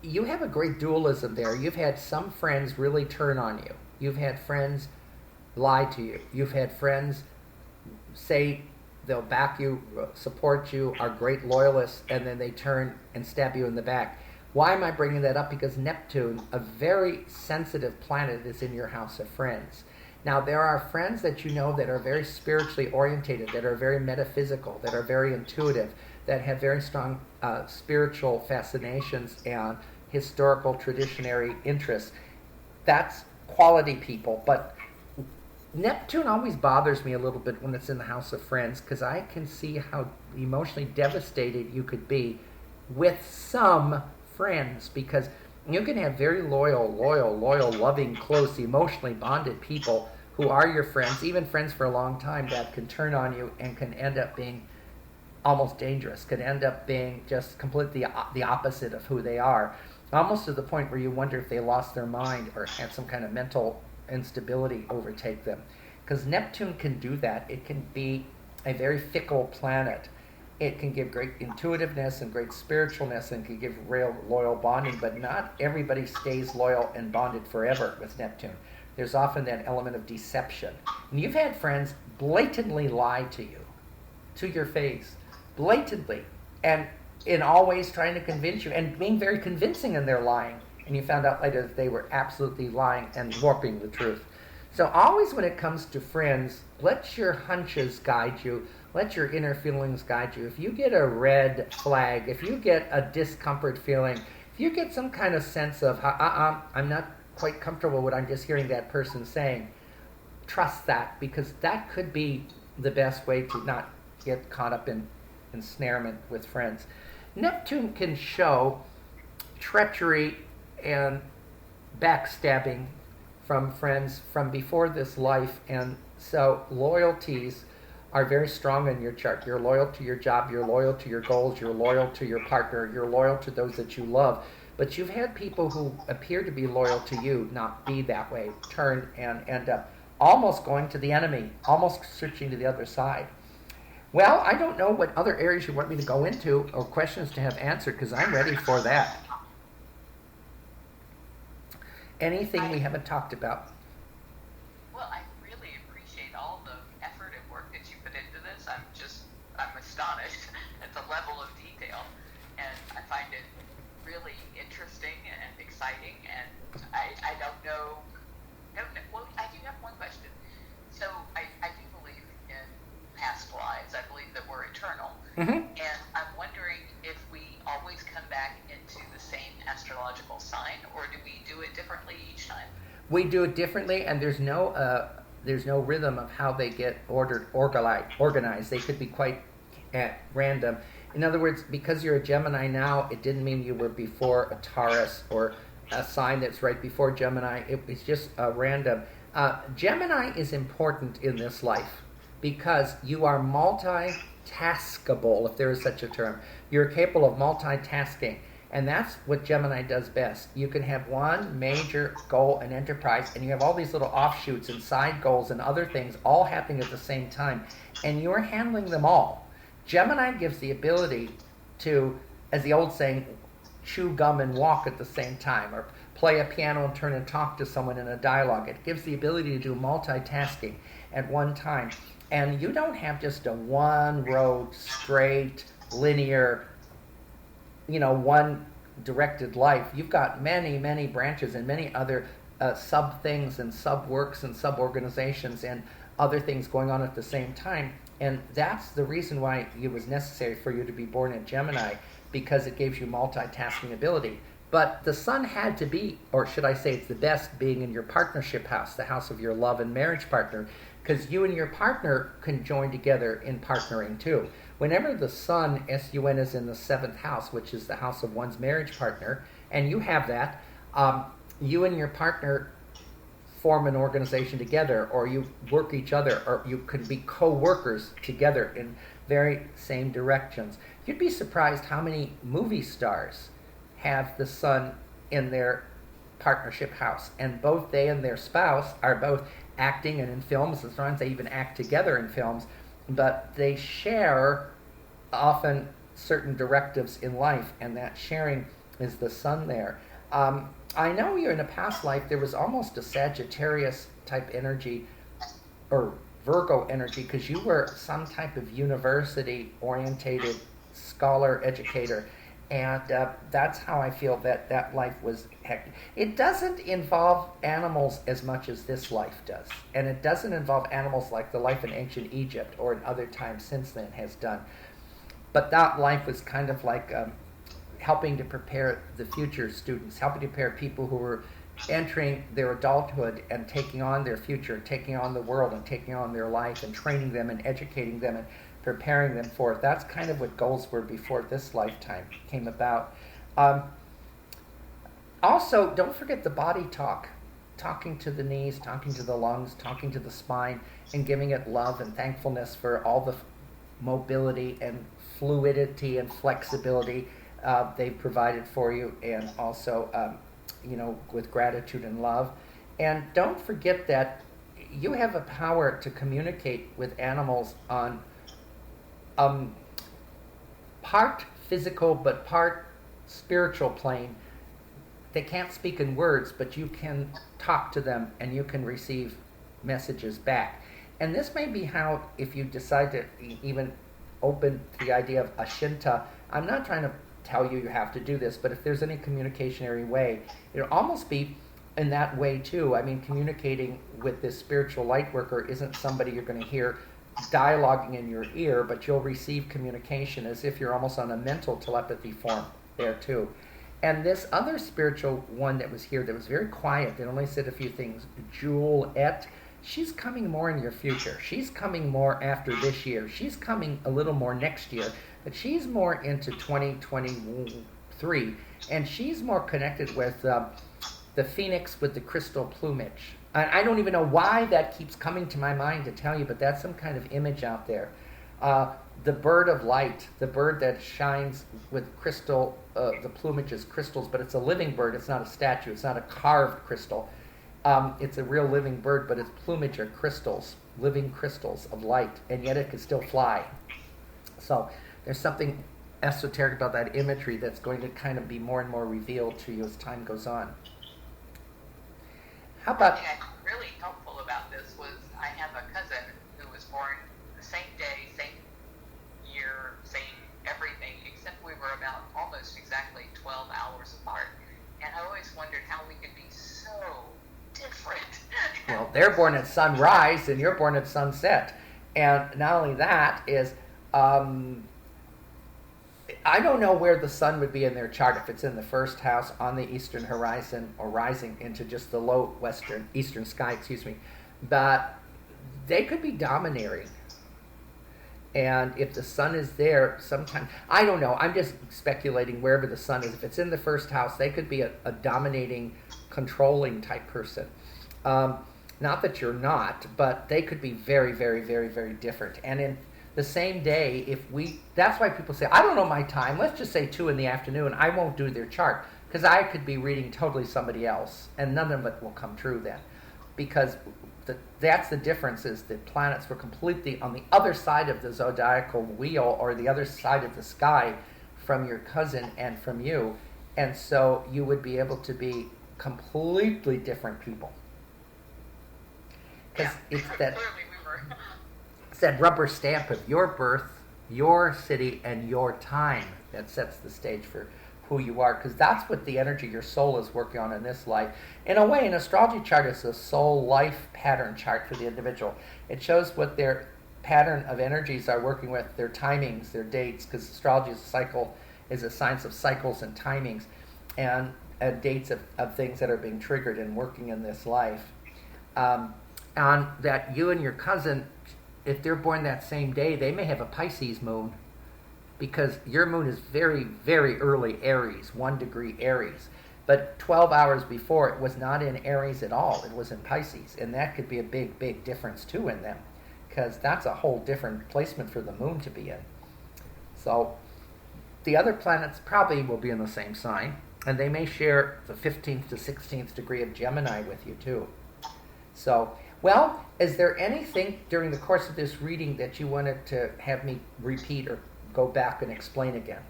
you have a great dualism there. You've had some friends really turn on you. You've had friends lie to you. You've had friends say they'll back you, support you, are great loyalists, and then they turn and stab you in the back. Why am I bringing that up? Because Neptune, a very sensitive planet, is in your house of friends. Now, there are friends that you know that are very spiritually orientated, that are very metaphysical, that are very intuitive, that have very strong spiritual fascinations and historical traditionary interests. That's quality people. But Neptune always bothers me a little bit when it's in the house of friends, because I can see how emotionally devastated you could be with some friends, because you can have very loyal, loving, close, emotionally bonded people who are your friends, even friends for a long time, that can turn on you and can end up being almost dangerous, could end up being just completely the opposite of who they are, almost to the point where you wonder if they lost their mind or had some kind of mental instability overtake them. Because Neptune can do that. It can be a very fickle planet. It can give great intuitiveness and great spiritualness and can give real loyal bonding, but not everybody stays loyal and bonded forever with Neptune. There's often that element of deception. And you've had friends blatantly lie to you, to your face, blatantly, and in all ways trying to convince you and being very convincing in their lying. And you found out later that they were absolutely lying and warping the truth. So always when it comes to friends, let your hunches guide you. Let your inner feelings guide you. If you get a red flag, if you get a discomfort feeling, if you get some kind of sense of, I'm not quite comfortable with what I'm just hearing that person saying, trust that, because that could be the best way to not get caught up in ensnarement with friends. Neptune can show treachery and backstabbing from friends from before this life, and so loyalties are very strong in your chart. You're loyal to your job, you're loyal to your goals, you're loyal to your partner, you're loyal to those that you love. But you've had people who appear to be loyal to you not be that way, turn and end up almost going to the enemy, almost switching to the other side. Well, I don't know what other areas you want me to go into or questions to have answered, because I'm ready for that. Anything we haven't talked about? Well, I really appreciate all the effort and work that you put into this. I'm astonished at the level of detail, and I find it really interesting and exciting, and I don't know, well, I do have one question. So I do believe in past lives. I believe that we're eternal, and I'm wondering if we always come back into the same astrological sign, or do we do it differently each time? We do it differently, and there's no rhythm of how they get organized. They could be quite at random. In other words, because you're a Gemini now, it didn't mean you were before a Taurus or a sign that's right before Gemini. It's just random. Gemini is important in this life because you are multitaskable, if there is such a term. You're capable of multitasking. And that's what Gemini does best. You can have one major goal and enterprise, and you have all these little offshoots and side goals and other things all happening at the same time, and you're handling them all. Gemini gives the ability to, as the old saying, chew gum and walk at the same time, or play a piano and turn and talk to someone in a dialogue. It gives the ability to do multitasking at one time. And you don't have just a one road, straight, linear, one directed life. You've got many, many branches and many other sub things and sub works and sub organizations and other things going on at the same time. And that's the reason why it was necessary for you to be born in Gemini, because it gives you multitasking ability. But the sun had to be, or should I say it's the best, being in your partnership house, the house of your love and marriage partner, because you and your partner can join together in partnering too. Whenever the sun, S-U-N, is in the 7th house, which is the house of one's marriage partner, and you have that, you and your partner form an organization together, or you work each other, or you could be co-workers together in very same directions. You'd be surprised how many movie stars have the sun in their partnership house, and both they and their spouse are both acting and in films, and sometimes they even act together in films, but they share often certain directives in life, and that sharing is the sun there. I know you're in a past life, there was almost a Sagittarius type energy, or Virgo energy, because you were some type of university-orientated scholar, educator, and that's how I feel that life was hectic. It doesn't involve animals as much as this life does, and it doesn't involve animals like the life in ancient Egypt or in other times since then has done. But that life was kind of like helping to prepare the future students, helping to prepare people who were entering their adulthood and taking on their future, taking on the world and taking on their life and training them and educating them and preparing them for it. That's kind of what goals were before this lifetime came about. Also, don't forget the body talk. Talking to the knees, talking to the lungs, talking to the spine, and giving it love and thankfulness for all the mobility and fluidity and flexibility they've provided for you, and also, with gratitude and love. And don't forget that you have a power to communicate with animals on part physical but part spiritual plane. They can't speak in words, but you can talk to them and you can receive messages back. And this may be how, if you decide to even open to the idea of Ashinta, I'm not trying to tell you have to do this, but if there's any communicationary way, it'll almost be in that way too. I mean, communicating with this spiritual light worker isn't somebody you're going to hear dialoguing in your ear, but you'll receive communication as if you're almost on a mental telepathy form there too. And this other spiritual one that was here that was very quiet, that only said a few things, Juliet, she's coming more in your future. She's coming more after this year. She's coming a little more next year, but she's more into 2023, and she's more connected with the phoenix with the crystal plumage. I don't even know why that keeps coming to my mind to tell you, but that's some kind of image out there. The bird of light, the bird that shines with crystal, the plumage is crystals, but it's a living bird. It's not a statue. It's not a carved crystal. It's a real living bird, but its plumage are crystals, living crystals of light, and yet it can still fly. So there's something esoteric about that imagery that's going to kind of be more and more revealed to you as time goes on. How about... Something I found really helpful about this was I have a cousin who was born the same day, same year, same everything, except we were about almost exactly 12 hours apart. And I always wondered how we could be so different. Well, they're born at sunrise and you're born at sunset. And not only that is, I don't know where the sun would be in their chart, if it's in the first house on the eastern horizon or rising into just the low eastern sky, but they could be domineering. And if the sun is there, sometimes, I don't know, I'm just speculating wherever the sun is. If it's in the first house, they could be a dominating, controlling type person. Not that you're not, but they could be very, very, very, very different. And in the same day, that's why people say, I don't know my time, let's just say 2 p.m, I won't do their chart, because I could be reading totally somebody else, and none of it will come true then. Because that's the difference, is that planets were completely on the other side of the zodiacal wheel, or the other side of the sky from your cousin and from you, and so you would be able to be completely different people. Because it's that... It's that rubber stamp of your birth, your city and your time that sets the stage for who you are, because that's what the energy your soul is working on in this life. In a way, an astrology chart is a soul life pattern chart for the individual. It shows what their pattern of energies are working with, their timings, their dates, because astrology is a cycle, is a science of cycles and timings, and dates of things that are being triggered and working in this life. And that you and your cousin, if they're born that same day, they may have a Pisces moon, because your moon is very, very early Aries, 1 degree Aries. But 12 hours before, it was not in Aries at all. It was in Pisces. And that could be a big, big difference, too, in them, because that's a whole different placement for the moon to be in. So the other planets probably will be in the same sign, and they may share the 15th to 16th degree of Gemini with you, too. So, well, is there anything during the course of this reading that you wanted to have me repeat or go back and explain again?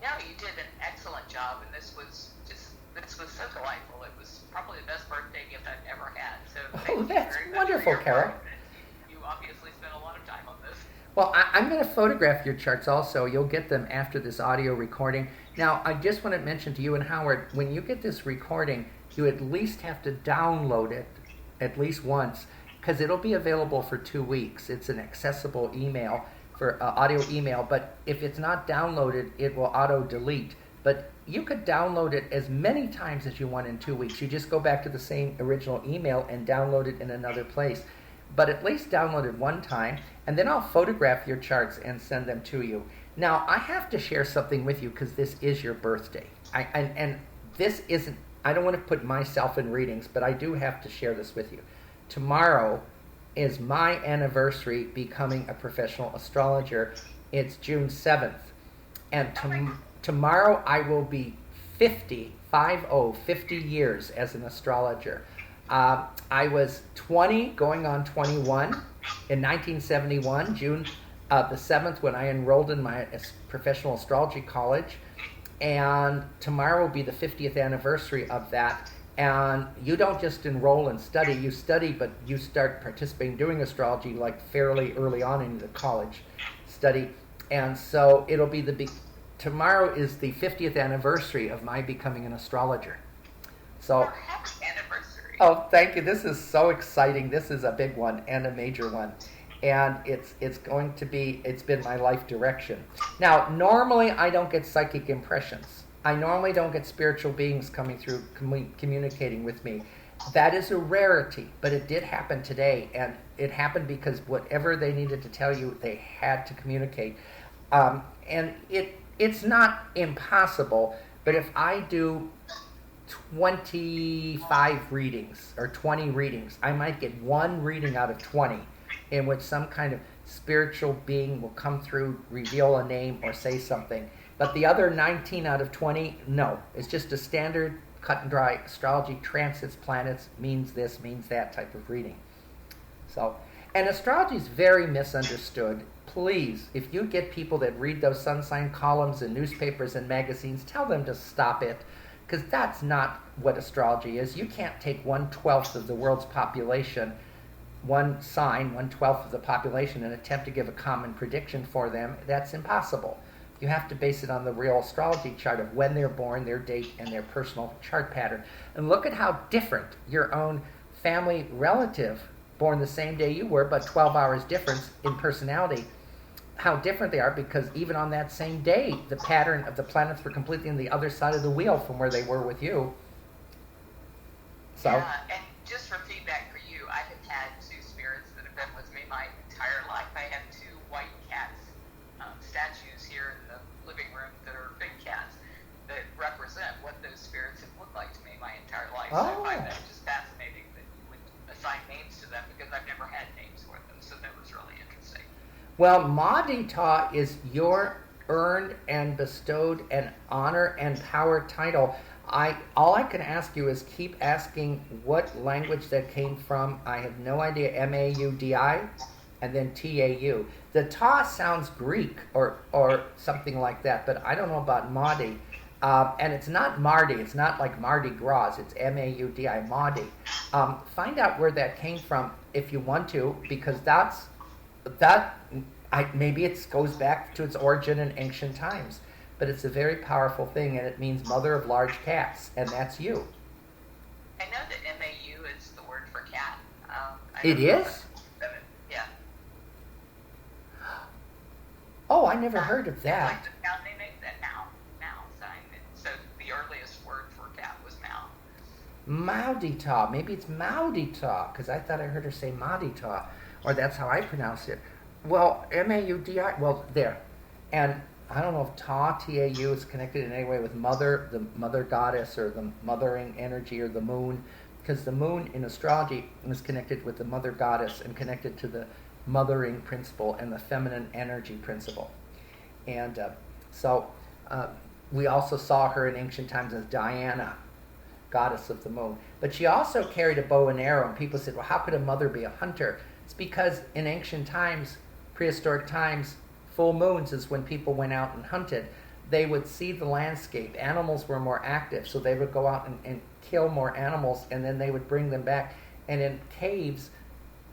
No, you did an excellent job, and this was so delightful. It was probably the best birthday gift I've ever had. So thank you that's very much wonderful, for your Carole. time. You obviously spent a lot of time on this. Well, I'm going to photograph your charts also. You'll get them after this audio recording. Now, I just want to mention to you and Howard, when you get this recording, you at least have to download it at least once, because it'll be available for 2 weeks. It's an accessible email, for audio email, but if it's not downloaded, it will auto-delete. But you could download it as many times as you want in 2 weeks. You just go back to the same original email and download it in another place. But at least download it one time, and then I'll photograph your charts and send them to you. Now, I have to share something with you, because this is your birthday. And this isn't, I don't want to put myself in readings, but I do have to share this with you. Tomorrow is my anniversary becoming a professional astrologer. It's June 7th. And tomorrow I will be 50 years as an astrologer. I was 20, going on 21 in 1971, June the 7th, when I enrolled in my professional astrology college. And tomorrow will be the 50th anniversary of that. And you don't just enroll and study, you study, but you start participating, doing astrology like fairly early on in the college study. And so it'll be tomorrow is the 50th anniversary of my becoming an astrologer. So, Happy anniversary. oh, thank you. This is so exciting. This is a big one and a major one. And it's going to be, it's been my life direction. Now, normally I don't get psychic impressions. I normally don't get spiritual beings coming through, communicating with me. That is a rarity, but it did happen today, and it happened because whatever they needed to tell you, they had to communicate. And it's not impossible, but if I do 25 readings or 20 readings, I might get one reading out of 20 in which some kind of spiritual being will come through, reveal a name, or say something. But the other 19 out of 20, no. It's just a standard cut and dry astrology, transits, planets, means this, means that type of reading. So, and astrology is very misunderstood. Please, if you get people that read those sun sign columns in newspapers and magazines, tell them to stop it, because that's not what astrology is. You can't take 1/12 of the world's population, one sign, 1/12 of the population, and attempt to give a common prediction for them. That's impossible. You have to base it on the real astrology chart of when they're born, their date, and their personal chart pattern. And look at how different your own family relative, born the same day you were, but 12 hours difference in personality, how different they are, because even on that same day, the pattern of the planets were completely on the other side of the wheel from where they were with you. So. Yeah, and just for feedback for you, I have had two spirits that have been with me my entire life. I have two white cats, statues here in the living room that are big cats that represent what those spirits have looked like to me my entire life. So I find that just fascinating that you would assign names to them, because I've never had names for them. So that was really interesting. Well, Madita is your earned and bestowed an honor and power title. All I can ask you is keep asking what language that came from. I have no idea. Maudi and then Tau. The Ta sounds Greek or something like that, but I don't know about Mahdi. And it's not Mardi. It's not like Mardi Gras. It's Maudi, Mahdi. Find out where that came from if you want to, because that maybe it goes back to its origin in ancient times, but it's a very powerful thing, and it means mother of large cats, and that's you. I know that MAU is the word for cat. It is? Yeah. Oh, I never heard of that. Like they make that now sign. So the earliest word for cat was Mao. Maudita. Maybe it's Maudita, because I thought I heard her say Maudita, or that's how I pronounce it. Well, M-A-U-D-I, well, there. And I don't know if Ta, T-A-U, is connected in any way with mother, the mother goddess, or the mothering energy, or the moon, because the moon in astrology is connected with the mother goddess and connected to the mothering principle and the feminine energy principle. And so we also saw her in ancient times as Diana, goddess of the moon. But she also carried a bow and arrow, and people said, well, how could a mother be a hunter? It's because in ancient times, prehistoric times, full moons is when people went out and hunted. They would see the landscape. Animals were more active, so they would go out and kill more animals, and then they would bring them back. And in caves,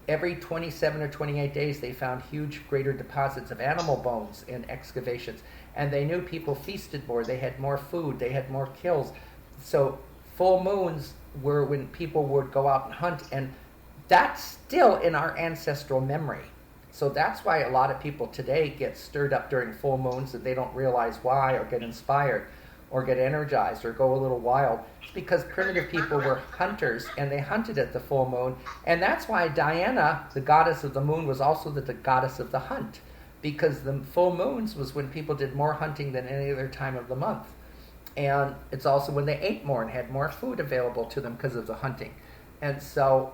every 27 or 28 days, they found huge, greater deposits of animal bones in excavations. And they knew people feasted more. They had more food. They had more kills. So full moons were when people would go out and hunt, and that's still in our ancestral memory. So that's why a lot of people today get stirred up during full moons, that they don't realize why, or get inspired, or get energized, or go a little wild. It's because primitive people were hunters, and they hunted at the full moon. And that's why Diana, the goddess of the moon, was also the goddess of the hunt, because the full moons was when people did more hunting than any other time of the month. And it's also when they ate more and had more food available to them because of the hunting. And so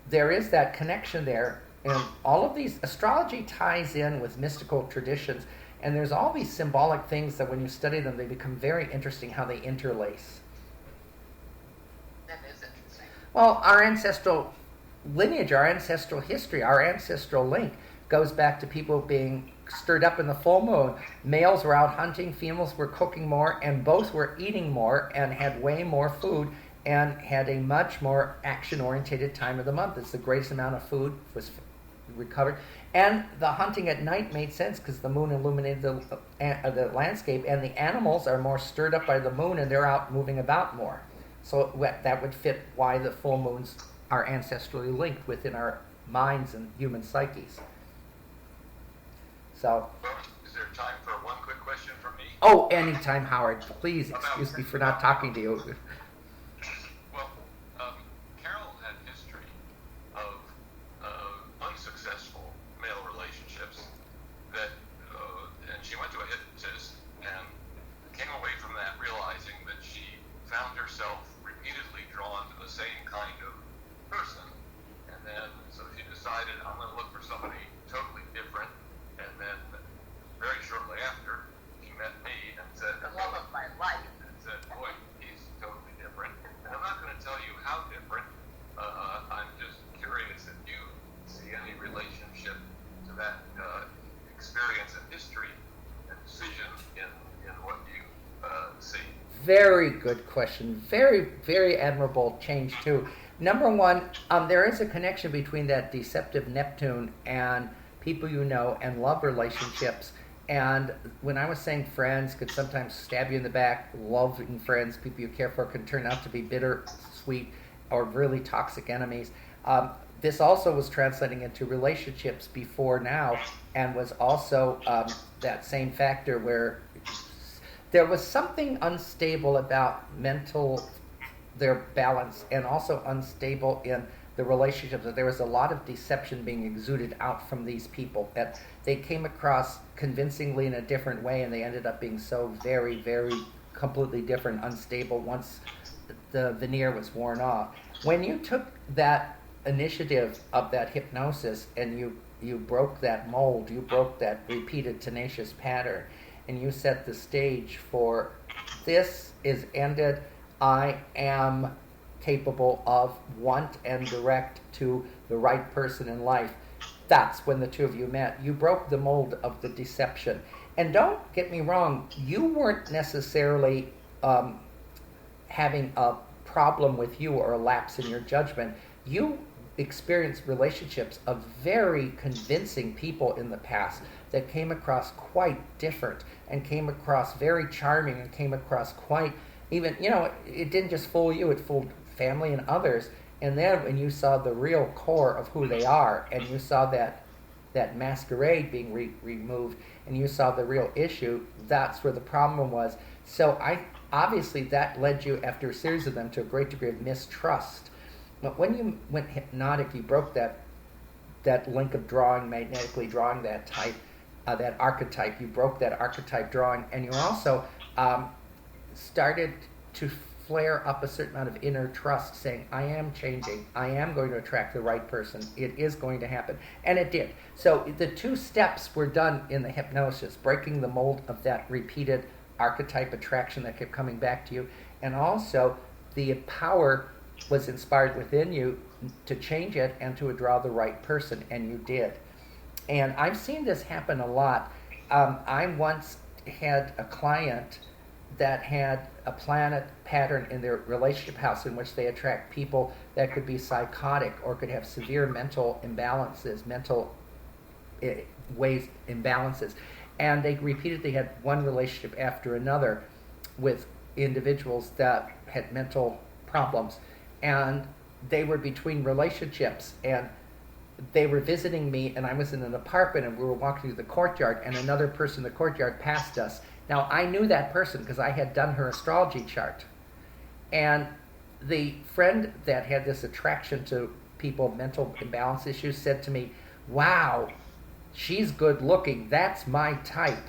there is that connection there. And all of these, astrology ties in with mystical traditions, and there's all these symbolic things that when you study them, they become very interesting how they interlace. That is interesting. Well, our ancestral lineage, our ancestral history, our ancestral link goes back to people being stirred up in the full moon. Males were out hunting, females were cooking more, and both were eating more and had way more food and had a much more action-oriented time of the month. It's the greatest amount of food was recovered, and the hunting at night made sense because the moon illuminated the landscape, and the animals are more stirred up by the moon, and they're out moving about more. So that would fit why the full moons are ancestrally linked within our minds and human psyches. So, is there time for one quick question from me? Oh, anytime, Howard. Please excuse me for not talking to you. Well, Carole had history of unsuccessful male relationships that, and she went to a hypnotist and came away from that realizing that she found herself repeatedly drawn to the same kind of person. And then, so she decided, I'm going to look for somebody totally different. And then, very shortly after, she met me and said, The love of my life. And said, boy, he's totally different. And I'm not going to tell you how different. I'm just curious if you see any relationship to that experience and history and decision in what you see. Very good question. Very, very admirable change, too. Number one, there is a connection between that deceptive Neptune and people you know and love relationships. And when I was saying friends could sometimes stab you in the back, loving friends, people you care for, can turn out to be bitter, sweet, or really toxic enemies. This also was translating into relationships before now, and was also that same factor where there was something unstable about their balance, and also unstable in the relationships. That there was a lot of deception being exuded out from these people, that they came across convincingly in a different way, and they ended up being so very, very completely different, unstable once the veneer was worn off. When you took that initiative of that hypnosis and you broke that mold, you broke that repeated tenacious pattern, and you set the stage for, this is ended, I am capable of, want and direct to the right person in life. That's when the two of you met. You broke the mold of the deception. And don't get me wrong, you weren't necessarily having a problem with you or a lapse in your judgment. You experienced relationships of very convincing people in the past that came across quite different and came across very charming and came across quite even, it didn't just fool you, it fooled family and others. And then when you saw the real core of who they are, and you saw that masquerade being removed, and you saw the real issue, that's where the problem was. So obviously that led you, after a series of them, to a great degree of mistrust. But when you went hypnotic, you broke that link of drawing, magnetically drawing that type, that archetype. You broke that archetype drawing, and you also started to flare up a certain amount of inner trust, saying, I am changing. I am going to attract the right person. It is going to happen. And it did. So the 2 steps were done in the hypnosis, breaking the mold of that repeated archetype attraction that kept coming back to you. And also the power was inspired within you to change it and to draw the right person. And you did. And I've seen this happen a lot. I once had a client that had a planet pattern in their relationship house in which they attract people that could be psychotic or could have severe mental imbalances, imbalances. And they repeatedly had one relationship after another with individuals that had mental problems. And they were between relationships, and they were visiting me, and I was in an apartment, and we were walking through the courtyard, and another person in the courtyard passed us. Now, I knew that person because I had done her astrology chart. And the friend that had this attraction to people with mental imbalance issues said to me, wow, she's good looking. That's my type.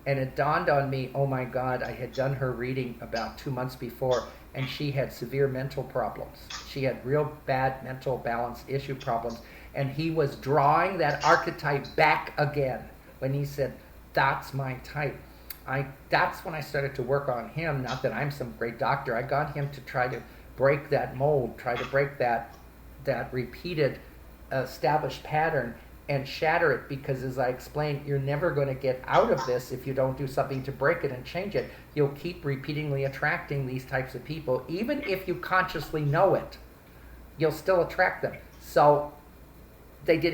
And it dawned on me, oh my God, I had done her reading about 2 months before, and she had severe mental problems. She had real bad mental balance issue problems. And he was drawing that archetype back again when he said, that's my type. That's when I started to work on him. Not that I'm some great doctor. I got him to try to break that mold, try to break that repeated established pattern and shatter it, because as I explained, you're never going to get out of this if you don't do something to break it and change it. You'll keep repeatedly attracting these types of people. Even if you consciously know it, you'll still attract them. So they did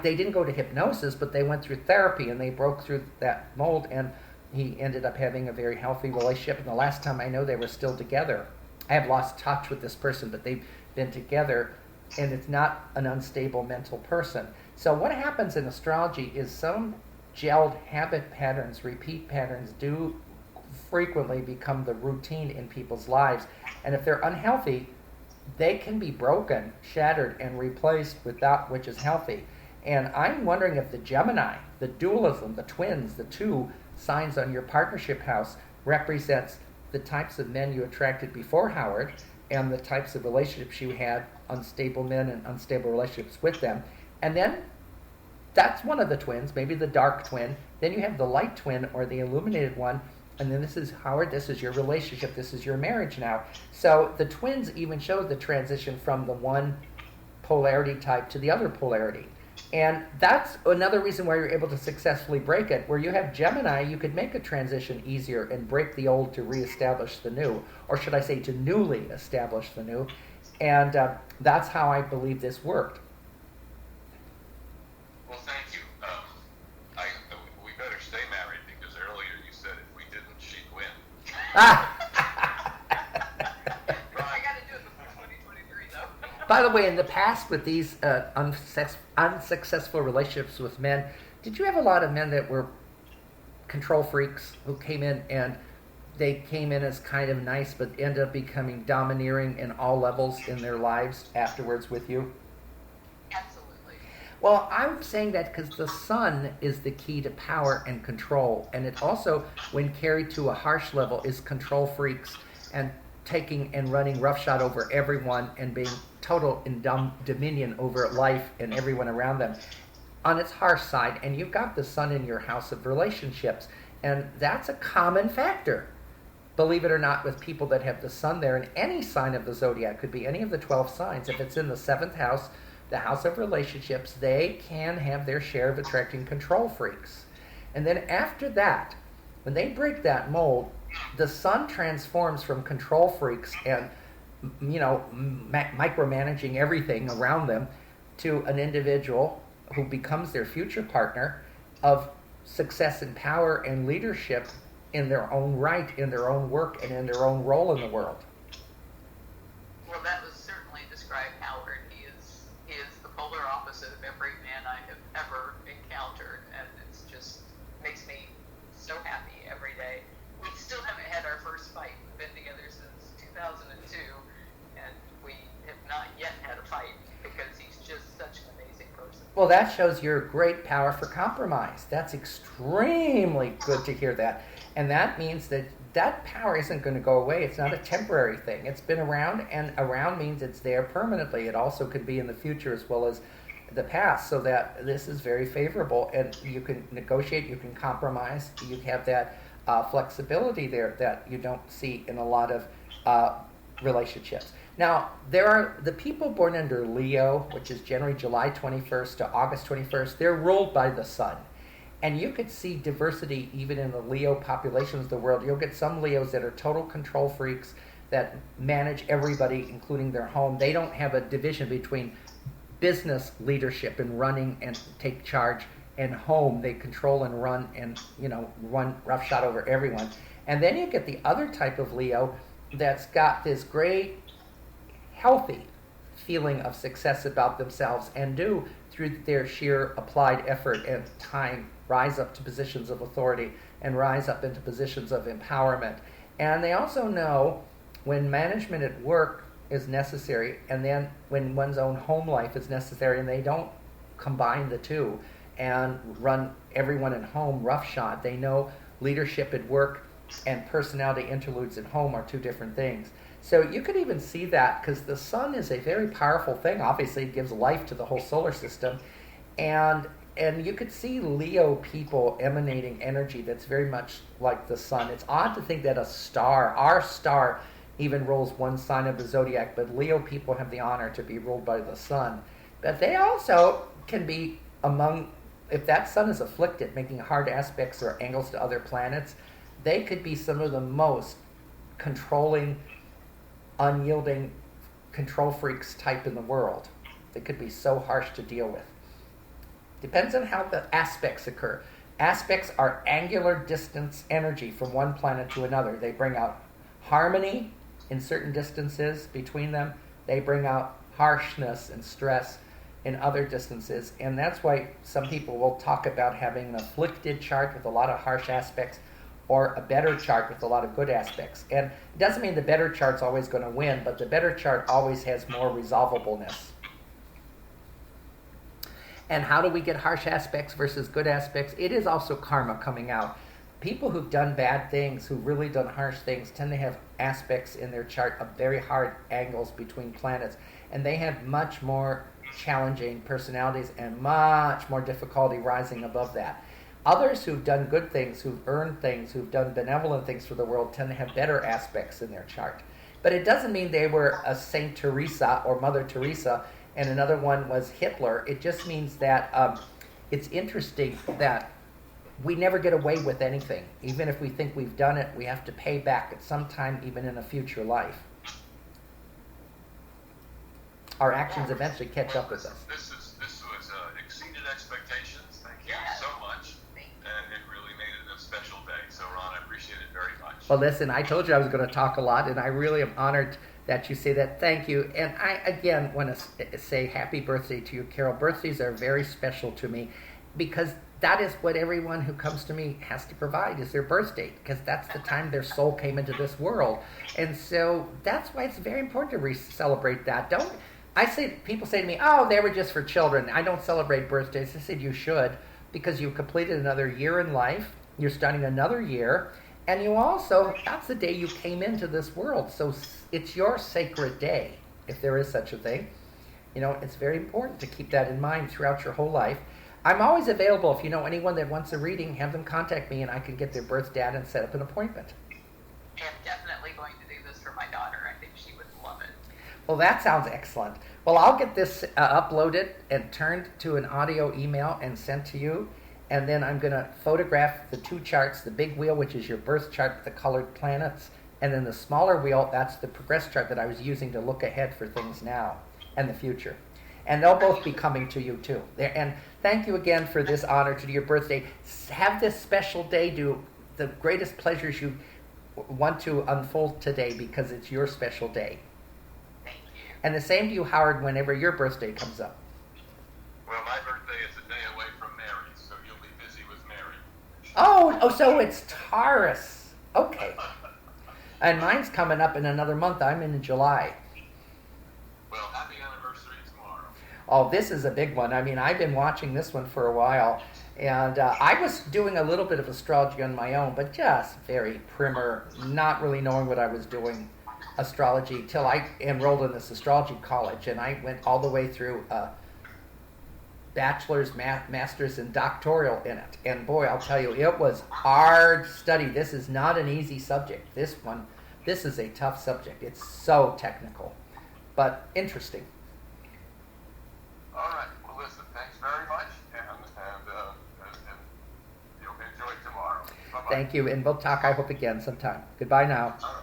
they didn't go to hypnosis, but they went through therapy and they broke through that mold, and he ended up having a very healthy relationship. And the last time I know, they were still together. I have lost touch with this person, but they've been together, and it's not an unstable mental person. So what happens in astrology is some gelled habit patterns, repeat patterns, do frequently become the routine in people's lives. And if they're unhealthy, they can be broken, shattered, and replaced with that which is healthy. And I'm wondering if the Gemini, the dualism, the twins, the 2 signs on your partnership house represents the types of men you attracted before Howard and the types of relationships you had, unstable men and unstable relationships with them. And then that's one of the twins, maybe the dark twin. Then you have the light twin or the illuminated one. And then this is Howard, this is your relationship, this is your marriage now. So the twins even show the transition from the one polarity type to the other polarity. And that's another reason why you're able to successfully break it. Where you have Gemini, you could make a transition easier and break the old to reestablish the new. Or should I say to newly establish the new. And that's how I believe this worked. Well, thank you. We better stay married, because earlier you said if we didn't, she'd win. By the way, in the past with these unsuccessful relationships with men, did you have a lot of men that were control freaks who came in and they came in as kind of nice but ended up becoming domineering in all levels in their lives afterwards with you? Absolutely. Well, I'm saying that because the sun is the key to power and control. And it also, when carried to a harsh level, is control freaks and taking and running roughshod over everyone and being total in dominion over life and everyone around them on its harsh side. And you've got the sun in your house of relationships, and that's a common factor, believe it or not, with people that have the sun there in any sign of the zodiac. Could be any of the 12 signs. If it's in the 7th house, the house of relationships, they can have their share of attracting control freaks. And then after that, when they break that mold, the sun transforms from control freaks and micromanaging everything around them to an individual who becomes their future partner of success and power and leadership in their own right, in their own work, and in their own role in the world. Well, that was certainly described Howard. He is the polar opposite of every man I have ever encountered, and it's just makes me so happy every day. We still haven't had our first fight. We've been together since 2002, and we have not yet had a fight because he's just such an amazing person. Well, that shows your great power for compromise. That's extremely good to hear that. And that means that that power isn't going to go away. It's not a temporary thing. It's been around, and around means it's there permanently. It also could be in the future as well as the past, so that this is very favorable. And you can negotiate, you can compromise, you have that flexibility there that you don't see in a lot of relationships. Now, there are the people born under Leo, which is generally July 21st to August 21st. They're ruled by the sun. And you could see diversity even in the Leo populations of the world. You'll get some Leos that are total control freaks that manage everybody, including their home. They don't have a division between business leadership and running and take charge and home. They control and run and, run roughshod over everyone. And then you get the other type of Leo that's got this great, healthy feeling of success about themselves and do, through their sheer applied effort and time, rise up to positions of authority and rise up into positions of empowerment. And they also know when management at work is necessary, and then when one's own home life is necessary, and they don't combine the two and run everyone at home roughshod. They know leadership at work and personality interludes at home are two different things. So you could even see that because the sun is a very powerful thing. Obviously, it gives life to the whole solar system. And you could see Leo people emanating energy that's very much like the sun. It's odd to think that our star, even rules one sign of the zodiac, but Leo people have the honor to be ruled by the sun. But they also can be among, if that sun is afflicted, making hard aspects or angles to other planets, they could be some of the most controlling, unyielding control freaks type in the world. They could be so harsh to deal with. Depends on how the aspects occur. Aspects are angular distance energy from one planet to another. They bring out harmony in certain distances between them. They bring out harshness and stress in other distances. And that's why some people will talk about having an afflicted chart with a lot of harsh aspects or a better chart with a lot of good aspects. And it doesn't mean the better chart's always going to win, but the better chart always has more resolvableness. And how do we get harsh aspects versus good aspects? It is also karma coming out. People who've done bad things, who've really done harsh things, tend to have aspects in their chart of very hard angles between planets. And they have much more challenging personalities and much more difficulty rising above that. Others who've done good things, who've earned things, who've done benevolent things for the world tend to have better aspects in their chart. But it doesn't mean they were a Saint Teresa or Mother Teresa and another one was Hitler. It just means that it's interesting that we never get away with anything. Even if we think we've done it, we have to pay back at some time, even in a future life. Our actions eventually catch up with us. This was exceeded expectations. Thank you so much. And it really made it a special day. So, Ron, I appreciate it very much. Well, listen, I told you I was going to talk a lot, and I really am honored that you say that. Thank you. And I, again, want to say happy birthday to you, Carole. Birthdays are very special to me because that is what everyone who comes to me has to provide is their birth date, because that's the time their soul came into this world. And so that's why it's very important to celebrate that. People say to me, oh, they were just for children. I don't celebrate birthdays. I said you should, because you've completed another year in life. You're starting another year. And you also, that's the day you came into this world. So it's your sacred day, if there is such a thing. It's very important to keep that in mind throughout your whole life. I'm always available. If you know anyone that wants a reading, have them contact me and I can get their birth data and set up an appointment. I'm definitely going to do this for my daughter. I think she would love it. Well, that sounds excellent. Well, I'll get this uploaded and turned to an audio email and sent to you. And then I'm going to photograph the two charts, the big wheel, which is your birth chart with the colored planets, and then the smaller wheel, that's the progress chart that I was using to look ahead for things now and the future. And they'll both be coming to you too. And thank you again for this honor to do your birthday. Have this special day do the greatest pleasures you want to unfold today, because it's your special day. Thank you. And the same to you, Howard, whenever your birthday comes up. Well, my birthday is a day away from Mary's, so you'll be busy with Mary. Oh, so it's Taurus. Okay. And mine's coming up in another month. I'm in July. Well, happy anniversary tomorrow. Oh, this is a big one. I mean, I've been watching this one for a while. And I was doing a little bit of astrology on my own, but just very primer, not really knowing what I was doing astrology till I enrolled in this astrology college. And I went all the way through bachelor's, master's, and doctoral in it. And boy, I'll tell you, it was hard study. This is not an easy subject. This is a tough subject. It's so technical, but interesting. All right. Well, listen, thanks very much, and you'll enjoy tomorrow. Bye-bye. Thank you, and we'll talk, I hope, again sometime. Goodbye now. All right.